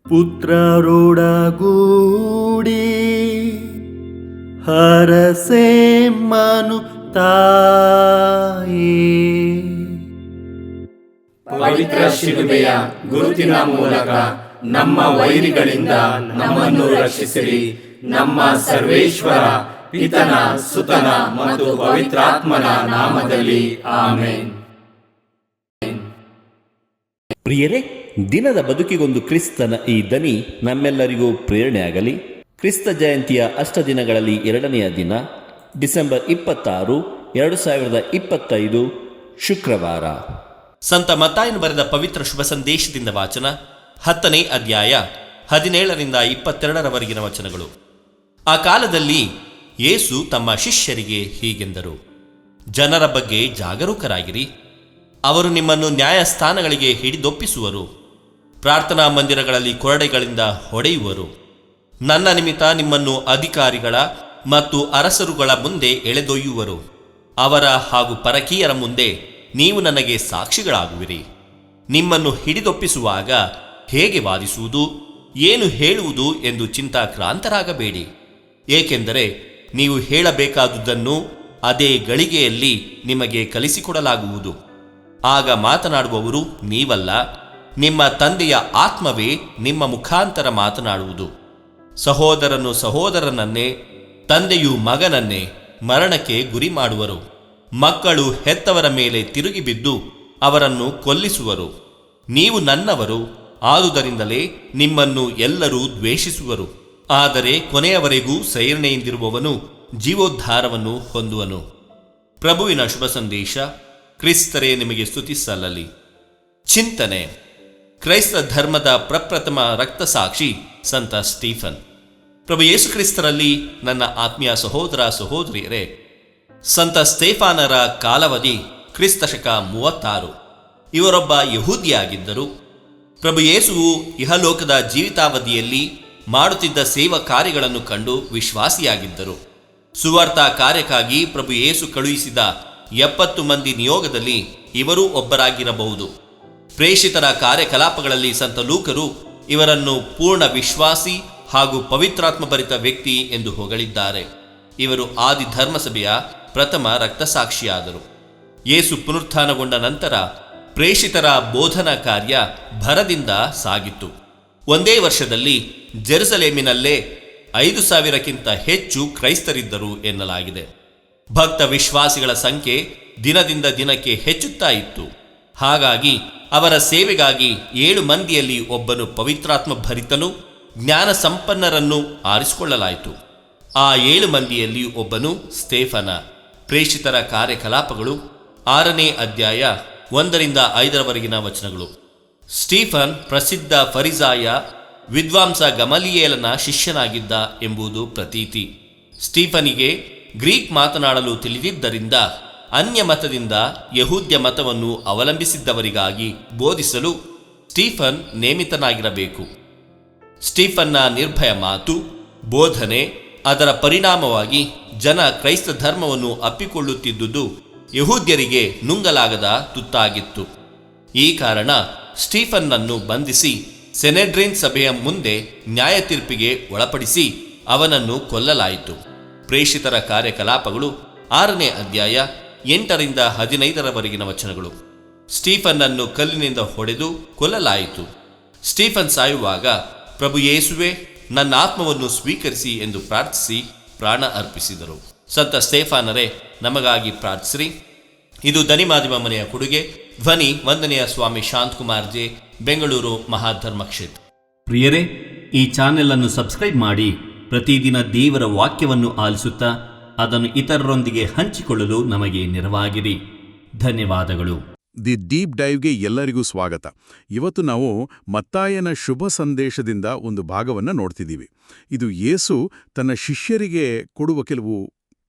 ಪುತ್ರರೊಡಗೂಡಿ ಹರಸೆ ಮನು ತಾಯಿ ಪವಿತ್ರ ಶಿಲುಬೆಯ ಗುರುತಿನ ಮೂಲಕ ನಮ್ಮ ವೈರಿಗಳಿಂದ ನಮ್ಮನ್ನು ರಕ್ಷಿಸಿರಿ. ನಮ್ಮ ಸರ್ವೇಶ್ವರ ಪಿತನ ಸುತನ ಮತ್ತು ಪವಿತ್ರಾತ್ಮನ ನಾಮದಲ್ಲಿ ಆಮೆನ್. ಪ್ರಿಯರೇ, ದಿನದ ಬದುಕಿಗೊಂದು ಕ್ರಿಸ್ತನ ಈ ದನಿ ನಮ್ಮೆಲ್ಲರಿಗೂ ಪ್ರೇರಣೆಯಾಗಲಿ. ಕ್ರಿಸ್ತ ಜಯಂತಿಯ ಅಷ್ಟದಿನಗಳಲ್ಲಿ ಎರಡನೆಯ ದಿನ ಡಿಸೆಂಬರ್ 26, 2025 ಶುಕ್ರವಾರ. ಸಂತ ಮತ್ತಾಯನು ಬರೆದ ಪವಿತ್ರ ಶುಭ ಸಂದೇಶದಿಂದ ವಾಚನ, 10ನೇ ಅಧ್ಯಾಯ 17ರಿಂದ 22ರವರೆಗಿನ ವಚನಗಳು. ಆ ಕಾಲದಲ್ಲಿ ಯೇಸು ತಮ್ಮ ಶಿಷ್ಯರಿಗೆ ಹೀಗೆಂದರು: ಜನರ ಬಗ್ಗೆ ಜಾಗರೂಕರಾಗಿರಿ. ಅವರು ನಿಮ್ಮನ್ನು ನ್ಯಾಯಸ್ಥಾನಗಳಿಗೆ ಹಿಡಿದೊಪ್ಪಿಸುವರು, ಪ್ರಾರ್ಥನಾ ಮಂದಿರಗಳಲ್ಲಿ ಕೊರಡೆಗಳಿಂದ ಹೊಡೆಯುವರು. ನನ್ನ ನಿಮಿತ್ತ ನಿಮ್ಮನ್ನು ಅಧಿಕಾರಿಗಳ ಮತ್ತು ಅರಸರುಗಳ ಮುಂದೆ ಎಳೆದೊಯ್ಯುವರು. ಅವರ ಹಾಗೂ ಪರಕೀಯರ ಮುಂದೆ ನೀವು ನನಗೆ ಸಾಕ್ಷಿಗಳಾಗುವಿರಿ. ನಿಮ್ಮನ್ನು ಹಿಡಿದೊಪ್ಪಿಸುವಾಗ ಹೇಗೆ ವಾದಿಸುವುದು, ಏನು ಹೇಳುವುದು ಎಂದು ಚಿಂತಾಕ್ರಾಂತರಾಗಬೇಡಿ. ಏಕೆಂದರೆ ನೀವು ಹೇಳಬೇಕಾದುದನ್ನು ಅದೇ ಗಳಿಗೆಯಲ್ಲಿ ನಿಮಗೆ ಕಲಿಸಿಕೊಡಲಾಗುವುದು. ಆಗ ಮಾತನಾಡುವವರು ನೀವಲ್ಲ, ನಿಮ್ಮ ತಂದೆಯ ಆತ್ಮವೇ ನಿಮ್ಮ ಮುಖಾಂತರ ಮಾತನಾಡುವುದು. ಸಹೋದರನು ಸಹೋದರನನ್ನೇ, ತಂದೆಯು ಮಗನನ್ನೇ ಮರಣಕ್ಕೆ ಗುರಿ ಮಾಡುವರು. ಮಕ್ಕಳು ಹೆತ್ತವರ ಮೇಲೆ ತಿರುಗಿ ಬಿದ್ದು ಅವರನ್ನು ಕೊಲ್ಲಿಸುವರು. ನೀವು ನನ್ನವರು, ಆದುದರಿಂದಲೇ ನಿಮ್ಮನ್ನು ಎಲ್ಲರೂ ದ್ವೇಷಿಸುವರು. ಆದರೆ ಕೊನೆಯವರೆಗೂ ಸೈರಣೆಯಿಂದಿರುವವನು ಜೀವೋದ್ಧಾರವನ್ನು ಹೊಂದುವನು. ಪ್ರಭುವಿನ ಶುಭ ಸಂದೇಶ. ಕ್ರಿಸ್ತರೇ ನಿಮಗೆ ಸ್ತುತಿ ಸಲ್ಲಲಿ. ಚಿಂತನೆ: ಕ್ರೈಸ್ತ ಧರ್ಮದ ಪ್ರಪ್ರಥಮ ರಕ್ತಸಾಕ್ಷಿ ಸಂತ ಸ್ಟೀಫನ್. ಪ್ರಭು ಯೇಸು ಕ್ರಿಸ್ತರಲ್ಲಿ ನನ್ನ ಆತ್ಮೀಯ ಸಹೋದರ ಸಹೋದರಿಯರೇ, ಸಂತ ಸ್ಟೇಫಾನರ ಕಾಲಾವಧಿ ಕ್ರಿಸ್ತಶಕ 36. ಇವರೊಬ್ಬ ಯಹೂದಿಯಾಗಿದ್ದರು. ಪ್ರಭು ಯೇಸುವು ಇಹಲೋಕದ ಜೀವಿತಾವಧಿಯಲ್ಲಿ ಮಾಡುತ್ತಿದ್ದ ಸೇವಾ ಕಾರ್ಯಗಳನ್ನು ಕಂಡು ವಿಶ್ವಾಸಿಯಾಗಿದ್ದರು. ಸುವಾರ್ತಾ ಕಾರ್ಯಕ್ಕಾಗಿ ಪ್ರಭು ಯೇಸು ಕಳುಹಿಸಿದ 70 ಮಂದಿ ನಿಯೋಗದಲ್ಲಿ ಇವರೂ ಒಬ್ಬರಾಗಿರಬಹುದು. ಪ್ರೇಷಿತರ ಕಾರ್ಯಕಲಾಪಗಳಲ್ಲಿ ಸಂತ ಲೂಕರು ಇವರನ್ನು ಪೂರ್ಣ ವಿಶ್ವಾಸಿ ಹಾಗೂ ಪವಿತ್ರಾತ್ಮಭರಿತ ವ್ಯಕ್ತಿ ಎಂದು ಹೊಗಳಿದ್ದಾರೆ. ಇವರು ಆದಿ ಧರ್ಮಸಭೆಯ ಪ್ರಥಮ ರಕ್ತಸಾಕ್ಷಿಯಾದರು. ಯೇಸು ಪುನರುತ್ಥಾನಗೊಂಡ ನಂತರ ಪ್ರೇಷಿತರ ಬೋಧನಾ ಕಾರ್ಯ ಭರದಿಂದ ಸಾಗಿತ್ತು. ಒಂದೇ ವರ್ಷದಲ್ಲಿ ಜೆರುಸಲೇಮಿನಲ್ಲೇ 5,000ಕ್ಕಿಂತ ಹೆಚ್ಚು ಕ್ರೈಸ್ತರಿದ್ದರು ಎನ್ನಲಾಗಿದೆ. ಭಕ್ತ ವಿಶ್ವಾಸಿಗಳ ಸಂಖ್ಯೆ ದಿನದಿಂದ ದಿನಕ್ಕೆ ಹೆಚ್ಚುತ್ತಾ ಇತ್ತು. ಹಾಗಾಗಿ ಅವರ ಸೇವೆಗಾಗಿ 7 ಮಂದಿಯಲ್ಲಿ ಒಬ್ಬನು ಪವಿತ್ರಾತ್ಮ ಭರಿತನು, ಜ್ಞಾನ ಸಂಪನ್ನರನ್ನು ಆರಿಸಿಕೊಳ್ಳಲಾಯಿತು. ಆ 7 ಮಂದಿಯಲ್ಲಿ ಒಬ್ಬನು ಸ್ಟೇಫನ. ಪ್ರೇಷಿತರ ಕಾರ್ಯಕಲಾಪಗಳು 6ನೇ ಅಧ್ಯಾಯ 1ರಿಂದ 5ರವರೆಗಿನ ವಚನಗಳು. ಸ್ಟೀಫನ್ ಪ್ರಸಿದ್ಧ ಫರಿಸಾಯ ವಿದ್ವಾಂಸ ಗಮಲಿಯೇಲನ ಶಿಷ್ಯನಾಗಿದ್ದ ಎಂಬುದು ಪ್ರತೀತಿ. ಸ್ಟೀಫನಿಗೆ ಗ್ರೀಕ್ ಮಾತನಾಡಲು ತಿಳಿದಿದ್ದರಿಂದ ಅನ್ಯ ಮತದಿಂದ ಯಹೂದ್ಯ ಮತವನ್ನು ಅವಲಂಬಿಸಿದ್ದವರಿಗಾಗಿ ಬೋಧಿಸಲು ಸ್ಟೀಫನ್ ನೇಮಿತನಾಗಿರಬೇಕು. ಸ್ಟೀಫನ್ನ ನಿರ್ಭಯ ಮಾತು, ಬೋಧನೆ, ಅದರ ಪರಿಣಾಮವಾಗಿ ಜನ ಕ್ರೈಸ್ತ ಧರ್ಮವನ್ನು ಅಪ್ಪಿಕೊಳ್ಳುತ್ತಿದ್ದುದು ಯಹೂದ್ಯರಿಗೆ ನುಂಗಲಾಗದ ತುತ್ತಾಗಿತ್ತು. ಈ ಕಾರಣ ಸ್ಟೀಫನ್ನನ್ನು ಬಂಧಿಸಿ ಸೆನೆಡ್ರಿನ್ ಸಭೆಯ ಮುಂದೆ ನ್ಯಾಯ ತೀರ್ಪಿಗೆ ಒಳಪಡಿಸಿ ಅವನನ್ನು ಕೊಲ್ಲಲಾಯಿತು. ಪ್ರೇಷಿತರ ಕಾರ್ಯಕಲಾಪಗಳು 6ನೇ ಅಧ್ಯಾಯ 8ರಿಂದ 15ರವರೆಗಿನ ವಚನಗಳು. ಸ್ಟೀಫನ್ನನ್ನು ಕಲ್ಲಿನಿಂದ ಹೊಡೆದು ಕೊಲ್ಲಲಾಯಿತು. ಸ್ಟೀಫನ್ ಸಾಯುವಾಗ ಪ್ರಭು ಯೇಸುವೆ, ನನ್ನ ಆತ್ಮವನ್ನು ಸ್ವೀಕರಿಸಿ ಎಂದು ಪ್ರಾರ್ಥಿಸಿ ಪ್ರಾಣ ಅರ್ಪಿಸಿದರು. ಸಂತ ಸ್ಟೇಫಾನರೇ, ನಮಗಾಗಿ ಪ್ರಾರ್ಥಿಸಿರಿ. ಇದು ದನಿಮಾದಿಮ ಮನೆಯ ಕೊಡುಗೆ. ಧ್ವನಿ ವಂದನೆಯ ಸ್ವಾಮಿ ಶಾಂತಕುಮಾರ್ ಜೆ, ಬೆಂಗಳೂರು ಮಹಾಧರ್ಮ ಕ್ಷೇತ್ರ. ಪ್ರಿಯರೇ, ಈ ಚಾನೆಲ್ ಅನ್ನು ಸಬ್ಸ್ಕ್ರೈಬ್ ಮಾಡಿ ಪ್ರತಿದಿನ ದೇವರ ವಾಕ್ಯವನ್ನು ಆಲಿಸುತ್ತಾ ಅದನ್ನು ಇತರರೊಂದಿಗೆ ಹಂಚಿಕೊಳ್ಳಲು ನಮಗೆ ನೆರವಾಗಿರಿ. ಧನ್ಯವಾದಗಳು. ದಿ ಡೀಪ್ ಡೈವ್ಗೆ ಎಲ್ಲರಿಗೂ ಸ್ವಾಗತ. ಇವತ್ತು ನಾವು ಮತ್ತಾಯನ ಶುಭ ಸಂದೇಶದಿಂದ ಒಂದು ಭಾಗವನ್ನು ನೋಡ್ತಿದ್ದೀವಿ. ಇದು ಯೇಸು ತನ್ನ ಶಿಷ್ಯರಿಗೆ ಕೊಡುವ ಕೆಲವು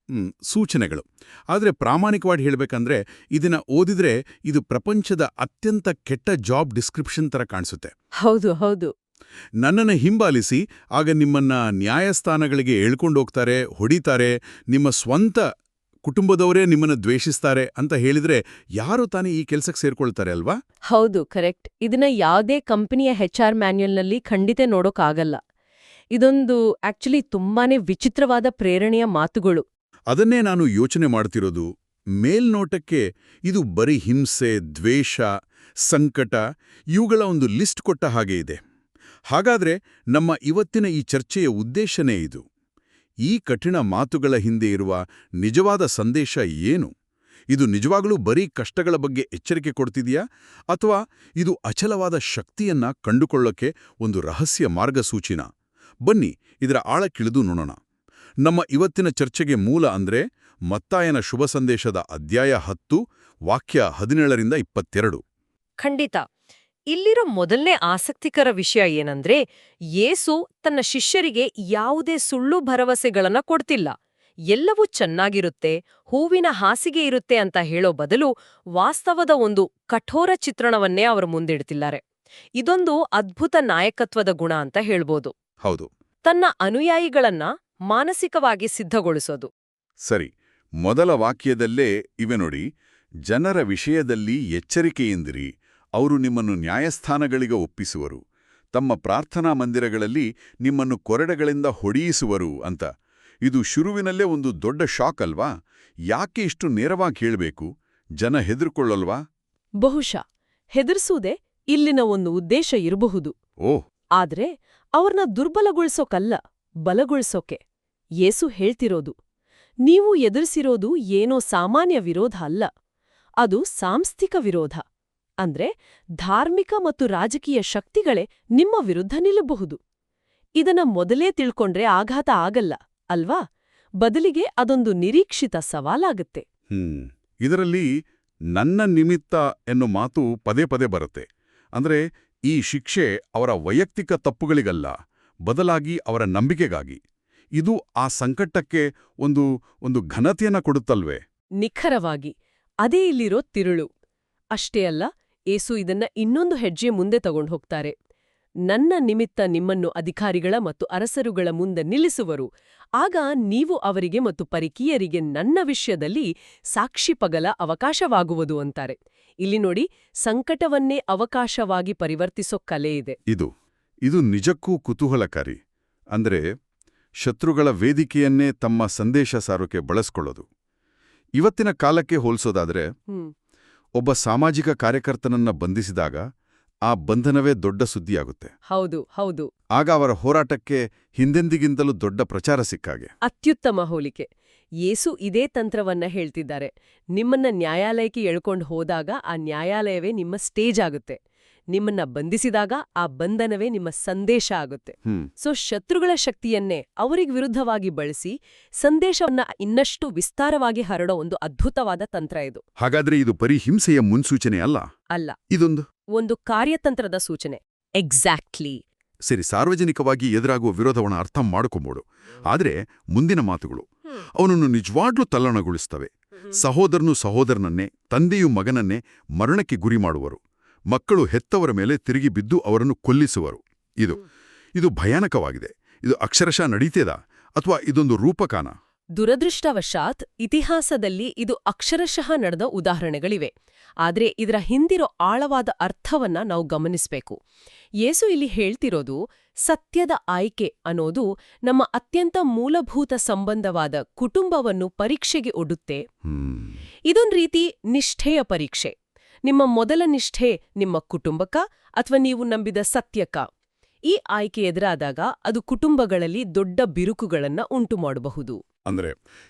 ಸೂಚನೆಗಳು. ಆದರೆ ಪ್ರಾಮಾಣಿಕವಾಗಿ ಹೇಳಬೇಕಂದ್ರೆ ಇದನ್ನು ಓದಿದ್ರೆ ಇದು ಪ್ರಪಂಚದ ಅತ್ಯಂತ ಕೆಟ್ಟ ಜಾಬ್ ಡಿಸ್ಕ್ರಿಪ್ಷನ್ ಥರ ಕಾಣಿಸುತ್ತೆ. ಹೌದು ಹೌದು. ನನ್ನನ್ನು ಹಿಂಬಾಲಿಸಿ, ಆಗ ನಿಮ್ಮನ್ನ ನ್ಯಾಯಸ್ಥಾನಗಳಿಗೆ ಎಳ್ಕೊಂಡೋಗ್ತಾರೆ, ಹೊಡಿತಾರೆ, ನಿಮ್ಮ ಸ್ವಂತ ಕುಟುಂಬದವರೇ ನಿಮ್ಮನ್ನು ದ್ವೇಷಿಸ್ತಾರೆ ಅಂತ ಹೇಳಿದ್ರೆ ಯಾರು ತಾನೇ ಈ ಕೆಲಸಕ್ಕೆ ಸೇರ್ಕೊಳ್ತಾರೆ ಅಲ್ವಾ? ಹೌದು, ಕರೆಕ್ಟ್. ಇದನ್ನ ಯಾವುದೇ ಕಂಪನಿಯ HR ಮ್ಯಾನ್ಯಲ್ನಲ್ಲಿ ಖಂಡಿತ ನೋಡೋಕ್ಕಾಗಲ್ಲ. ಇದೊಂದು ಆಕ್ಚುಲಿ ತುಂಬಾನೇ ವಿಚಿತ್ರವಾದ ಪ್ರೇರಣೆಯ ಮಾತುಗಳು. ಅದನ್ನೇ ನಾನು ಯೋಚನೆ ಮಾಡ್ತಿರೋದು. ಮೇಲ್ನೋಟಕ್ಕೆ ಇದು ಬರೀ ಹಿಂಸೆ, ದ್ವೇಷ, ಸಂಕಟ ಇವುಗಳ ಒಂದು ಲಿಸ್ಟ್ ಕೊಟ್ಟ ಹಾಗೆ ಇದೆ. ಹಾಗಾದ್ರೆ ನಮ್ಮ ಇವತ್ತಿನ ಈ ಚರ್ಚೆಯ ಉದ್ದೇಶನೇ ಇದು. ಈ ಕಠಿಣ ಮಾತುಗಳ ಹಿಂದೆ ಇರುವ ನಿಜವಾದ ಸಂದೇಶ ಏನು? ಇದು ನಿಜವಾಗಲೂ ಬರೀ ಕಷ್ಟಗಳ ಬಗ್ಗೆ ಎಚ್ಚರಿಕೆ ಕೊಡ್ತಿದೆಯಾ, ಅಥವಾ ಇದು ಅಚಲವಾದ ಶಕ್ತಿಯನ್ನ ಕಂಡುಕೊಳ್ಳೋಕೆ ಒಂದು ರಹಸ್ಯ ಮಾರ್ಗಸೂಚಿನ? ಬನ್ನಿ ಇದರ ಆಳಕ್ಕಿಳಿದು ನೋಡೋಣ. ನಮ್ಮ ಇವತ್ತಿನ ಚರ್ಚೆಗೆ ಮೂಲ ಅಂದ್ರೆ ಮತ್ತಾಯನ ಶುಭ ಸಂದೇಶದ ಅಧ್ಯಾಯ 10 ವಾಕ್ಯ 17-22. ಖಂಡಿತ. ಇಲ್ಲಿರೋ ಮೊದಲನೇ ಆಸಕ್ತಿಕರ ವಿಷಯ ಏನಂದ್ರೆ, ಯೇಸು ತನ್ನ ಶಿಷ್ಯರಿಗೆ ಯಾವುದೇ ಸುಳ್ಳು ಭರವಸೆಗಳನ್ನ ಕೊಡ್ತಿಲ್ಲ. ಎಲ್ಲವೂ ಚೆನ್ನಾಗಿರುತ್ತೆ, ಹೂವಿನ ಹಾಸಿಗೆ ಇರುತ್ತೆ ಅಂತ ಹೇಳೋ ಬದಲು ವಾಸ್ತವದ ಒಂದು ಕಠೋರ ಚಿತ್ರಣವನ್ನೇ ಅವರು ಮುಂದಿಡ್ತಿದ್ದಾರೆ. ಇದೊಂದು ಅದ್ಭುತ ನಾಯಕತ್ವದ ಗುಣ ಅಂತ ಹೇಳ್ಬೋದು. ಹೌದು. ತನ್ನ ಅನುಯಾಯಿಗಳನ್ನ ಮಾನಸಿಕವಾಗಿ ಸಿದ್ಧಗೊಳಿಸೋದು. ಸರಿ, ಮೊದಲ ವಾಕ್ಯದಲ್ಲೇ ಇವೆ ನೋಡಿ, ಜನರ ವಿಷಯದಲ್ಲಿ ಎಚ್ಚರಿಕೆಯಿಂದಿರಿ, ಅವರು ನಿಮ್ಮನ್ನು ನ್ಯಾಯಸ್ಥಾನಗಳಿಗೆ ಒಪ್ಪಿಸುವರು, ತಮ್ಮ ಪ್ರಾರ್ಥನಾ ಮಂದಿರಗಳಲ್ಲಿ ನಿಮ್ಮನ್ನು ಕೊರಡೆಗಳಿಂದ ಹೊಡೆಯಿಸುವರು ಅಂತ. ಇದು ಶುರುವಿನಲ್ಲೇ ಒಂದು ದೊಡ್ಡ ಶಾಕ್ ಅಲ್ವಾ? ಯಾಕೆ ಇಷ್ಟು ನೇರವಾಗಿ ಹೇಳಬೇಕು? ಜನ ಹೆದರ್ಕೊಳ್ಳಲ್ವಾ? ಬಹುಶಃ ಹೆದರ್ಸೂದೇ ಇಲ್ಲಿನ ಒಂದು ಉದ್ದೇಶ ಇರಬಹುದು. ಓಹ್. ಆದ್ರೆ ಅವ್ರನ್ನ ದುರ್ಬಲಗೊಳಿಸೋಕಲ್ಲ, ಬಲಗೊಳಿಸೋಕೆ. ಯೇಸು ಹೇಳ್ತಿರೋದು, ನೀವು ಎದುರಿಸಿರೋದು ಏನೋ ಸಾಮಾನ್ಯ ವಿರೋಧ ಅಲ್ಲ, ಅದು ಸಾಂಸ್ಥಿಕ ವಿರೋಧ. ಅಂದ್ರೆ ಧಾರ್ಮಿಕ ಮತ್ತು ರಾಜಕೀಯ ಶಕ್ತಿಗಳೇ ನಿಮ್ಮ ವಿರುದ್ಧ ನಿಲ್ಲಬಹುದು. ಇದನ್ನ ಮೊದಲೇ ತಿಳ್ಕೊಂಡ್ರೆ ಆಘಾತ ಆಗಲ್ಲ ಅಲ್ವಾ? ಬದಲಿಗೆ ಅದೊಂದು ನಿರೀಕ್ಷಿತ ಸವಾಲಾಗತ್ತೆ. ಇದರಲ್ಲಿ ನನ್ನ ನಿಮಿತ್ತ ಎನ್ನೋ ಮಾತು ಪದೇ ಪದೇ ಬರುತ್ತೆ. ಅಂದ್ರೆ ಈ ಶಿಕ್ಷೆ ಅವರ ವೈಯಕ್ತಿಕ ತಪ್ಪುಗಳಿಗಲ್ಲ, ಬದಲಾಗಿ ಅವರ ನಂಬಿಕೆಗಾಗಿ. ಇದು ಆ ಸಂಕಟಕ್ಕೆ ಒಂದು ಘನತೆಯನ್ನ ಕೊಡುತ್ತಲ್ವೇ? ನಿಖರವಾಗಿ ಅದೇ ಇಲ್ಲಿರೋ ತಿರುಳು. ಅಷ್ಟೇ ಅಲ್ಲ, ಏಸು ಇದನ್ನ ಇನ್ನೊಂದು ಹೆಜ್ಜೆ ಮುಂದೆ ತಗೊಂಡು ಹೋಗ್ತಾರೆ. ನನ್ನ ನಿಮಿತ್ತ ನಿಮ್ಮನ್ನು ಅಧಿಕಾರಿಗಳ ಮತ್ತು ಅರಸರುಗಳ ಮುಂದೆ ನಿಲ್ಲಿಸುವರು, ಆಗ ನೀವು ಅವರಿಗೆ ಮತ್ತು ಪರಕೀಯರಿಗೆ ನನ್ನ ವಿಷಯದಲ್ಲಿ ಸಾಕ್ಷಿಪಗಲ ಅವಕಾಶವಾಗುವುದು ಅಂತಾರೆ. ಇಲ್ಲಿ ನೋಡಿ, ಸಂಕಟವನ್ನೇ ಅವಕಾಶವಾಗಿ ಪರಿವರ್ತಿಸೋ ಕಲೆ ಇದೆ. ಇದು ನಿಜಕ್ಕೂ ಕುತೂಹಲಕಾರಿ. ಅಂದ್ರೆ ಶತ್ರುಗಳ ವೇದಿಕೆಯನ್ನೇ ತಮ್ಮ ಸಂದೇಶ ಸಾರೋಕೆ ಬಳಸ್ಕೊಳ್ಳೋದು. ಇವತ್ತಿನ ಕಾಲಕ್ಕೆ ಹೋಲಿಸೋದಾದ್ರೆ, ಒಬ್ಬ ಸಾಮಾಜಿಕ ಕಾರ್ಯಕರ್ತನನ್ನ ಬಂಧಿಸಿದಾಗ ಆ ಬಂಧನವೇ ದೊಡ್ಡ ಸುದ್ದಿಯಾಗುತ್ತೆ. ಹೌದು ಹೌದು. ಆಗ ಅವರ ಹೋರಾಟಕ್ಕೆ ಹಿಂದೆಂದಿಗಿಂತಲೂ ದೊಡ್ಡ ಪ್ರಚಾರ ಸಿಕ್ಕಾಗೆ. ಅತ್ಯುತ್ತಮ ಹೋಲಿಕೆ. ಯೇಸು ಇದೇ ತಂತ್ರವನ್ನ ಹೇಳ್ತಿದ್ದಾರೆ. ನಿಮ್ಮನ್ನ ನ್ಯಾಯಾಲಯಕ್ಕೆ ಎಳ್ಕೊಂಡು ಹೋದಾಗ ಆ ನ್ಯಾಯಾಲಯವೇ ನಿಮ್ಮ ಸ್ಟೇಜ್ ಆಗುತ್ತೆ. ನಿಮ್ಮನ್ನ ಬಂಧಿಸಿದಾಗ ಆ ಬಂಧನವೇ ನಿಮ್ಮ ಸಂದೇಶ ಆಗುತ್ತೆ. ಸೊ ಶತ್ರುಗಳ ಶಕ್ತಿಯನ್ನೇ ಅವರಿಗೆ ವಿರುದ್ಧವಾಗಿ ಬಳಸಿ ಸಂದೇಶವನ್ನ ಇನ್ನಷ್ಟು ವಿಸ್ತಾರವಾಗಿ ಹರಡೋ ಒಂದು ಅದ್ಭುತವಾದ ತಂತ್ರ ಇದು. ಹಾಗಾದ್ರೆ ಇದು ಬರೀ ಹಿಂಸೆಯ ಮುನ್ಸೂಚನೆ ಅಲ್ಲ? ಅಲ್ಲ, ಒಂದು ಕಾರ್ಯತಂತ್ರದ ಸೂಚನೆ. ಎಕ್ಸಾಕ್ಟ್ಲಿ. ಸರಿ, ಸಾರ್ವಜನಿಕವಾಗಿ ಎದುರಾಗುವ ವಿರೋಧವನ್ನು ಅರ್ಥ ಮಾಡಿಕೊಂಬೋಡು. ಆದ್ರೆ ಮುಂದಿನ ಮಾತುಗಳು ಅವನನ್ನು ನಿಜವಾಗ್ಲೂ ತಲ್ಲಣಗೊಳಿಸ್ತವೆ. ಸಹೋದರನು ಸಹೋದರನನ್ನೇ, ತಂದೆಯು ಮಗನನ್ನೇ ಮರಣಕ್ಕೆ ಗುರಿ ಮಾಡುವರು. ಮಕ್ಕಳು ಹೆತ್ತವರ ಮೇಲೆ ತಿರುಗಿ ಬಿದ್ದು ಅವರನ್ನು ಕೊಲ್ಲಿಸುವರು. ಇದು ಭಯಾನಕವಾಗಿದೆ. ಇದು ಅಕ್ಷರಶಃ ನಡೀತೇದಾ ಅಥವಾ ಇದೊಂದು ರೂಪಕಾನ? ದುರದೃಷ್ಟವಶಾತ್ ಇತಿಹಾಸದಲ್ಲಿ ಇದು ಅಕ್ಷರಶಃ ನಡೆದ ಉದಾಹರಣೆಗಳಿವೆ. ಆದ್ರೆ ಇದರ ಹಿಂದಿರೋ ಆಳವಾದ ಅರ್ಥವನ್ನ ನಾವು ಗಮನಿಸಬೇಕು. ಯೇಸು ಇಲ್ಲಿ ಹೇಳ್ತಿರೋದು, ಸತ್ಯದ ಆಯ್ಕೆ ಅನ್ನೋದು ನಮ್ಮ ಅತ್ಯಂತ ಮೂಲಭೂತ ಸಂಬಂಧವಾದ ಕುಟುಂಬವನ್ನು ಪರೀಕ್ಷೆಗೆ ಒಡ್ಡುತ್ತೆ. ಇದೊಂದು ರೀತಿ ನಿಷ್ಠೆಯ ಪರೀಕ್ಷೆ. ನಿಮ್ಮ ಮೊದಲ ನಿಷ್ಠೆ ನಿಮ್ಮ ಕುಟುಂಬಕ್ಕ ಅಥವಾ ನೀವು ನಂಬಿದ ಸತ್ಯಕ್ಕ? ಈ ಆಯ್ಕೆ ಎದುರಾದಾಗ ಅದು ಕುಟುಂಬಗಳಲ್ಲಿ ದೊಡ್ಡ ಬಿರುಕುಗಳನ್ನ ಉಂಟು ಮಾಡಬಹುದು. ಅಂದ್ರೆ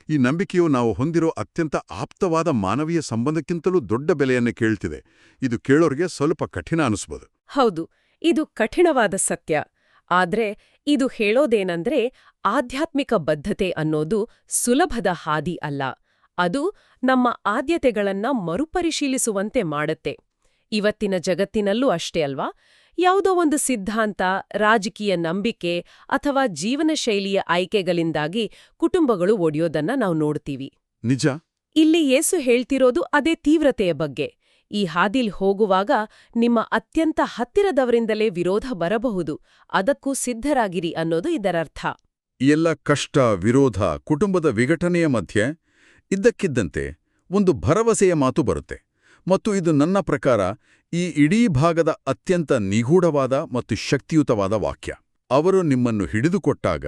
ಈ ನಂಬಿಕೆಯು ನಾವು ಹೊಂದಿರೋ ಅತ್ಯಂತ ಆಪ್ತವಾದ ಮಾನವೀಯ ಸಂಬಂಧಕ್ಕಿಂತಲೂ ದೊಡ್ಡ ಬೆಲೆಯನ್ನು ಕೇಳ್ತಿದೆ. ಇದು ಕೇಳೋರಿಗೆ ಸ್ವಲ್ಪ ಕಠಿಣ ಅನಿಸ್ಬೋದು. ಹೌದು, ಇದು ಕಠಿಣವಾದ ಸತ್ಯ. ಆದ್ರೆ ಇದು ಹೇಳೋದೇನಂದ್ರೆ, ಆಧ್ಯಾತ್ಮಿಕ ಬದ್ಧತೆ ಅನ್ನೋದು ಸುಲಭದ ಹಾದಿ ಅಲ್ಲ. ಅದು ನಮ್ಮ ಆದ್ಯತೆಗಳನ್ನ ಮರುಪರಿಶೀಲಿಸುವಂತೆ ಮಾಡತ್ತೆ. ಇವತ್ತಿನ ಜಗತ್ತಿನಲ್ಲೂ ಅಷ್ಟೇ ಅಲ್ವಾ? ಯಾವುದೋ ಒಂದು ಸಿದ್ಧಾಂತ, ರಾಜಕೀಯ ನಂಬಿಕೆ ಅಥವಾ ಜೀವನ ಶೈಲಿಯ ಆಯ್ಕೆಗಳಿಂದಾಗಿ ಕುಟುಂಬಗಳು ಒಡೆಯೋದನ್ನ ನಾವು ನೋಡ್ತೀವಿ. ನಿಜ. ಇಲ್ಲಿ ಯೇಸು ಹೇಳ್ತಿರೋದು ಅದೇ ತೀವ್ರತೆಯ ಬಗ್ಗೆ. ಈ ಹಾದಿಲ್ ಹೋಗುವಾಗ ನಿಮ್ಮ ಅತ್ಯಂತ ಹತ್ತಿರದವರಿಂದಲೇ ವಿರೋಧ ಬರಬಹುದು, ಅದಕ್ಕೂ ಸಿದ್ಧರಾಗಿರಿ ಅನ್ನೋದು ಇದರರ್ಥ. ಎಲ್ಲ ಕಷ್ಟ, ವಿರೋಧ, ಕುಟುಂಬದ ವಿಘಟನೆಯ ಮಧ್ಯೆ ಇದ್ದಕ್ಕಿದ್ದಂತೆ ಒಂದು ಭರವಸೆಯ ಮಾತು ಬರುತ್ತೆ. ಮತ್ತು ಇದು ನನ್ನ ಪ್ರಕಾರ ಈ ಇಡೀ ಭಾಗದ ಅತ್ಯಂತ ನಿಗೂಢವಾದ ಮತ್ತು ಶಕ್ತಿಯುತವಾದ ವಾಕ್ಯ. ಅವರು ನಿಮ್ಮನ್ನು ಹಿಡಿದುಕೊಟ್ಟಾಗ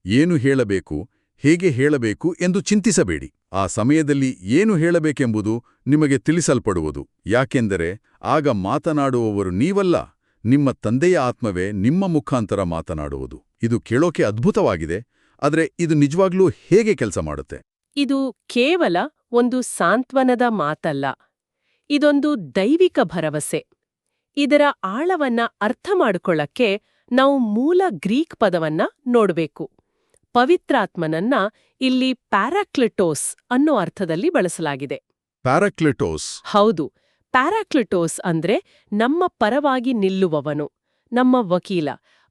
ಏನು ಹೇಳಬೇಕು, ಹೇಗೆ ಹೇಳಬೇಕು ಎಂದು ಚಿಂತಿಸಬೇಡಿ. ಆ ಸಮಯದಲ್ಲಿ ಏನು ಹೇಳಬೇಕೆಂಬುದು ನಿಮಗೆ ತಿಳಿಸಲ್ಪಡುವುದು. ಯಾಕೆಂದರೆ ಆಗ ಮಾತನಾಡುವವರು ನೀವಲ್ಲ, ನಿಮ್ಮ ತಂದೆಯ ಆತ್ಮವೇ ನಿಮ್ಮ ಮುಖಾಂತರ ಮಾತನಾಡುವುದು. ಇದು ಕೇಳೋಕೆ ಅದ್ಭುತವಾಗಿದೆ, ಆದರೆ ಇದು ನಿಜವಾಗ್ಲೂ ಹೇಗೆ ಕೆಲಸ ಮಾಡುತ್ತೆ? ಇದು ಕೇವಲ ಒಂದು ಸಾಂತ್ವನದ ಮಾತಲ್ಲ, ಇದೊಂದು ದೈವಿಕ ಭರವಸೆ. ಇದರ ಆಳವನ್ನ ಅರ್ಥ ಮಾಡಿಕೊಳ್ಳಕ್ಕೆ ನಾವು ಮೂಲ ಗ್ರೀಕ್ ಪದವನ್ನ ನೋಡಬೇಕು. ಪವಿತ್ರಾತ್ಮನನ್ನ ಇಲ್ಲಿ ಪ್ಯಾರಾಕ್ಲಿಟೋಸ್ ಅನ್ನೋ ಅರ್ಥದಲ್ಲಿ ಬಳಸಲಾಗಿದೆ. ಪ್ಯಾರಾಕ್ಲಿಟೋಸ್. ಹೌದು, ಪ್ಯಾರಾಕ್ಲಿಟೋಸ್ ಅಂದ್ರೆ ನಮ್ಮ ಪರವಾಗಿ ನಿಲ್ಲುವವನು, ನಮ್ಮ ವಕೀಲ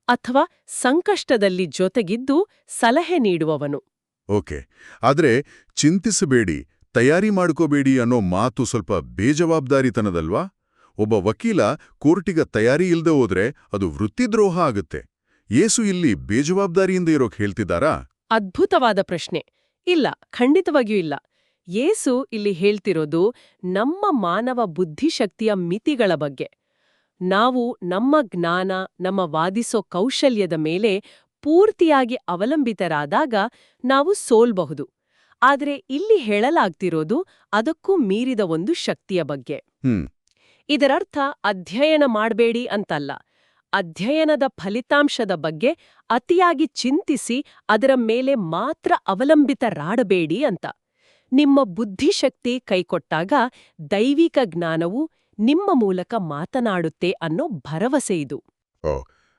ಅಥವಾ ಸಂಕಷ್ಟದಲ್ಲಿ ಜೊತೆಗಿದ್ದು ಸಲಹೆ ನೀಡುವವನು. ಓಕೆ, ಆದ್ರೆ ಚಿಂತಿಸಬೇಡಿ, ತಯಾರಿ ಮಾಡ್ಕೋಬೇಡಿ ಅನ್ನೋ ಮಾತು ಸ್ವಲ್ಪ ಬೇಜವಾಬ್ದಾರಿತನದಲ್ವಾ? ಒಬ್ಬ ವಕೀಲ ಕೋರ್ಟಿಗ ತಯಾರಿ ಇಲ್ದೆ ಹೋದ್ರೆ ಅದು ವೃತ್ತಿದ್ರೋಹ ಆಗುತ್ತೆ. ಯೇಸು ಇಲ್ಲಿ ಬೇಜವಾಬ್ದಾರಿಯಿಂದ ಇರೋಕ್ ಹೇಳ್ತಿದ್ದಾರಾ? ಅದ್ಭುತವಾದ ಪ್ರಶ್ನೆ. ಇಲ್ಲ, ಖಂಡಿತವಾಗಿಯೂ ಇಲ್ಲ. ಯೇಸು ಇಲ್ಲಿ ಹೇಳ್ತಿರೋದು ನಮ್ಮ ಮಾನವ ಬುದ್ಧಿಶಕ್ತಿಯ ಮಿತಿಗಳ ಬಗ್ಗೆ. ನಾವು ನಮ್ಮ ಜ್ಞಾನ, ನಮ್ಮ ವಾದಿಸೋ ಕೌಶಲ್ಯದ ಮೇಲೆ ಪೂರ್ತಿಯಾಗಿ ಅವಲಂಬಿತರಾದಾಗ ನಾವು ಸೋಲ್ಬಹುದು. ಆದರೆ ಇಲ್ಲಿ ಹೇಳಲಾಗ್ತಿರೋದು ಅದಕ್ಕೂ ಮೀರಿದ ಒಂದು ಶಕ್ತಿಯ ಬಗ್ಗೆ. ಇದರರ್ಥ ಅಧ್ಯಯನ ಮಾಡಬೇಡಿ ಅಂತಲ್ಲ, ಅಧ್ಯಯನದ ಫಲಿತಾಂಶದ ಬಗ್ಗೆ ಅತಿಯಾಗಿ ಚಿಂತಿಸಿ ಅದರ ಮೇಲೆ ಮಾತ್ರ ಅವಲಂಬಿತರಾಡಬೇಡಿ ಅಂತ. ನಿಮ್ಮ ಬುದ್ಧಿಶಕ್ತಿ ಕೈಕೊಟ್ಟಾಗ ದೈವಿಕ ಜ್ಞಾನವು ನಿಮ್ಮ ಮೂಲಕ ಮಾತನಾಡುತ್ತೆ ಅನ್ನೋ ಭರವಸೆ ಇದು.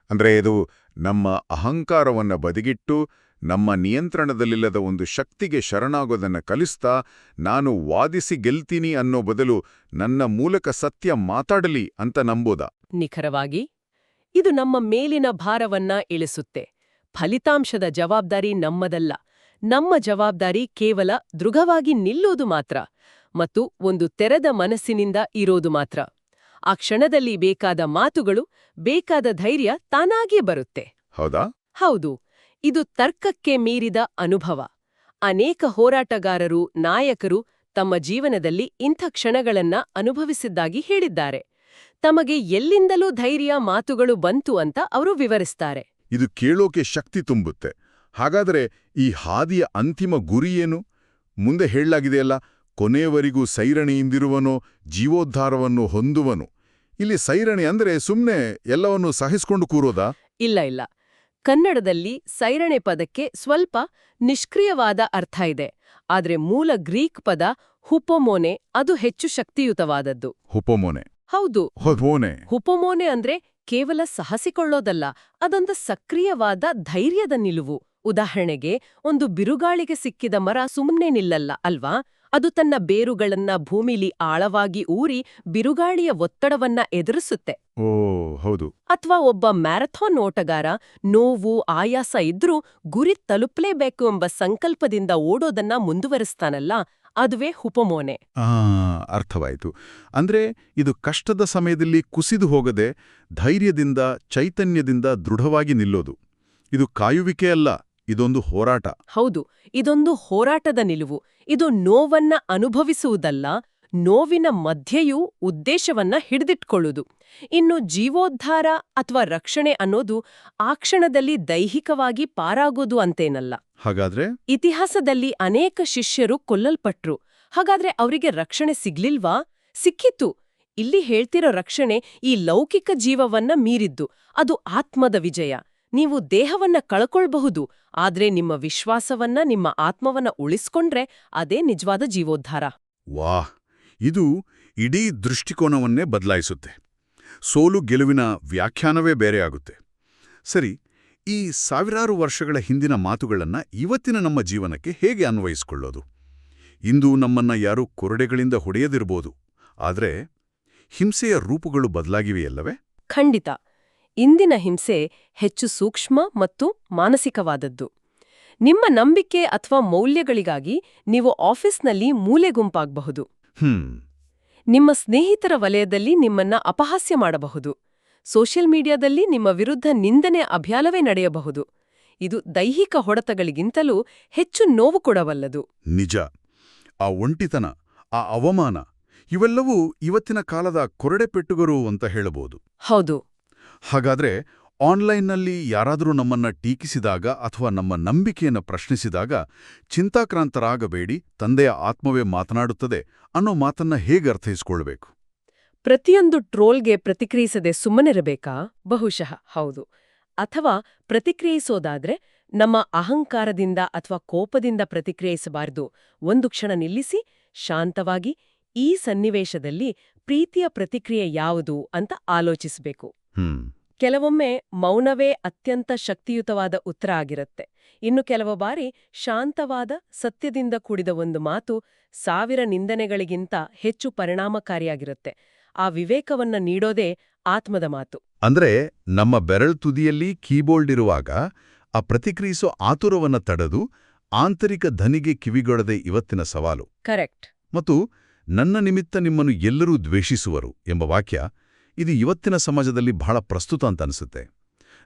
ಅಂದ್ರೆ ಇದು ನಮ್ಮ ಅಹಂಕಾರವನ್ನ ಬದಿಗಿಟ್ಟು ನಮ್ಮ ನಿಯಂತ್ರಣದಲ್ಲಿಲ್ಲದ ಒಂದು ಶಕ್ತಿಗೆ ಶರಣಾಗೋದನ್ನ ಕಲಿಸ್ತಾ, ನಾನು ವಾದಿಸಿ ಗೆಲ್ತೀನಿ ಅನ್ನೋ ಬದಲು ನನ್ನ ಮೂಲಕ ಸತ್ಯ ಮಾತಾಡಲಿ ಅಂತ ನಂಬೋದ. ನಿಖರವಾಗಿ ಇದು ನಮ್ಮ ಮೇಲಿನ ಭಾರವನ್ನ ಇಳಿಸುತ್ತೆ. ಫಲಿತಾಂಶದ ಜವಾಬ್ದಾರಿ ನಮ್ಮದಲ್ಲ. ನಮ್ಮ ಜವಾಬ್ದಾರಿ ಕೇವಲ ದೃಢವಾಗಿ ನಿಲ್ಲೋದು ಮಾತ್ರ ಮತ್ತು ಒಂದು ತೆರೆದ ಮನಸ್ಸಿನಿಂದ ಇರೋದು ಮಾತ್ರ. ಆ ಕ್ಷಣದಲ್ಲಿ ಬೇಕಾದ ಮಾತುಗಳು, ಬೇಕಾದ ಧೈರ್ಯ ತಾನಾಗೇ ಬರುತ್ತೆ. ಹೌದಾ? ಹೌದು, ಇದು ತರ್ಕಕ್ಕೆ ಮೀರಿದ ಅನುಭವ. ಅನೇಕ ಹೋರಾಟಗಾರರು, ನಾಯಕರು ತಮ್ಮ ಜೀವನದಲ್ಲಿ ಇಂಥ ಕ್ಷಣಗಳನ್ನ ಅನುಭವಿಸಿದ್ದಾಗಿ ಹೇಳಿದ್ದಾರೆ. ತಮಗೆ ಎಲ್ಲಿಂದಲೂ ಧೈರ್ಯ, ಮಾತುಗಳು ಬಂತು ಅಂತ ಅವರು ವಿವರಿಸ್ತಾರೆ. ಇದು ಕೇಳೋಕೆ ಶಕ್ತಿ ತುಂಬುತ್ತೆ. ಹಾಗಾದರೆ ಈ ಹಾದಿಯ ಅಂತಿಮ ಗುರಿ ಏನು? ಮುಂದೆ ಹೇಳಲಾಗಿದೆಯಲ್ಲ, ಕೊನೆಯವರೆಗೂ ಸೈರಣೆಯಿಂದಿರುವನೋ ಜೀವೋದ್ಧಾರವನ್ನು ಹೊಂದುವನು. ಇಲ್ಲಿ ಸೈರಣೆ ಅಂದ್ರೆ ಸುಮ್ನೆ ಎಲ್ಲವನ್ನೂ ಸಹಿಸ್ಕೊಂಡು ಕೂರೋದಾ? ಇಲ್ಲ ಇಲ್ಲ. ಕನ್ನಡದಲ್ಲಿ ಸೈರಣೆ ಪದಕ್ಕೆ ಸ್ವಲ್ಪ ನಿಷ್ಕ್ರಿಯವಾದ ಅರ್ಥ ಇದೆ. ಆದ್ರೆ ಮೂಲ ಗ್ರೀಕ್ ಪದ ಹುಪೊಮೋನೆ ಅದು ಹೆಚ್ಚು ಶಕ್ತಿಯುತವಾದದ್ದು. ಹುಪೊಮೋನೆ? ಹೌದು, ಹುಪೊಮೋನೆ. ಹುಪೊಮೋನೆ ಅಂದ್ರೆ ಕೇವಲ ಸಹಸಿಕೊಳ್ಳೋದಲ್ಲ, ಅದೊಂದು ಸಕ್ರಿಯವಾದ ಧೈರ್ಯದ ನಿಲುವು. ಉದಾಹರಣೆಗೆ, ಒಂದು ಬಿರುಗಾಳಿಗೆ ಸಿಕ್ಕಿದ ಮರ ಸುಮ್ಮನೆ ನಿಲ್ಲಲ್ಲ ಅಲ್ವಾ? ಅದು ತನ್ನ ಬೇರುಗಳನ್ನ ಭೂಮಿಲಿ ಆಳವಾಗಿ ಊರಿ ಬಿರುಗಾಳಿಯ ಒತ್ತಡವನ್ನ ಎದುರಿಸುತ್ತೆ. ಓ ಹೌದು. ಅಥವಾ ಒಬ್ಬ ಮ್ಯಾರಥಾನ್ ಓಟಗಾರ ನೋವು, ಆಯಾಸ ಇದ್ರೂ ಗುರಿ ತಲುಪಲೇಬೇಕು ಎಂಬ ಸಂಕಲ್ಪದಿಂದ ಓಡೋದನ್ನ ಮುಂದುವರಿಸ್ತಾನಲ್ಲ, ಅದುವೇ ಹುಪೊಮೋನೆ. ಅರ್ಥವಾಯಿತು. ಅಂದ್ರೆ ಇದು ಕಷ್ಟದ ಸಮಯದಲ್ಲಿ ಕುಸಿದು ಹೋಗದೆ ಧೈರ್ಯದಿಂದ, ಚೈತನ್ಯದಿಂದ ದೃಢವಾಗಿ ನಿಲ್ಲೋದು. ಇದು ಕಾಯುವಿಕೆ ಅಲ್ಲ, ಇದೊಂದು ಹೋರಾಟ. ಹೌದು, ಇದೊಂದು ಹೋರಾಟದ ನಿಲುವು. ಇದು ನೋವನ್ನ ಅನುಭವಿಸುವುದಲ್ಲ, ನೋವಿನ ಮಧ್ಯೆಯೂ ಉದ್ದೇಶವನ್ನ ಹಿಡಿದಿಟ್ಕೊಳ್ಳುವುದು. ಇನ್ನು ಜೀವೋದ್ಧಾರ ಅಥವಾ ರಕ್ಷಣೆ ಅನ್ನೋದು ಆ ಕ್ಷಣದಲ್ಲಿ ದೈಹಿಕವಾಗಿ ಪಾರಾಗೋದು ಅಂತೇನಲ್ಲ. ಹಾಗಾದ್ರೆ ಇತಿಹಾಸದಲ್ಲಿ ಅನೇಕ ಶಿಷ್ಯರು ಕೊಲ್ಲಲ್ಪಟ್ರು. ಹಾಗಾದ್ರೆ ಅವರಿಗೆ ರಕ್ಷಣೆ ಸಿಗ್ಲಿಲ್ವಾ? ಸಿಕ್ಕಿತ್ತು. ಇಲ್ಲಿ ಹೇಳ್ತಿರೋ ರಕ್ಷಣೆ ಈ ಲೌಕಿಕ ಜೀವವನ್ನ ಮೀರಿದ್ದು. ಅದು ಆತ್ಮದ ವಿಜಯ. ನೀವು ದೇಹವನ್ನ ಕಳ್ಕೊಳ್ಬಹುದು, ಆದ್ರೆ ನಿಮ್ಮ ವಿಶ್ವಾಸವನ್ನ, ನಿಮ್ಮ ಆತ್ಮವನ್ನ ಉಳಿಸ್ಕೊಂಡ್ರೆ ಅದೇ ನಿಜವಾದ ಜೀವೋದ್ಧಾರ. ವಾಹ್, ಇದು ಇಡೀ ದೃಷ್ಟಿಕೋನವನ್ನೇ ಬದಲಾಯಿಸುತ್ತೆ. ಸೋಲು ಗೆಲುವಿನ ವ್ಯಾಖ್ಯಾನವೇ ಬೇರೆಯಾಗುತ್ತೆ. ಸರಿ, ಈ ಸಾವಿರಾರು ವರ್ಷಗಳ ಹಿಂದಿನ ಮಾತುಗಳನ್ನ ಇವತ್ತಿನ ನಮ್ಮ ಜೀವನಕ್ಕೆ ಹೇಗೆ ಅನ್ವಯಿಸಿಕೊಳ್ಳೋದು? ಇಂದು ನಮ್ಮನ್ನ ಯಾರೂ ಕೊರಡೆಗಳಿಂದ ಹೊಡೆಯದಿರ್ಬೋದು, ಆದ್ರೆ ಹಿಂಸೆಯ ರೂಪಗಳು ಬದಲಾಗಿವೆಯಲ್ಲವೇ? ಖಂಡಿತ. ಇಂದಿನ ಹಿಂಸೆ ಹೆಚ್ಚು ಸೂಕ್ಷ್ಮ ಮತ್ತು ಮಾನಸಿಕವಾದದ್ದು. ನಿಮ್ಮ ನಂಬಿಕೆ ಅಥವಾ ಮೌಲ್ಯಗಳಿಗಾಗಿ ನೀವು ಆಫೀಸ್ನಲ್ಲಿ ಮೂಲೆ ಗುಂಪಾಗಬಹುದು. ನಿಮ್ಮ ಸ್ನೇಹಿತರ ವಲಯದಲ್ಲಿ ನಿಮ್ಮನ್ನ ಅಪಹಾಸ್ಯ ಮಾಡಬಹುದು. ಸೋಷಿಯಲ್ ಮೀಡಿಯಾದಲ್ಲಿ ನಿಮ್ಮ ವಿರುದ್ಧ ನಿಂದನೆ ಅಭ್ಯಾಲವೇ ನಡೆಯಬಹುದು. ಇದು ದೈಹಿಕ ಹೊಡೆತಗಳಿಗಿಂತಲೂ ಹೆಚ್ಚು ನೋವು ಕೊಡವಲ್ಲದು. ನಿಜ. ಆ ಒಂಟಿತನ, ಆ ಅವಮಾನ, ಇವೆಲ್ಲವೂ ಇವತ್ತಿನ ಕಾಲದ ಕೊರಡೆಪೆಟ್ಟುಗರು ಅಂತ ಹೇಳಬಹುದು. ಹೌದು. ಹಾಗಾದ್ರೆ ಆನ್ಲೈನ್ನಲ್ಲಿ ಯಾರಾದರೂ ನಮ್ಮನ್ನ ಟೀಕಿಸಿದಾಗ ಅಥವಾ ನಮ್ಮ ನಂಬಿಕೆಯನ್ನು ಪ್ರಶ್ನಿಸಿದಾಗ ಚಿಂತಾಕ್ರಾಂತರಾಗಬೇಡಿ, ತಂದೆಯ ಆತ್ಮವೇ ಮಾತನಾಡುತ್ತದೆ ಅನ್ನೋ ಮಾತನ್ನ ಹೇಗೆ ಅರ್ಥೈಸ್ಕೊಳ್ಬೇಕು? ಪ್ರತಿಯೊಂದು ಟ್ರೋಲ್ಗೆ ಪ್ರತಿಕ್ರಿಯಿಸದೆ ಸುಮ್ಮನಿರಬೇಕಾ? ಬಹುಶಃ ಹೌದು. ಅಥವಾ ಪ್ರತಿಕ್ರಿಯಿಸೋದಾದ್ರೆ ನಮ್ಮ ಅಹಂಕಾರದಿಂದ ಅಥವಾ ಕೋಪದಿಂದ ಪ್ರತಿಕ್ರಿಯಿಸಬಾರದು. ಒಂದು ಕ್ಷಣ ನಿಲ್ಲಿಸಿ ಶಾಂತವಾಗಿ ಈ ಸನ್ನಿವೇಶದಲ್ಲಿ ಪ್ರೀತಿಯ ಪ್ರತಿಕ್ರಿಯೆ ಯಾವುದು ಅಂತ ಆಲೋಚಿಸಬೇಕು. ಕೆಲವೊಮ್ಮೆ ಮೌನವೇ ಅತ್ಯಂತ ಶಕ್ತಿಯುತವಾದ ಉತ್ತರ ಆಗಿರುತ್ತೆ. ಇನ್ನು ಕೆಲವು ಬಾರಿ ಶಾಂತವಾದ ಸತ್ಯದಿಂದ ಕೂಡಿದ ಒಂದು ಮಾತು 1000 ನಿಂದನೆಗಳಿಗಿಂತ ಹೆಚ್ಚು ಪರಿಣಾಮಕಾರಿಯಾಗಿರುತ್ತೆ. ಆ ವಿವೇಕವನ್ನ ನೀಡೋದೇ ಆತ್ಮದ ಮಾತು. ಅಂದ್ರೆ ನಮ್ಮ ಬೆರಳು ತುದಿಯಲ್ಲಿ ಕೀಬೋರ್ಡ್ ಇರುವಾಗ ಆ ಪ್ರತಿಕ್ರಿಯಿಸೋ ಆತುರವನ್ನ ತಡೆದು ಆಂತರಿಕ ಧ್ವನಿಗೆ ಕಿವಿಗೊಡದೆ ಇವತ್ತಿನ ಸವಾಲು. ಕರೆಕ್ಟ್. ಮತ್ತು ನನ್ನ ನಿಮಿತ್ತ ನಿಮ್ಮನ್ನು ಎಲ್ಲರೂ ದ್ವೇಷಿಸುವರು ಎಂಬ ವಾಕ್ಯ ಇದು ಇವತ್ತಿನ ಸಮಾಜದಲ್ಲಿ ಬಹಳ ಪ್ರಸ್ತುತ ಅಂತ ಅನಿಸುತ್ತೆ.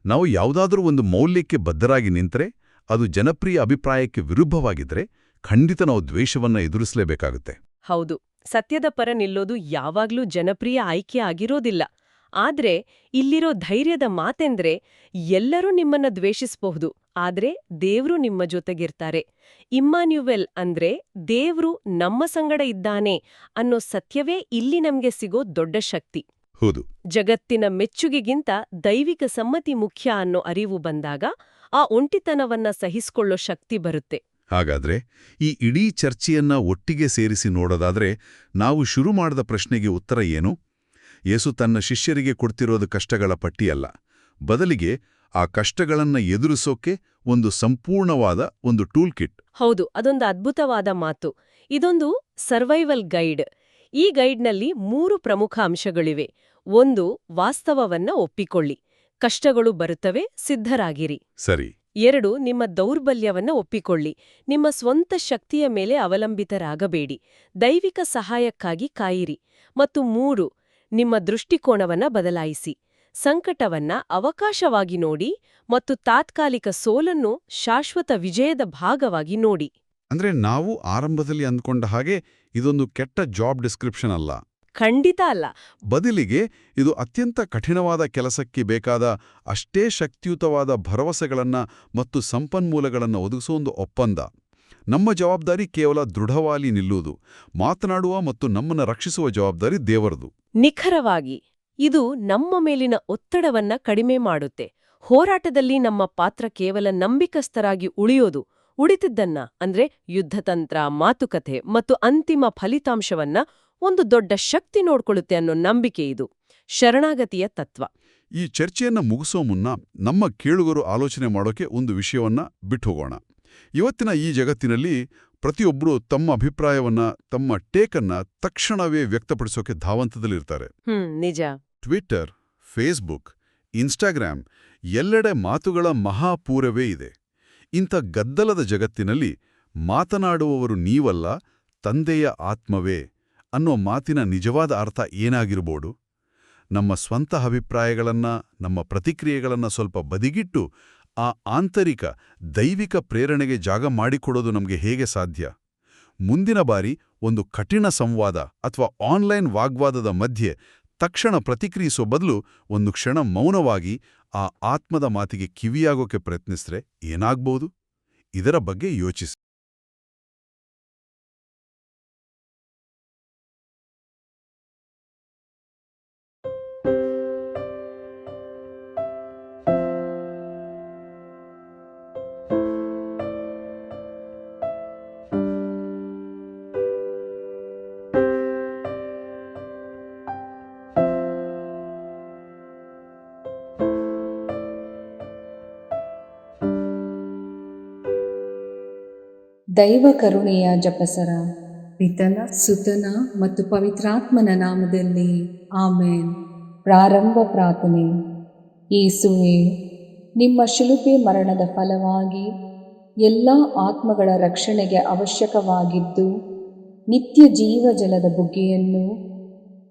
ನಾವು ಯಾವುದಾದ್ರೂ ಒಂದು ಮೌಲ್ಯಕ್ಕೆ ಬದ್ಧರಾಗಿ ನಿಂತರೆ, ಅದು ಜನಪ್ರಿಯ ಅಭಿಪ್ರಾಯಕ್ಕೆ ವಿರುದ್ಧವಾಗಿದ್ರೆ ಖಂಡಿತ ನಾವು ದ್ವೇಷವನ್ನ ಎದುರಿಸಲೇಬೇಕಾಗುತ್ತೆ. ಹೌದು, ಸತ್ಯದ ಪರ ನಿಲ್ಲೋದು ಯಾವಾಗ್ಲೂ ಜನಪ್ರಿಯ ಆಯ್ಕೆ ಆಗಿರೋದಿಲ್ಲ. ಆದ್ರೆ ಇಲ್ಲಿರೋ ಧೈರ್ಯದ ಮಾತೆಂದ್ರೆ ಎಲ್ಲರೂ ನಿಮ್ಮನ್ನ ದ್ವೇಷಿಸಬಹುದು, ಆದ್ರೆ ದೇವ್ರು ನಿಮ್ಮ ಜೊತೆಗಿರ್ತಾರೆ. ಇಮ್ಮಾನ್ಯುವೆಲ್ ಅಂದ್ರೆ ದೇವ್ರು ನಮ್ಮ ಸಂಗಡ ಇದ್ದಾನೆ ಅನ್ನೋ ಸತ್ಯವೇ ಇಲ್ಲಿ ನಮ್ಗೆ ಸಿಗೋ ದೊಡ್ಡ ಶಕ್ತಿ. ಹೌದು. ಜಗತ್ತಿನ ಮೆಚ್ಚುಗೆಗಿಂತ ದೈವಿಕ ಸಮ್ಮತಿ ಮುಖ್ಯ ಅನ್ನೋ ಅರಿವು ಬಂದಾಗ ಆ ಒಂಟಿತನವನ್ನ ಸಹಿಸ್ಕೊಳ್ಳೋ ಶಕ್ತಿ ಬರುತ್ತೆ. ಹಾಗಾದ್ರೆ ಈ ಇಡೀ ಚರ್ಚೆಯನ್ನ ಒಟ್ಟಿಗೆ ಸೇರಿಸಿ ನೋಡೋದಾದ್ರೆ ನಾವು ಶುರು ಮಾಡಿದ ಪ್ರಶ್ನೆಗೆ ಉತ್ತರ ಏನು? ಯೇಸು ತನ್ನ ಶಿಷ್ಯರಿಗೆ ಕೊಡ್ತಿರೋದು ಕಷ್ಟಗಳ ಪಟ್ಟಿಯಲ್ಲ, ಬದಲಿಗೆ ಆ ಕಷ್ಟಗಳನ್ನ ಎದುರಿಸೋಕೆ ಒಂದು ಸಂಪೂರ್ಣವಾದ ಒಂದು ಟೂಲ್ ಕಿಟ್. ಹೌದು, ಅದೊಂದು ಅದ್ಭುತವಾದ ಮಾತು. ಇದೊಂದು ಸರ್ವೈವಲ್ ಗೈಡ್. ಈ ಗೈಡ್ನಲ್ಲಿ 3 ಪ್ರಮುಖ ಅಂಶಗಳಿವೆ. 1, ವಾಸ್ತವವನ್ನ ಒಪ್ಪಿಕೊಳ್ಳಿ. ಕಷ್ಟಗಳು ಬರುತ್ತವೆ, ಸಿದ್ಧರಾಗಿರಿ. ಸರಿ. 2, ನಿಮ್ಮ ದೌರ್ಬಲ್ಯವನ್ನ ಒಪ್ಪಿಕೊಳ್ಳಿ. ನಿಮ್ಮ ಸ್ವಂತ ಶಕ್ತಿಯ ಮೇಲೆ ಅವಲಂಬಿತರಾಗಬೇಡಿ. ದೈವಿಕ ಸಹಾಯಕ್ಕಾಗಿ ಕಾಯಿರಿ. ಮತ್ತು 3, ನಿಮ್ಮ ದೃಷ್ಟಿಕೋನವನ್ನ ಬದಲಾಯಿಸಿ. ಸಂಕಟವನ್ನ ಅವಕಾಶವಾಗಿ ನೋಡಿ ಮತ್ತು ತಾತ್ಕಾಲಿಕ ಸೋಲನ್ನು ಶಾಶ್ವತ ವಿಜಯದ ಭಾಗವಾಗಿ ನೋಡಿ. ಅಂದ್ರೆ ನಾವು ಆರಂಭದಲ್ಲಿ ಅಂದ್ಕೊಂಡ ಹಾಗೆ ಇದೊಂದು ಕೆಟ್ಟ ಜಾಬ್ ಡಿಸ್ಕ್ರಿಪ್ಷನ್ ಅಲ್ಲ. ಖಂಡಿತ ಅಲ್ಲ. ಬದಲಿಗೆ ಇದು ಅತ್ಯಂತ ಕಠಿಣವಾದ ಕೆಲಸಕ್ಕೆ ಬೇಕಾದ ಅಷ್ಟೇ ಶಕ್ತಿಯುತವಾದ ಭರವಸೆಗಳನ್ನ ಮತ್ತು ಸಂಪನ್ಮೂಲಗಳನ್ನು ಒದಗಿಸೋ ಒಂದು ಒಪ್ಪಂದ. ನಮ್ಮ ಜವಾಬ್ದಾರಿ ಕೇವಲ ದೃಢವಾಗಿ ನಿಲ್ಲುವುದು, ಮಾತನಾಡುವ ಮತ್ತು ನಮ್ಮನ್ನು ರಕ್ಷಿಸುವ ಜವಾಬ್ದಾರಿ ದೇವರದು. ನಿಖರವಾಗಿ ಇದು ನಮ್ಮ ಮೇಲಿನ ಒತ್ತಡವನ್ನ ಕಡಿಮೆ ಮಾಡುತ್ತೆ. ಹೋರಾಟದಲ್ಲಿ ನಮ್ಮ ಪಾತ್ರ ಕೇವಲ ನಂಬಿಕಸ್ಥರಾಗಿ ಉಳಿಯೋದು. ಉಳಿತಿದ್ದನ್ನ ಅಂದ್ರೆ ಯುದ್ಧತಂತ್ರ, ಮಾತುಕತೆ ಮತ್ತು ಅಂತಿಮ ಫಲಿತಾಂಶವನ್ನ ಒಂದು ದೊಡ್ಡ ಶಕ್ತಿ ನೋಡ್ಕೊಳ್ಳುತ್ತೆ ಅನ್ನೋ ನಂಬಿಕೆ ಇದು ಶರಣಾಗತಿಯ ತತ್ವ. ಈ ಚರ್ಚೆಯನ್ನ ಮುಗಿಸೋ ಮುನ್ನ ನಮ್ಮ ಕೇಳುಗರು ಆಲೋಚನೆ ಮಾಡೋಕೆ ಒಂದು ವಿಷಯವನ್ನ ಬಿಟ್ಟು ಹೋಗೋಣ. ಇವತ್ತಿನ ಈ ಜಗತ್ತಿನಲ್ಲಿ ಪ್ರತಿಯೊಬ್ಬರೂ ತಮ್ಮ ಅಭಿಪ್ರಾಯವನ್ನ, ತಮ್ಮ ಟೇಕನ್ನ ತಕ್ಷಣವೇ ವ್ಯಕ್ತಪಡಿಸೋಕೆ ಧಾವಂತದಲ್ಲಿರ್ತಾರೆ. ನಿಜ. ಟ್ವಿಟರ್, ಫೇಸ್ಬುಕ್, ಇನ್ಸ್ಟಾಗ್ರಾಮ್ ಎಲ್ಲೆಡೆ ಮಾತುಗಳ ಮಹಾಪೂರವೇ ಇದೆ. ಇಂಥ ಗದ್ದಲದ ಜಗತ್ತಿನಲ್ಲಿ ಮಾತನಾಡುವವರು ನೀವಲ್ಲ, ತಂದೆಯ ಆತ್ಮವೇ ಅನ್ನೋ ಮಾತಿನ ನಿಜವಾದ ಅರ್ಥ ಏನಾಗಿರ್ಬೋದು? ನಮ್ಮ ಸ್ವಂತ ಅಭಿಪ್ರಾಯಗಳನ್ನ, ನಮ್ಮ ಪ್ರತಿಕ್ರಿಯೆಗಳನ್ನ ಸ್ವಲ್ಪ ಬದಿಗಿಟ್ಟು ಆ ಆಂತರಿಕ ದೈವಿಕ ಪ್ರೇರಣೆಗೆ ಜಾಗ ಮಾಡಿಕೊಡೋದು ನಮಗೆ ಹೇಗೆ ಸಾಧ್ಯ? ಮುಂದಿನ ಬಾರಿ ಒಂದು ಕಠಿಣ ಸಂವಾದ ಅಥವಾ ಆನ್ಲೈನ್ ವಾಗ್ವಾದದ ಮಧ್ಯೆ ತಕ್ಷಣ ಪ್ರತಿಕ್ರಿಯಿಸೋ ಬದಲು ಒಂದು ಕ್ಷಣ ಮೌನವಾಗಿ ಆ ಆತ್ಮದ ಮಾತಿಗೆ ಕಿವಿಯಾಗೋಕೆ ಪ್ರಯತ್ನಿಸಿದ್ರೆ ಏನಾಗ್ಬೋದು? ಇದರ ಬಗ್ಗೆ ಯೋಚಿಸಿ. ದೈವ ಕರುಣೆಯ ಜಪಸರ. ಪಿತನ, ಸುತನ ಮತ್ತು ಪವಿತ್ರಾತ್ಮನ ನಾಮದಲ್ಲಿ ಆಮೇನ್. ಪ್ರಾರಂಭ ಪ್ರಾರ್ಥನೆ. ಯೇಸುವೇ, ನಿಮ್ಮ ಶಿಲುಬೆ ಮರಣದ ಫಲವಾಗಿ ಎಲ್ಲ ಆತ್ಮಗಳ ರಕ್ಷಣೆಗೆ ಅವಶ್ಯಕವಾಗಿದ್ದು ನಿತ್ಯ ಜೀವಜಲದ ಬುಗ್ಗೆಯನ್ನು,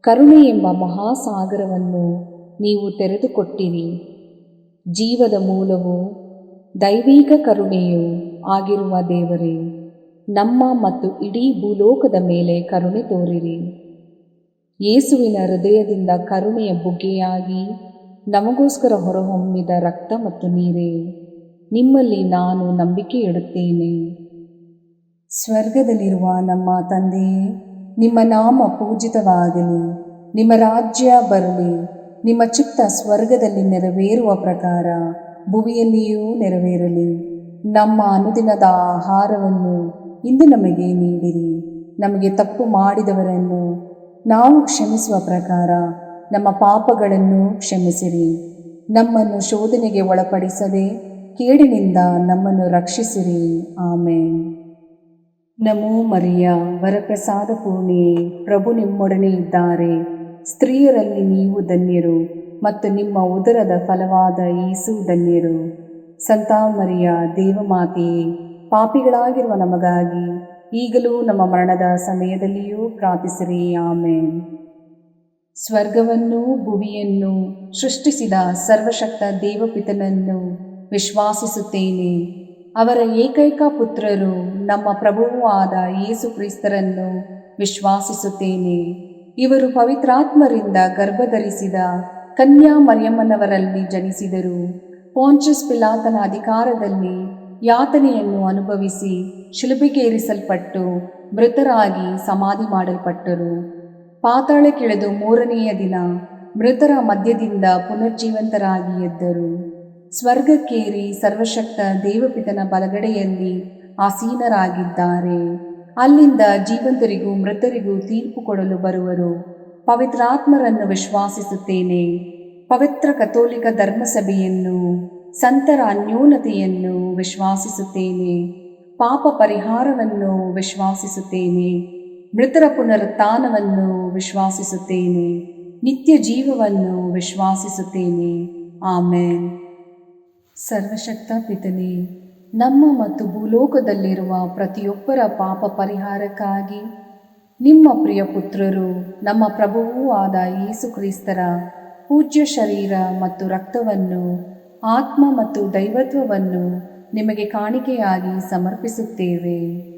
ಕರುಣೆ ಎಂಬ ಮಹಾಸಾಗರವನ್ನು ನೀವು ತೆರೆದುಕೊಟ್ಟಿರಿ. ಜೀವದ ಮೂಲವು ದೈವಿಕ ಕರುಣೆಯೂ ಆಗಿರುವ ದೇವರೇ, ನಮ್ಮ ಮತ್ತು ಇಡೀ ಭೂಲೋಕದ ಮೇಲೆ ಕರುಣೆ ತೋರಿರಿ. ಯೇಸುವಿನ ಹೃದಯದಿಂದ ಕರುಣೆಯ ಬುಗ್ಗೆಯಾಗಿ ನಮಗೋಸ್ಕರ ಹೊರಹೊಮ್ಮಿದ ರಕ್ತ ಮತ್ತು ನೀರೇ, ನಿಮ್ಮಲ್ಲಿ ನಾನು ನಂಬಿಕೆ ಇಡುತ್ತೇನೆ. ಸ್ವರ್ಗದಲ್ಲಿರುವ ನಮ್ಮ ತಂದೆಯೇ, ನಿಮ್ಮ ನಾಮ ಪೂಜಿತವಾಗಲಿ, ನಿಮ್ಮ ರಾಜ್ಯ ಬರಲಿ, ನಿಮ್ಮ ಚಿತ್ತ ಸ್ವರ್ಗದಲ್ಲಿ ನೆರವೇರುವ ಪ್ರಕಾರ ಭುವಿಯಲ್ಲಿಯೂ ನೆರವೇರಲಿ. ನಮ್ಮ ಅನುದಿನದ ಆಹಾರವನ್ನು ಇಂದು ನಮಗೆ ನೀಡಿರಿ. ನಮಗೆ ತಪ್ಪು ಮಾಡಿದವರನ್ನು ನಾವು ಕ್ಷಮಿಸುವ ಪ್ರಕಾರ ನಮ್ಮ ಪಾಪಗಳನ್ನು ಕ್ಷಮಿಸಿರಿ. ನಮ್ಮನ್ನು ಶೋಧನೆಗೆ ಒಳಪಡಿಸದೆ ಕೇಡಿನಿಂದ ನಮ್ಮನ್ನು ರಕ್ಷಿಸಿರಿ. ಆಮೇನ್. ನಮೋ ಮರಿಯ, ವರಪ್ರಸಾದ ಪೂರ್ಣಿಯೇ, ಪ್ರಭು ನಿಮ್ಮೊಡನೆ ಇದ್ದಾರೆ. ಸ್ತ್ರೀಯರಲ್ಲಿ ನೀವು ಧನ್ಯರು ಮತ್ತು ನಿಮ್ಮ ಉದರದ ಫಲವಾದ ಯೇಸು ಧನ್ಯರು. ಸಂತ ಮರಿಯ, ದೇವಮಾತೆಯೇ, ಪಾಪಿಗಳಾಗಿರುವ ನಮಗಾಗಿ ಈಗಲೂ ನಮ್ಮ ಮರಣದ ಸಮಯದಲ್ಲಿಯೂ ಪ್ರಾರ್ಥಿಸಿರಿ. ಆಮೇನ್. ಸ್ವರ್ಗವನ್ನು ಭುವಿಯನ್ನು ಸೃಷ್ಟಿಸಿದ ಸರ್ವಶಕ್ತ ದೇವಪಿತನನ್ನು ವಿಶ್ವಾಸಿಸುತ್ತೇನೆ. ಅವರ ಏಕೈಕ ಪುತ್ರರು ನಮ್ಮ ಪ್ರಭುವೂ ಆದ ಯೇಸು ಕ್ರಿಸ್ತರನ್ನು ವಿಶ್ವಾಸಿಸುತ್ತೇನೆ. ಇವರು ಪವಿತ್ರಾತ್ಮರಿಂದ ಗರ್ಭಧರಿಸಿದ ಕನ್ಯಾ ಮರಿಯಮ್ಮನವರಲ್ಲಿ ಜನಿಸಿದರು. ಪೋಂಚಸ್ ಪಿಲಾತನ ಅಧಿಕಾರದಲ್ಲಿ ಯಾತನೆಯನ್ನು ಅನುಭವಿಸಿ ಶಿಲುಬೆಗೇರಿಸಲ್ಪಟ್ಟು ಮೃತರಾಗಿ ಸಮಾಧಿ ಮಾಡಲ್ಪಟ್ಟರು. ಪಾತಾಳಕ್ಕಿಳಿದು ಮೂರನೆಯ ದಿನ ಮೃತರ ಮಧ್ಯದಿಂದ ಪುನರ್ಜೀವಂತರಾಗಿ ಎದ್ದರು. ಸ್ವರ್ಗಕ್ಕೇರಿ ಸರ್ವಶಕ್ತ ದೇವಪಿತನ ಬಲಗಡೆಯಲ್ಲಿ ಆಸೀನರಾಗಿದ್ದಾರೆ. ಅಲ್ಲಿಂದ ಜೀವಂತರಿಗೂ ಮೃತರಿಗೂ ತೀರ್ಪು ಕೊಡಲು ಬರುವರು. ಪವಿತ್ರಾತ್ಮರನ್ನು ವಿಶ್ವಾಸಿಸುತ್ತೇನೆ. ಪವಿತ್ರ ಕಥೋಲಿಕ ಧರ್ಮಸಭೆಯನ್ನು, ಸಂತರ ಅನ್ಯೋನ್ಯತೆಯನ್ನು ವಿಶ್ವಾಸಿಸುತ್ತೇನೆ. ಪಾಪ ಪರಿಹಾರವನ್ನು ವಿಶ್ವಾಸಿಸುತ್ತೇನೆ. ಮೃತರ ಪುನರುತ್ಥಾನವನ್ನು ವಿಶ್ವಾಸಿಸುತ್ತೇನೆ. ನಿತ್ಯ ಜೀವವನ್ನು ವಿಶ್ವಾಸಿಸುತ್ತೇನೆ. ಆಮೇನ್. ಸರ್ವಶಕ್ತ ಪಿತನೇ, ನಮ್ಮ ಮತ್ತು ಭೂಲೋಕದಲ್ಲಿರುವ ಪ್ರತಿಯೊಬ್ಬರ ಪಾಪ ಪರಿಹಾರಕ್ಕಾಗಿ ನಿಮ್ಮ ಪ್ರಿಯ ಪುತ್ರರು, ನಮ್ಮ ಪ್ರಭುವೂ ಆದ ಯೇಸು ಕ್ರಿಸ್ತರ ಪೂಜ್ಯ ಶರೀರ ಮತ್ತು ರಕ್ತವನ್ನು, ಆತ್ಮ ಮತ್ತು ದೈವತ್ವವನ್ನು ನಿಮಗೆ ಕಾಣಿಕೆಯಾಗಿ ಸಮರ್ಪಿಸುತ್ತೇವೆ.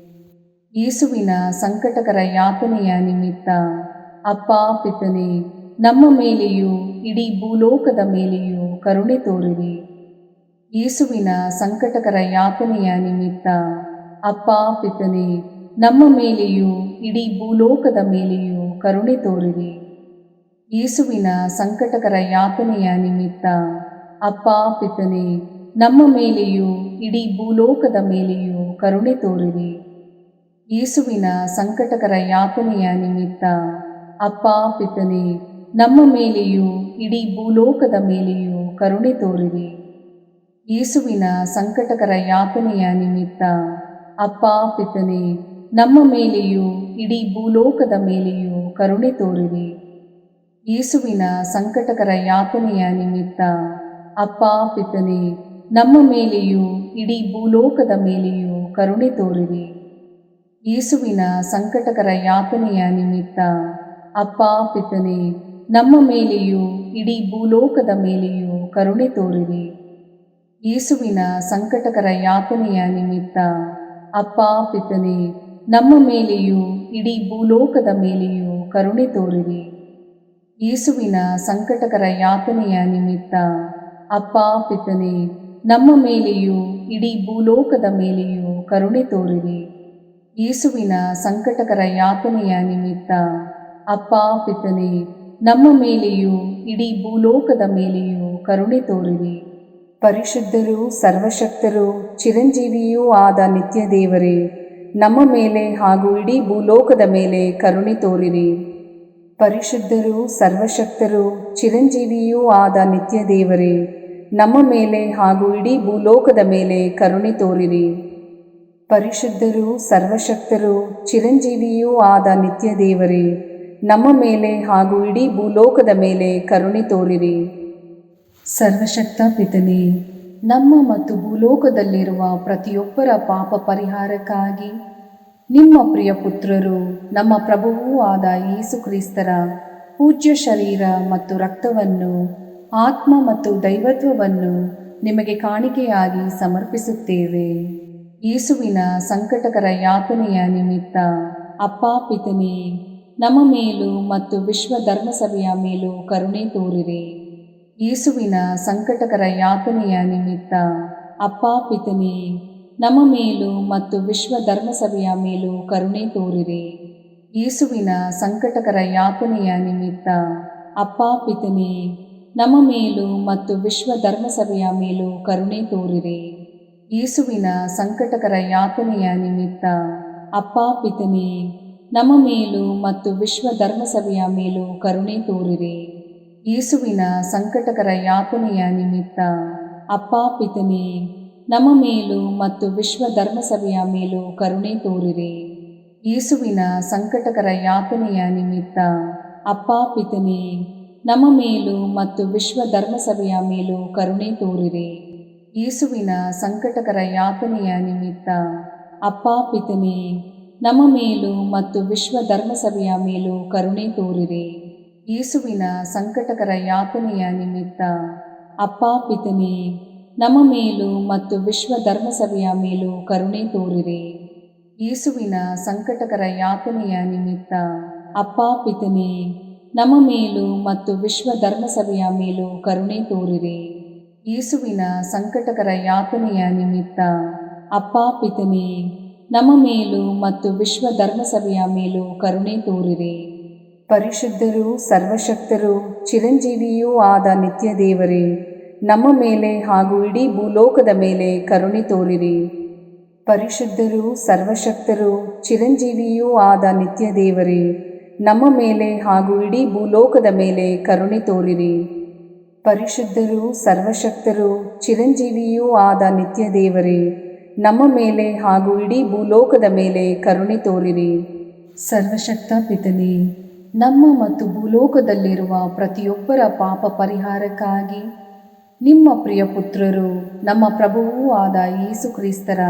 ಯೇಸುವಿನ ಸಂಕಟಕರ ಯಾತನೆಯ ನಿಮಿತ್ತ ಅಪ್ಪ ಪಿತನೇ, ನಮ್ಮ ಮೇಲೆಯೂ ಇಡೀ ಭೂಲೋಕದ ಮೇಲೆಯೂ ಕರುಣೆ ತೋರಿರಿ. ಯೇಸುವಿನ ಸಂಕಟಕರ ಯಾತನೆಯ ನಿಮಿತ್ತ ಅಪ್ಪ ಪಿತನೇ, ನಮ್ಮ ಮೇಲೆಯೂ ಇಡೀ ಭೂಲೋಕದ ಮೇಲೆಯೂ ಕರುಣೆ ತೋರಿರಿ. ಯೇಸುವಿನ ಸಂಕಟಕರ ಯಾತನೆಯ ನಿಮಿತ್ತ ಅಪ್ಪ ಪಿತನೇ, ನಮ್ಮ ಮೇಲೆಯೂ ಇಡೀ ಭೂಲೋಕದ ಮೇಲೆಯೂ ಕರುಣೆ ತೋರಿರಿ. ಯೇಸುವಿನ ಸಂಕಟಕರ ಯಾತನೆಯ ನಿಮಿತ್ತ ಅಪ್ಪ ಪಿತನೇ, ನಮ್ಮ ಮೇಲೆಯೂ ಇಡೀ ಭೂಲೋಕದ ಮೇಲೆಯೂ ಕರುಣೆ ತೋರಿರಿ. ಯೇಸುವಿನ ಸಂಕಟಕರ ಯಾತನೆಯ ನಿಮಿತ್ತ ಅಪ್ಪ ಪಿತನೇ, ನಮ್ಮ ಮೇಲೆಯೂ ಇಡೀ ಭೂಲೋಕದ ಮೇಲೆಯೂ ಕರುಣೆ ತೋರಿರಿ. ಯೇಸುವಿನ ಸಂಕಟಕರ ಯಾತನೆಯ ನಿಮಿತ್ತ ಅಪ್ಪ ಪಿತನೇ, ನಮ್ಮ ಮೇಲೆಯೂ ಇಡೀ ಭೂಲೋಕದ ಮೇಲೆಯೂ ಕರುಣೆ ತೋರಿರಿ. ಯೇಸುವಿನ ಸಂಕಟಕರ ಯಾತನೆಯ ನಿಮಿತ್ತ ಅಪ್ಪ ಪಿತನೇ, ನಮ್ಮ ಮೇಲೆಯೂ ಇಡೀ ಭೂಲೋಕದ ಮೇಲೆಯೂ ಕರುಣೆ ತೋರಿರಿ. ಯೇಸುವಿನ ಸಂಕಟಕರ ಯಾತನೆಯ ನಿಮಿತ್ತ ಅಪ್ಪ ಪಿತನೇ, ನಮ್ಮ ಮೇಲೆಯೂ ಇಡೀ ಭೂಲೋಕದ ಮೇಲೆಯೂ ಕರುಣೆ ತೋರಿರಿ. ಯೇಸುವಿನ ಸಂಕಟಕರ ಯಾತನೆಯ ನಿಮಿತ್ತ ಅಪ್ಪ ಪಿತನೇ, ನಮ್ಮ ಮೇಲೆಯೂ ಇಡೀ ಭೂಲೋಕದ ಮೇಲೆಯೂ ಕರುಣೆ ತೋರಿರಿ. ಯೇಸುವಿನ ಸಂಕಟಕರ ಯಾತನೆಯ ನಿಮಿತ್ತ ಅಪ್ಪ ಪಿತನೇ, ನಮ್ಮ ಮೇಲೆಯೂ ಇಡೀ ಭೂಲೋಕದ ಮೇಲೆಯೂ ಕರುಣೆ ತೋರಿರಿ. ಪರಿಶುದ್ಧರೂ ಸರ್ವಶಕ್ತರೂ ಚಿರಂಜೀವಿಯೂ ಆದ ನಿತ್ಯ ದೇವರೇ, ನಮ್ಮ ಮೇಲೆ ಹಾಗೂ ಇಡೀ ಭೂಲೋಕದ ಮೇಲೆ ಕರುಣೆ ತೋರಿರಿ. ಪರಿಶುದ್ಧರೂ ಸರ್ವಶಕ್ತರೂ ಚಿರಂಜೀವಿಯೂ ಆದ ನಿತ್ಯ ದೇವರೇ, ನಮ್ಮ ಮೇಲೆ ಹಾಗೂ ಇಡೀ ಭೂಲೋಕದ ಮೇಲೆ ಕರುಣೆ ತೋರಿರಿ. ಪರಿಶುದ್ಧರೂ ಸರ್ವಶಕ್ತರೂ ಚಿರಂಜೀವಿಯೂ ಆದ ನಿತ್ಯ ದೇವರೇ, ನಮ್ಮ ಮೇಲೆ ಹಾಗೂ ಇಡೀ ಭೂಲೋಕದ ಮೇಲೆ ಕರುಣೆ ತೋರಿರಿ. ಸರ್ವಶಕ್ತ ಪಿತನೇ, ನಮ್ಮ ಮತ್ತು ಭೂಲೋಕದಲ್ಲಿರುವ ಪ್ರತಿಯೊಬ್ಬರ ಪಾಪ ಪರಿಹಾರಕ್ಕಾಗಿ ನಿಮ್ಮ ಪ್ರಿಯ ಪುತ್ರರು, ನಮ್ಮ ಪ್ರಭುವೂ ಆದ ಯೇಸು ಕ್ರಿಸ್ತರ ಪೂಜ್ಯ ಶರೀರ ಮತ್ತು ರಕ್ತವನ್ನು, ಆತ್ಮ ಮತ್ತು ದೈವತ್ವವನ್ನು ನಿಮಗೆ ಕಾಣಿಕೆಯಾಗಿ ಸಮರ್ಪಿಸುತ್ತೇವೆ. ಯೇಸುವಿನ ಸಂಕಟಕರ ಯಾತನೆಯ ನಿಮಿತ್ತ ಅಪ್ಪ ಪಿತನೇ, ನಮ್ಮ ಮೇಲೂ ಮತ್ತು ವಿಶ್ವ ಧರ್ಮಸಭೆಯ ಮೇಲೂ ಕರುಣೆ ತೋರಿರಿ. ಯೇಸುವಿನ ಸಂಕಟಕರ ಯಾತನೆಯ ನಿಮಿತ್ತ ಅಪ್ಪ ಪಿತನೇ, ನಮ್ಮ ಮೇಲೂ ಮತ್ತು ವಿಶ್ವ ಧರ್ಮಸಭೆಯ ಮೇಲೂ ಕರುಣೆ ತೋರಿರಿ. ಯೇಸುವಿನ ಸಂಕಟಕರ ಯಾತನೆಯ ನಿಮಿತ್ತ ಅಪ್ಪ ಪಿತನೇ, ನಮ್ಮ ಮೇಲೂ ಮತ್ತು ವಿಶ್ವ ಧರ್ಮಸಭೆಯ ಮೇಲೂ ಕರುಣೆ ತೋರಿರಿ. ಯೇಸುವಿನ ಸಂಕಟಕರ ಯಾತನೆಯ ನಿಮಿತ್ತ ಅಪ್ಪ ಪಿತನೇ, ನಮ್ಮ ಮೇಲೂ ಮತ್ತು ವಿಶ್ವ ಧರ್ಮಸಭೆಯ ಮೇಲೂ ಕರುಣೆ ತೋರಿರಿ. ಯೇಸುವಿನ ಸಂಕಟಕರ ಯಾತನೆಯ ನಿಮಿತ್ತ ಅಪ್ಪ ಪಿತನೇ, ನಮ್ಮ ಮೇಲೂ ಮತ್ತು ವಿಶ್ವ ಧರ್ಮಸಭೆಯ ಮೇಲೂ ಕರುಣೆ ತೋರಿರಿ. ಯೇಸುವಿನ ಸಂಕಟಕರ ಯಾತನೆಯ ನಿಮಿತ್ತ ಅಪ್ಪ ಪಿತನೇ, ನಮ್ಮ ಮೇಲೂ ಮತ್ತು ವಿಶ್ವ ಧರ್ಮಸಭೆಯ ಮೇಲೂ ಕರುಣೆ ತೋರಿರಿ. ಯೇಸುವಿನ ಸಂಕಟಕರ ಯಾತನೆಯ ನಿಮಿತ್ತ ಅಪ್ಪ ಪಿತನೇ, ನಮ್ಮ ಮೇಲೂ ಮತ್ತು ವಿಶ್ವ ಧರ್ಮಸಭೆಯ ಮೇಲೂ ಕರುಣೆ ತೋರಿರಿ. ಯೇಸುವಿನ ಸಂಕಟಕರ ಯಾತನೆಯ ನಿಮಿತ್ತ ಅಪ್ಪ ಪಿತನೇ, ನಮ್ಮ ಮೇಲೂ ಮತ್ತು ವಿಶ್ವ ಧರ್ಮಸಭೆಯ ಮೇಲೂ ಕರುಣೆ ತೋರಿರಿ. ಯೇಸುವಿನ ಸಂಕಟಕರ ಯಾತನೆಯ ನಿಮಿತ್ತ ಅಪ್ಪ ಪಿತನೇ, ನಮ್ಮ ಮೇಲೂ ಮತ್ತು ವಿಶ್ವ ಧರ್ಮಸಭೆಯ ಮೇಲೂ ಕರುಣೆ ತೋರಿರಿ. ಯೇಸುವಿನ ಸಂಕಟಕರ ಯಾತನೆಯ ನಿಮಿತ್ತ ಅಪ್ಪ ಪಿತನೇ, ನಮ್ಮ ಮೇಲೂ ಮತ್ತು ವಿಶ್ವ ಧರ್ಮಸಭೆಯ ಮೇಲೂ ಕರುಣೆ ತೋರಿರಿ. ಪರಿಶುದ್ಧರೂ ಸರ್ವಶಕ್ತರೂ ಚಿರಂಜೀವಿಯೂ ಆದ ನಿತ್ಯ ದೇವರೇ, ನಮ್ಮ ಮೇಲೆ ಹಾಗೂ ಇಡೀ ಭೂಲೋಕದ ಮೇಲೆ ಕರುಣೆ ತೋರಿರಿ. ಪರಿಶುದ್ಧರೂ ಸರ್ವಶಕ್ತರೂ ಚಿರಂಜೀವಿಯೂ ಆದ ನಿತ್ಯ ದೇವರೇ, ನಮ್ಮ ಮೇಲೆ ಹಾಗೂ ಇಡೀ ಭೂಲೋಕದ ಮೇಲೆ ಕರುಣೆ ತೋರಿರಿ. ಪರಿಶುದ್ಧರೂ ಸರ್ವಶಕ್ತರೂ ಚಿರಂಜೀವಿಯೂ ಆದ ನಿತ್ಯ ದೇವರೇ, ನಮ್ಮ ಮೇಲೆ ಹಾಗೂ ಇಡೀ ಭೂಲೋಕದ ಮೇಲೆ ಕರುಣೆ ತೋರಿರಿ. ಸರ್ವಶಕ್ತ ಪಿತನೇ, ನಮ್ಮ ಮತ್ತು ಭೂಲೋಕದಲ್ಲಿರುವ ಪ್ರತಿಯೊಬ್ಬರ ಪಾಪ ಪರಿಹಾರಕ್ಕಾಗಿ ನಿಮ್ಮ ಪ್ರಿಯ ಪುತ್ರರು, ನಮ್ಮ ಪ್ರಭುವೂ ಆದ ಯೇಸು ಕ್ರಿಸ್ತರ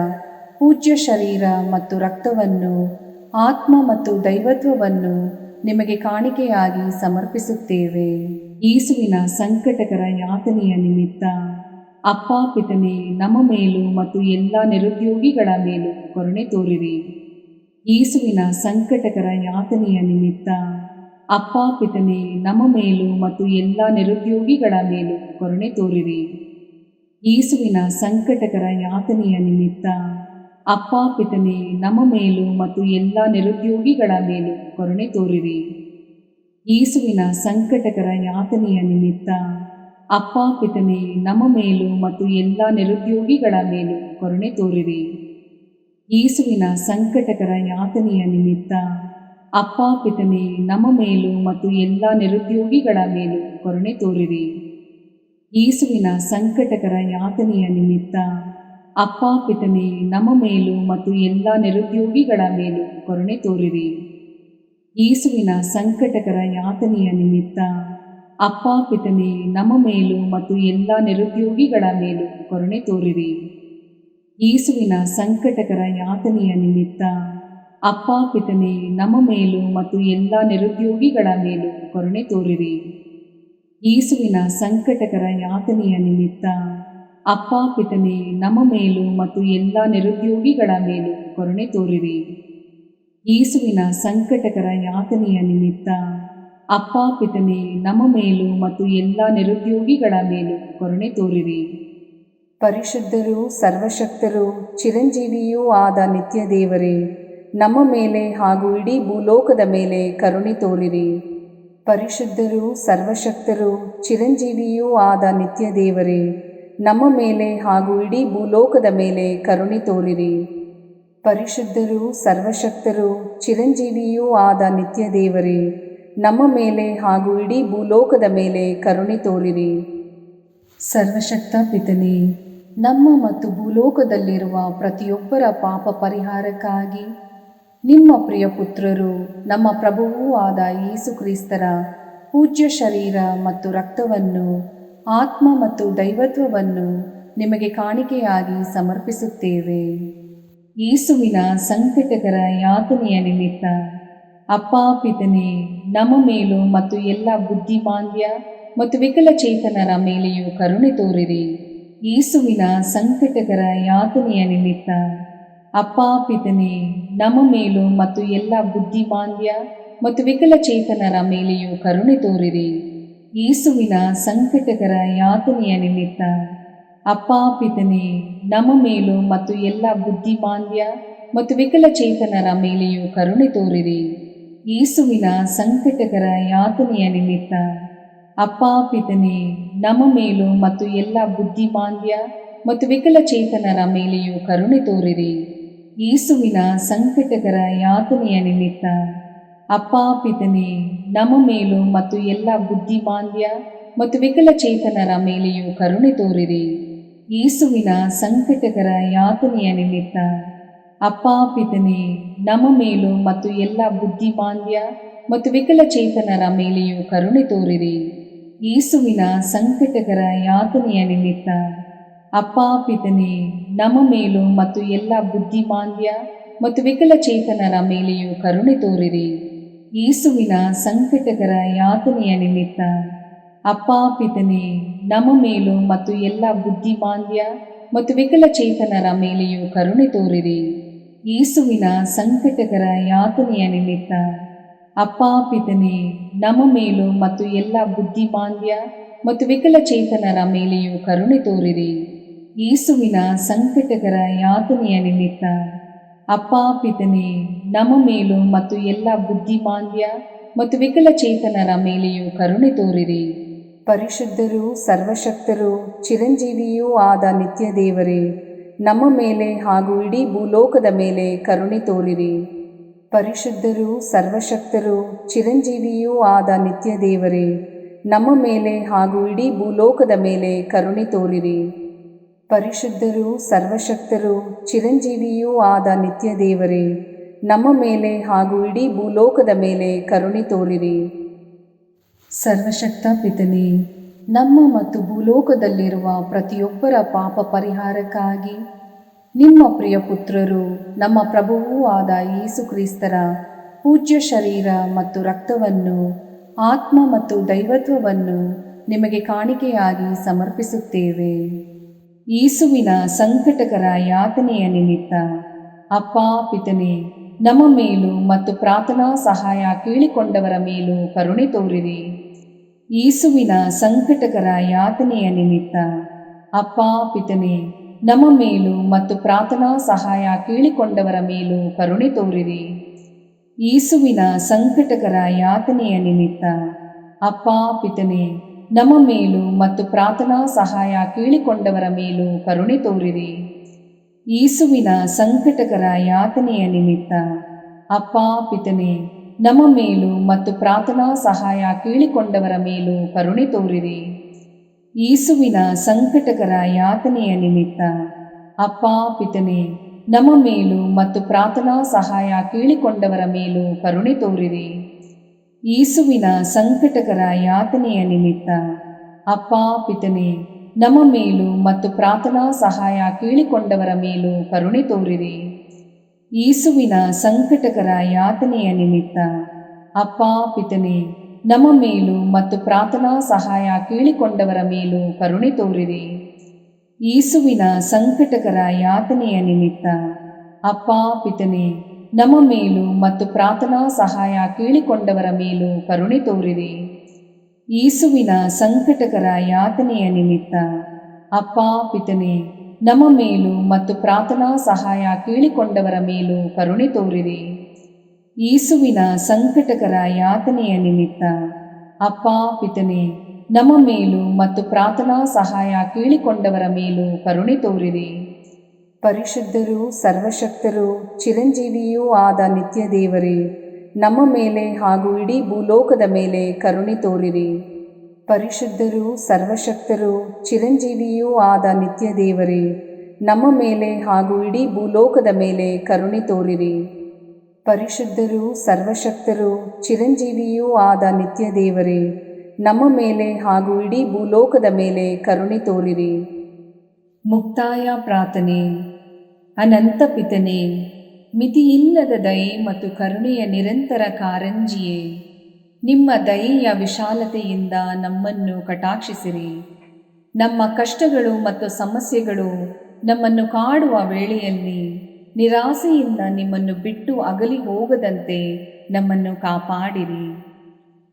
ಪೂಜ್ಯ ಶರೀರ ಮತ್ತು ರಕ್ತವನ್ನು, ಆತ್ಮ ಮತ್ತು ದೈವತ್ವವನ್ನು ನಿಮಗೆ ಕಾಣಿಕೆಯಾಗಿ ಸಮರ್ಪಿಸುತ್ತೇವೆ. ಯೇಸುವಿನ ಸಂಕಟಕರ ಯಾತನೆಯ ನಿಮಿತ್ತ ಅಪ್ಪ ಪಿತನೇ, ನಮ್ಮ ಮೇಲೂ ಮತ್ತು ಎಲ್ಲ ನಿರುದ್ಯೋಗಿಗಳ ಮೇಲೂ ಕರುಣೆ ತೋರಿರಿ. ಯೇಸುವಿನ ಸಂಕಟಕರ ಯಾತನೆಯ ನಿಮಿತ್ತ ಅಪ್ಪ ಪಿತನೇ, ನಮ್ಮ ಮೇಲೂ ಮತ್ತು ಎಲ್ಲ ನಿರುದ್ಯೋಗಿಗಳ ಮೇಲೂ ಕರುಣೆ ತೋರಿರಿ. ಯೇಸುವಿನ ಸಂಕಟಕರ ಯಾತನೆಯ ನಿಮಿತ್ತ ಅಪ್ಪ ಪಿತನೇ, ನಮ್ಮ ಮೇಲೂ ಮತ್ತು ಎಲ್ಲ ನಿರುದ್ಯೋಗಿಗಳ ಮೇಲೂ ಕರುಣೆ ತೋರಿರಿ. ಯೇಸುವಿನ ಸಂಕಟಕರ ಯಾತನೆಯ ನಿಮಿತ್ತ ಅಪ್ಪ ಪಿತನೇ, ನಮ್ಮ ಮೇಲೂ ಮತ್ತು ಎಲ್ಲ ನಿರುದ್ಯೋಗಿಗಳ ಮೇಲೂ ಕರುಣೆ ತೋರಿರಿ. ಯೇಸುವಿನ ಸಂಕಟಕರ ಯಾತನೆಯ ನಿಮಿತ್ತ ಅಪ್ಪ ಪಿತನೇ, ನಮ್ಮ ಮೇಲೂ ಮತ್ತು ಎಲ್ಲ ನಿರುದ್ಯೋಗಿಗಳ ಮೇಲೂ ಕರುಣೆ ತೋರಿರಿ. ಯೇಸುವಿನ ಸಂಕಟಕರ ಯಾತನೆಯ ನಿಮಿತ್ತ ಅಪ್ಪ ಪಿತನೇ, ನಮ್ಮ ಮೇಲೂ ಮತ್ತು ಎಲ್ಲ ನಿರುದ್ಯೋಗಿಗಳ ಮೇಲೂ ಕರುಣೆ ತೋರಿರಿ. ಯೇಸುವಿನ ಸಂಕಟಕರ ಯಾತನೆಯ ನಿಮಿತ್ತ ಅಪ್ಪ ಪಿತನೇ, ನಮ್ಮ ಮೇಲೂ ಮತ್ತು ಎಲ್ಲ ನಿರುದ್ಯೋಗಿಗಳ ಮೇಲೂ ಕರುಣೆ ತೋರಿರಿ. ಯೇಸುವಿನ ಸಂಕಟಕರ ಯಾತನೆಯ ನಿಮಿತ್ತ ಅಪ್ಪ ಪಿತನೇ, ನಮ್ಮ ಮೇಲೂ ಮತ್ತು ಎಲ್ಲ ನಿರುದ್ಯೋಗಿಗಳ ಮೇಲೂ ಕರುಣೆ ತೋರಿರಿ. ಯೇಸುವಿನ ಸಂಕಟಕರ ಯಾತನೆಯ ನಿಮಿತ್ತ ಅಪ್ಪ ಪಿತನೇ, ನಮ್ಮ ಮೇಲೂ ಮತ್ತು ಎಲ್ಲ ನಿರುದ್ಯೋಗಿಗಳ ಮೇಲೂ ಕರುಣೆ ತೋರಿರಿ. ಯೇಸುವಿನ ಸಂಕಟಕರ ಯಾತನೆಯ ನಿಮಿತ್ತ ಅಪ್ಪ ಪಿತನೇ, ನಮ್ಮ ಮೇಲೂ ಮತ್ತು ಎಲ್ಲ ನಿರುದ್ಯೋಗಿಗಳ ಮೇಲೂ ಕರುಣೆ ತೋರಿರಿ. ಪರಿಶುದ್ಧರೂ ಸರ್ವಶಕ್ತರೂ ಚಿರಂಜೀವಿಯೂ ಆದ ನಿತ್ಯ ದೇವರೇ, ನಮ್ಮ ಮೇಲೆ ಹಾಗೂ ಇಡೀ ಭೂಲೋಕದ ಮೇಲೆ ಕರುಣೆ ತೋರಿರಿ. ಪರಿಶುದ್ಧರೂ ಸರ್ವಶಕ್ತರೂ ಚಿರಂಜೀವಿಯೂ ಆದ ನಿತ್ಯ ದೇವರೇ, ನಮ್ಮ ಮೇಲೆ ಹಾಗೂ ಇಡೀ ಭೂಲೋಕದ ಮೇಲೆ ಕರುಣೆ ತೋರಿರಿ. ಪರಿಶುದ್ಧರೂ ಸರ್ವಶಕ್ತರೂ ಚಿರಂಜೀವಿಯೂ ಆದ ನಿತ್ಯ ದೇವರೇ, ನಮ್ಮ ಮೇಲೆ ಹಾಗೂ ಇಡೀ ಭೂಲೋಕದ ಮೇಲೆ ಕರುಣೆ ತೋರಿರಿ. ಸರ್ವಶಕ್ತ ಪಿತನೇ, ನಮ್ಮ ಮತ್ತು ಭೂಲೋಕದಲ್ಲಿರುವ ಪ್ರತಿಯೊಬ್ಬರ ಪಾಪ ಪರಿಹಾರಕ್ಕಾಗಿ ನಿಮ್ಮ ಪ್ರಿಯ ಪುತ್ರರು, ನಮ್ಮ ಪ್ರಭುವೂ ಆದ ಯೇಸು ಕ್ರಿಸ್ತರ ಪೂಜ್ಯ ಶರೀರ ಮತ್ತು ರಕ್ತವನ್ನು, ಆತ್ಮ ಮತ್ತು ದೈವತ್ವವನ್ನು ನಿಮಗೆ ಕಾಣಿಕೆಯಾಗಿ ಸಮರ್ಪಿಸುತ್ತೇವೆ. ಯೇಸುವಿನ ಸಂಕಟಕರ ಯಾತನೆಯ ನಿಮಿತ್ತ ಅಪ್ಪ ಪಿತನೇ, ನಮ್ಮ ಮೇಲೂ ಮತ್ತು ಎಲ್ಲ ಬುದ್ಧಿಮಾಂದ್ಯ ಮತ್ತು ವಿಕಲಚೇತನರ ಮೇಲೆಯೂ ಕರುಣೆ ತೋರಿರಿ. ಯೇಸುವಿನ ಸಂಕಟಕರ ಯಾತನೆಯ ನಿಮಿತ್ತ ಅಪ್ಪ ಪಿತನೇ, ನಮ್ಮ ಮೇಲೂ ಮತ್ತು ಎಲ್ಲ ಬುದ್ಧಿಮಾಂದ್ಯ ಮತ್ತು ವಿಕಲಚೇತನರ ಮೇಲೆಯೂ ಕರುಣೆ ತೋರಿರಿ. ಯೇಸುವಿನ ಸಂಕಟಕರ ಯಾತನೆಯ ನಿಮಿತ್ತ ಅಪ್ಪ ಪಿತನೇ, ನಮ್ಮ ಮೇಲೂ ಮತ್ತು ಎಲ್ಲ ಬುದ್ಧಿಮಾಂದ್ಯ ಮತ್ತು ವಿಕಲಚೇತನರ ಮೇಲೆಯೂ ಕರುಣೆ ತೋರಿರಿ. ಯೇಸುವಿನ ಸಂಕಟಕರ ಯಾತನೆಯ ನಿಮಿತ್ತ ಅಪ್ಪ ಪಿತನೇ, ನಮ್ಮ ಮೇಲೂ ಮತ್ತು ಎಲ್ಲ ಬುದ್ಧಿಮಾಂದ್ಯ ಮತ್ತು ವಿಕಲಚೇತನರ ಮೇಲೆಯೂ ಕರುಣೆ ತೋರಿರಿ. ಯೇಸುವಿನ ಸಂಕಟಕರ ಯಾತನೆಯ ನಿಮಿತ್ತ ಅಪ್ಪ ಪಿತನೇ, ನಮ್ಮ ಮೇಲೂ ಮತ್ತು ಎಲ್ಲ ಬುದ್ಧಿಮಾಂದ್ಯ ಮತ್ತು ವಿಕಲಚೇತನರ ಮೇಲೆಯೂ ಕರುಣೆ ತೋರಿರಿ. ಯೇಸುವಿನ ಸಂಕಟಕರ ಯಾತನೆಯ ನಿಮಿತ್ತ ಅಪ್ಪ ಪಿತನೇ, ನಮ್ಮ ಮೇಲೂ ಮತ್ತು ಎಲ್ಲ ಬುದ್ಧಿಮಾಂದ್ಯ ಮತ್ತು ವಿಕಲಚೇತನರ ಮೇಲೆಯೂ ಕರುಣೆ ತೋರಿರಿ. ಯೇಸುವಿನ ಸಂಕಟಕರ ಯಾತನೆಯ ನಿಮಿತ್ತ ಅಪ್ಪ ಪಿತನೇ, ನಮ್ಮ ಮೇಲೂ ಮತ್ತು ಎಲ್ಲ ಬುದ್ಧಿಮಾಂದ್ಯ ಮತ್ತು ವಿಕಲಚೇತನರ ಮೇಲೆಯೂ ಕರುಣೆ ತೋರಿರಿ. ಯೇಸುವಿನ ಸಂಕಟಕರ ಯಾತನೆಯ ನಿಮಿತ್ತ ಅಪ್ಪ ಪಿತನೇ, ನಮ್ಮ ಮೇಲೂ ಮತ್ತು ಎಲ್ಲ ಬುದ್ಧಿಮಾಂದ್ಯ ಮತ್ತು ವಿಕಲಚೇತನರ ಮೇಲೆಯೂ ಕರುಣೆ ತೋರಿರಿ. ಯೇಸುವಿನ ಸಂಕಟಕರ ಯಾತನೆಯ ನಿಮಿತ್ತ ಅಪ್ಪ ಪಿತನೇ, ನಮ್ಮ ಮೇಲೂ ಮತ್ತು ಎಲ್ಲ ಬುದ್ಧಿಮಾಂದ್ಯ ಮತ್ತು ವಿಕಲಚೇತನರ ಮೇಲೆಯೂ ಕರುಣೆ ತೋರಿರಿ. ಯೇಸುವಿನ ಸಂಕಟಕರ ಯಾತನೆಯ ನಿಮಿತ್ತ ಅಪ್ಪ ಪಿತನೇ, ನಮ್ಮ ಮೇಲೂ ಮತ್ತು ಎಲ್ಲ ಬುದ್ಧಿಮಾಂದ್ಯ ಮತ್ತು ವಿಕಲಚೇತನರ ಮೇಲೆಯೂ ಕರುಣೆ ತೋರಿರಿ. ಪರಿಶುದ್ಧರೂ ಸರ್ವಶಕ್ತರೂ ಚಿರಂಜೀವಿಯೂ ಆದ ನಿತ್ಯ ದೇವರೇ, ನಮ್ಮ ಮೇಲೆ ಹಾಗೂ ಇಡೀ ಭೂಲೋಕದ ಮೇಲೆ ಕರುಣೆ ತೋರಿರಿ. ಪರಿಶುದ್ಧರೂ ಸರ್ವಶಕ್ತರೂ ಚಿರಂಜೀವಿಯೂ ಆದ ನಿತ್ಯ ದೇವರೇ, ನಮ್ಮ ಮೇಲೆ ಹಾಗೂ ಇಡೀ ಭೂಲೋಕದ ಮೇಲೆ ಕರುಣೆ ತೋರಿರಿ. ಪರಿಶುದ್ಧರೂ ಸರ್ವಶಕ್ತರೂ ಚಿರಂಜೀವಿಯೂ ಆದ ನಿತ್ಯ ದೇವರೇ, ನಮ್ಮ ಮೇಲೆ ಹಾಗೂ ಇಡೀ ಭೂಲೋಕದ ಮೇಲೆ ಕರುಣೆ ತೋರಿರಿ. ಸರ್ವಶಕ್ತ ಪಿತನೇ, ನಮ್ಮ ಮತ್ತು ಭೂಲೋಕದಲ್ಲಿರುವ ಪ್ರತಿಯೊಬ್ಬರ ಪಾಪ ಪರಿಹಾರಕ್ಕಾಗಿ ನಿಮ್ಮ ಪ್ರಿಯ ಪುತ್ರರು, ನಮ್ಮ ಪ್ರಭುವೂ ಆದ ಯೇಸು ಕ್ರಿಸ್ತರ ಪೂಜ್ಯ ಶರೀರ ಮತ್ತು ರಕ್ತವನ್ನು, ಆತ್ಮ ಮತ್ತು ದೈವತ್ವವನ್ನು ನಿಮಗೆ ಕಾಣಿಕೆಯಾಗಿ ಸಮರ್ಪಿಸುತ್ತೇವೆ. ಯೇಸುವಿನ ಸಂಕಟಕರ ಯಾತನೆಯ ನಿಮಿತ್ತ ಅಪ್ಪ ಪಿತನೇ, ನಮ್ಮ ಮೇಲೂ ಮತ್ತು ಪ್ರಾರ್ಥನಾ ಸಹಾಯ ಕೇಳಿಕೊಂಡವರ ಮೇಲೂ ಕರುಣೆ ತೋರಿರಿ. ಯೇಸುವಿನ ಸಂಕಟಕರ ಯಾತನೆಯ ನಿಮಿತ್ತ ಅಪ್ಪ ಪಿತನೇ, ನಮ್ಮ ಮೇಲೂ ಮತ್ತು ಪ್ರಾರ್ಥನಾ ಸಹಾಯ ಕೇಳಿಕೊಂಡವರ ಮೇಲೂ ಕರುಣೆ ತೋರಿರಿ. ಯೇಸುವಿನ ಸಂಕಟಕರ ಯಾತನೆಯ ನಿಮಿತ್ತ ಅಪ್ಪ ಪಿತನೇ, ನಮ್ಮ ಮೇಲೂ ಮತ್ತು ಪ್ರಾರ್ಥನಾ ಸಹಾಯ ಕೇಳಿಕೊಂಡವರ ಮೇಲೂ ಕರುಣೆ ತೋರಿರಿ. ಯೇಸುವಿನ ಸಂಕಟಕರ ಯಾತನೆಯ ನಿಮಿತ್ತ ಅಪ್ಪ ಪಿತನೇ, ನಮ್ಮ ಮೇಲೂ ಮತ್ತು ಪ್ರಾರ್ಥನಾ ಸಹಾಯ ಕೇಳಿಕೊಂಡವರ ಮೇಲೂ ಕರುಣೆ ತೋರಿರಿ. ಯೇಸುವಿನ ಸಂಕಟಕರ ಯಾತನೆಯ ನಿಮಿತ್ತ ಅಪ್ಪ ಪಿತನೇ, ನಮ್ಮ ಮೇಲೂ ಮತ್ತು ಪ್ರಾರ್ಥನಾ ಸಹಾಯ ಕೇಳಿಕೊಂಡವರ ಮೇಲೂ ಕರುಣೆ ತೋರಿರಿ. ಯೇಸುವಿನ ಸಂಕಟಕರ ಯಾತನೆಯ ನಿಮಿತ್ತ ಅಪ್ಪ ಪಿತನೇ, ನಮ್ಮ ಮೇಲೂ ಮತ್ತು ಪ್ರಾರ್ಥನಾ ಸಹಾಯ ಕೇಳಿಕೊಂಡವರ ಮೇಲೂ ಕರುಣೆ ತೋರಿರಿ. ಯೇಸುವಿನ ಸಂಕಟಕರ ಯಾತನೆಯ ನಿಮಿತ್ತ ಅಪ್ಪ ಪಿತನೇ, ನಮ್ಮ ಮೇಲೂ ಮತ್ತು ಪ್ರಾರ್ಥನಾ ಸಹಾಯ ಕೇಳಿಕೊಂಡವರ ಮೇಲೂ ಕರುಣೆ ತೋರಿರಿ. ಯೇಸುವಿನ ಸಂಕಟಕರ ಯಾತನೆಯ ನಿಮಿತ್ತ ಅಪ್ಪ ಪಿತನೇ, ನಮ್ಮ ಮೇಲೂ ಮತ್ತು ಪ್ರಾರ್ಥನಾ ಸಹಾಯ ಕೇಳಿಕೊಂಡವರ ಮೇಲೂ ಕರುಣೆ ತೋರಿರಿ. ಯೇಸುವಿನ ಸಂಕಟಕರ ಯಾತನೆಯ ನಿಮಿತ್ತ ಅಪ್ಪ ಪಿತನೇ, ನಮ್ಮ ಮೇಲೂ ಮತ್ತು ಪ್ರಾರ್ಥನಾ ಸಹಾಯ ಕೇಳಿಕೊಂಡವರ ಮೇಲೂ ಕರುಣೆ ತೋರಿರಿ. ಯೇಸುವಿನ ಸಂಕಟಕರ ಯಾತನೆಯ ನಿಮಿತ್ತ ಅಪ್ಪ ಪಿತನೇ, ನಮ್ಮ ಮೇಲೂ ಮತ್ತು ಪ್ರಾರ್ಥನಾ ಸಹಾಯ ಕೇಳಿಕೊಂಡವರ ಮೇಲೂ ಕರುಣೆ ತೋರಿರಿ. ಪರಿಶುದ್ಧರೂ ಸರ್ವಶಕ್ತರೂ ಚಿರಂಜೀವಿಯೂ ಆದ ನಿತ್ಯ ದೇವರೇ, ನಮ್ಮ ಮೇಲೆ ಹಾಗೂ ಇಡೀ ಭೂಲೋಕದ ಮೇಲೆ ಕರುಣೆ ತೋರಿರಿ. ಪರಿಶುದ್ಧರೂ ಸರ್ವಶಕ್ತರೂ ಚಿರಂಜೀವಿಯೂ ಆದ ನಿತ್ಯ ದೇವರೇ, ನಮ್ಮ ಮೇಲೆ ಹಾಗೂ ಇಡೀ ಭೂಲೋಕದ ಮೇಲೆ ಕರುಣೆ ತೋರಿರಿ. ಪರಿಶುದ್ಧರೂ ಸರ್ವಶಕ್ತರೂ ಚಿರಂಜೀವಿಯೂ ಆದ ನಿತ್ಯ ದೇವರೇ, ನಮ್ಮ ಮೇಲೆ ಹಾಗೂ ಇಡೀ ಭೂಲೋಕದ ಮೇಲೆ ಕರುಣೆ ತೋರಿರಿ. ಮುಕ್ತಾಯ ಪ್ರಾರ್ಥನೆ. ಅನಂತ ಪಿತನೇ, ಮಿತಿಯಿಲ್ಲದ ದಯೆ ಮತ್ತು ಕರುಣೆಯ ನಿರಂತರ ಕಾರಂಜಿಯೇ, ನಿಮ್ಮ ದಯೆಯ ವಿಶಾಲತೆಯಿಂದ ನಮ್ಮನ್ನು ಕಟಾಕ್ಷಿಸಿರಿ. ನಮ್ಮ ಕಷ್ಟಗಳು ಮತ್ತು ಸಮಸ್ಯೆಗಳು ನಮ್ಮನ್ನು ಕಾಡುವ ವೇಳೆಯಲ್ಲಿ ನಿರಾಸೆಯಿಂದ ನಿಮ್ಮನ್ನು ಬಿಟ್ಟು ಅಗಲಿ ಹೋಗದಂತೆ ನಮ್ಮನ್ನು ಕಾಪಾಡಿರಿ.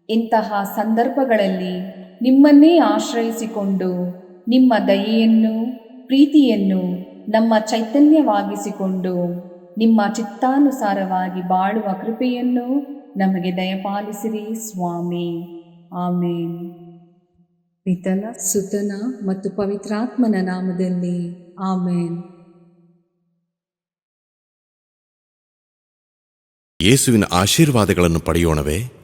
ಇಂತಹ ಸಂದರ್ಭಗಳಲ್ಲಿ ನಿಮ್ಮನ್ನೇ ಆಶ್ರಯಿಸಿಕೊಂಡು ನಿಮ್ಮ ದಯೆಯನ್ನು, ಪ್ರೀತಿಯನ್ನು ನಮ್ಮ ಚೈತನ್ಯವಾಗಿಸಿಕೊಂಡು ನಿಮ್ಮ ಚಿತ್ತಾನುಸಾರವಾಗಿ ಬಾಳುವ ಕೃಪೆಯನ್ನು ನಮಗೆ ದಯಪಾಲಿಸಿರಿ ಸ್ವಾಮಿ. ಆಮೇನ್. ಪಿತನ, ಸುತನ ಮತ್ತು ಪವಿತ್ರಾತ್ಮನ ನಾಮದಲ್ಲಿ ಆಮೇನ್. ಯೇಸುವಿನ ಆಶೀರ್ವಾದಗಳನ್ನು ಪಡೆಯೋಣವೇ?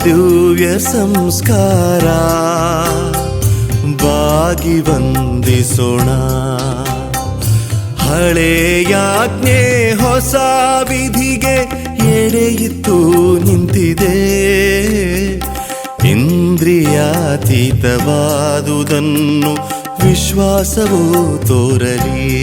ದಿವ್ಯ ಸಂಸ್ಕಾರ ಬಾಗಿ ವಂದಿಸೋಣ. ಹಳೆಯಾಜ್ಞೆ ಹೊಸ ವಿಧಿಗೆ ಎಡೆಯಿತ್ತು ನಿಂತಿದೆ. ಇಂದ್ರಿಯಾತೀತವಾದುದನ್ನು ವಿಶ್ವಾಸವೂ ತೋರಲಿ.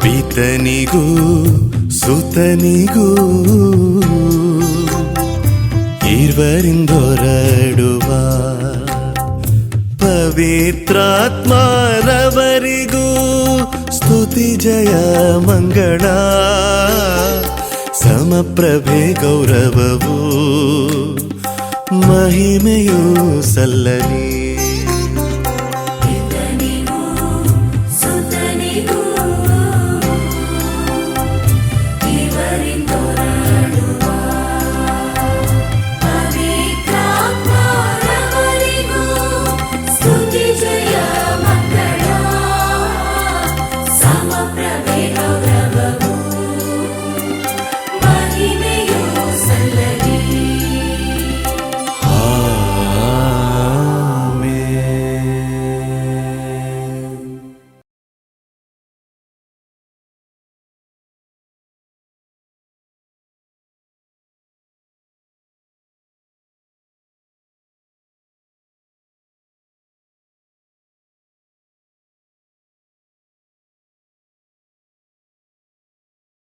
ಪಿತನಿಗೂ ಸುತನಿಗೂ ಇರುವರಿಂದೊರಡುವ ಪವಿತ್ರಾತ್ಮರವರಿಗೂ ಸ್ತುತಿ ಜಯ ಮಂಗಳ. ಸಮಪ್ರಭೆ ಗೌರವವು ಮಹಿಮೆಯೂ ಸಲ್ಲಲಿ.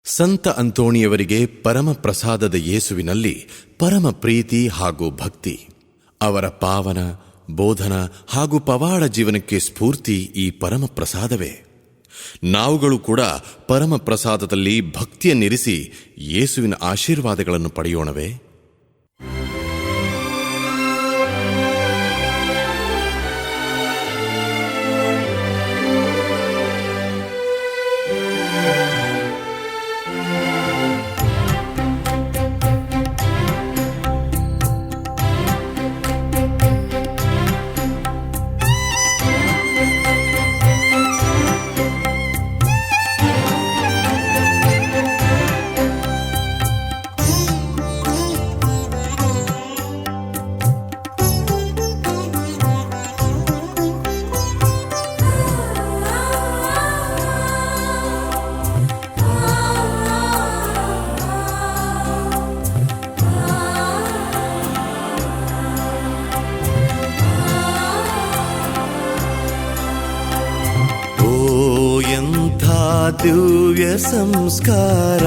ಸಂತ ಅಂತೋಣಿಯವರಿಗೆ ಪರಮ ಪ್ರಸಾದದ ಯೇಸುವಿನಲ್ಲಿ ಪರಮ ಪ್ರೀತಿ ಹಾಗೂ ಭಕ್ತಿ. ಅವರ ಪಾವನ ಬೋಧನ ಹಾಗೂ ಪವಾಡ ಜೀವನಕ್ಕೆ ಸ್ಫೂರ್ತಿ ಈ ಪರಮ ಪ್ರಸಾದವೇ. ನಾವುಗಳು ಕೂಡ ಪರಮ ಪ್ರಸಾದದಲ್ಲಿ ಭಕ್ತಿಯನ್ನಿರಿಸಿ ಯೇಸುವಿನ ಆಶೀರ್ವಾದಗಳನ್ನು ಪಡೆಯೋಣವೇ? ದಿವ್ಯ ಸಂಸ್ಕಾರ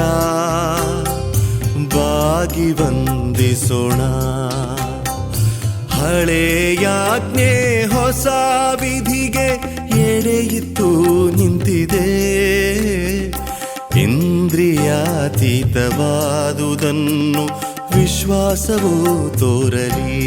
ಬಾಗಿ ವಂದಿಸೋಣ. ಹಳೆಯಾಜ್ಞೆ ಹೊಸ ವಿಧಿಗೆ ಎಡೆಯಿತ್ತು ನಿಂತಿದೆ. ಇಂದ್ರಿಯಾತೀತವಾದುದನ್ನು ವಿಶ್ವಾಸವು ತೋರಲಿ.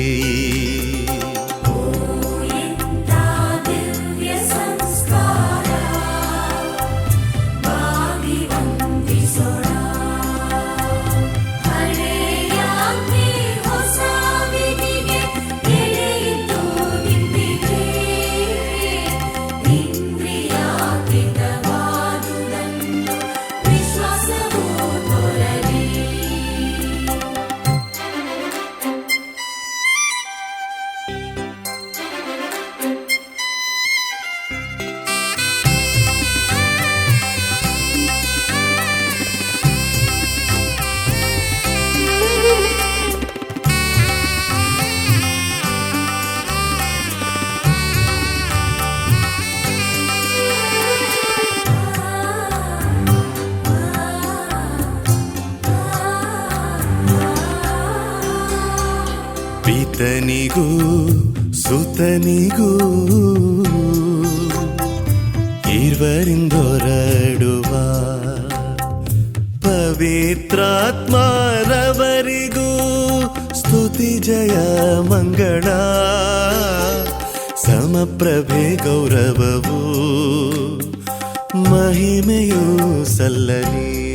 ಪಿತನಿಗೂ ಸುತನಿಗೂ ಇರುವರಿಂದೊರಡುವ ಪವಿತ್ರಾತ್ಮರವರಿಗೂ ಸ್ತುತಿ ಜಯ ಮಂಗಳ. ಸಮಪ್ರಭೆ ಗೌರವವು ಮಹಿಮೆಯೂ ಸಲ್ಲಲಿ.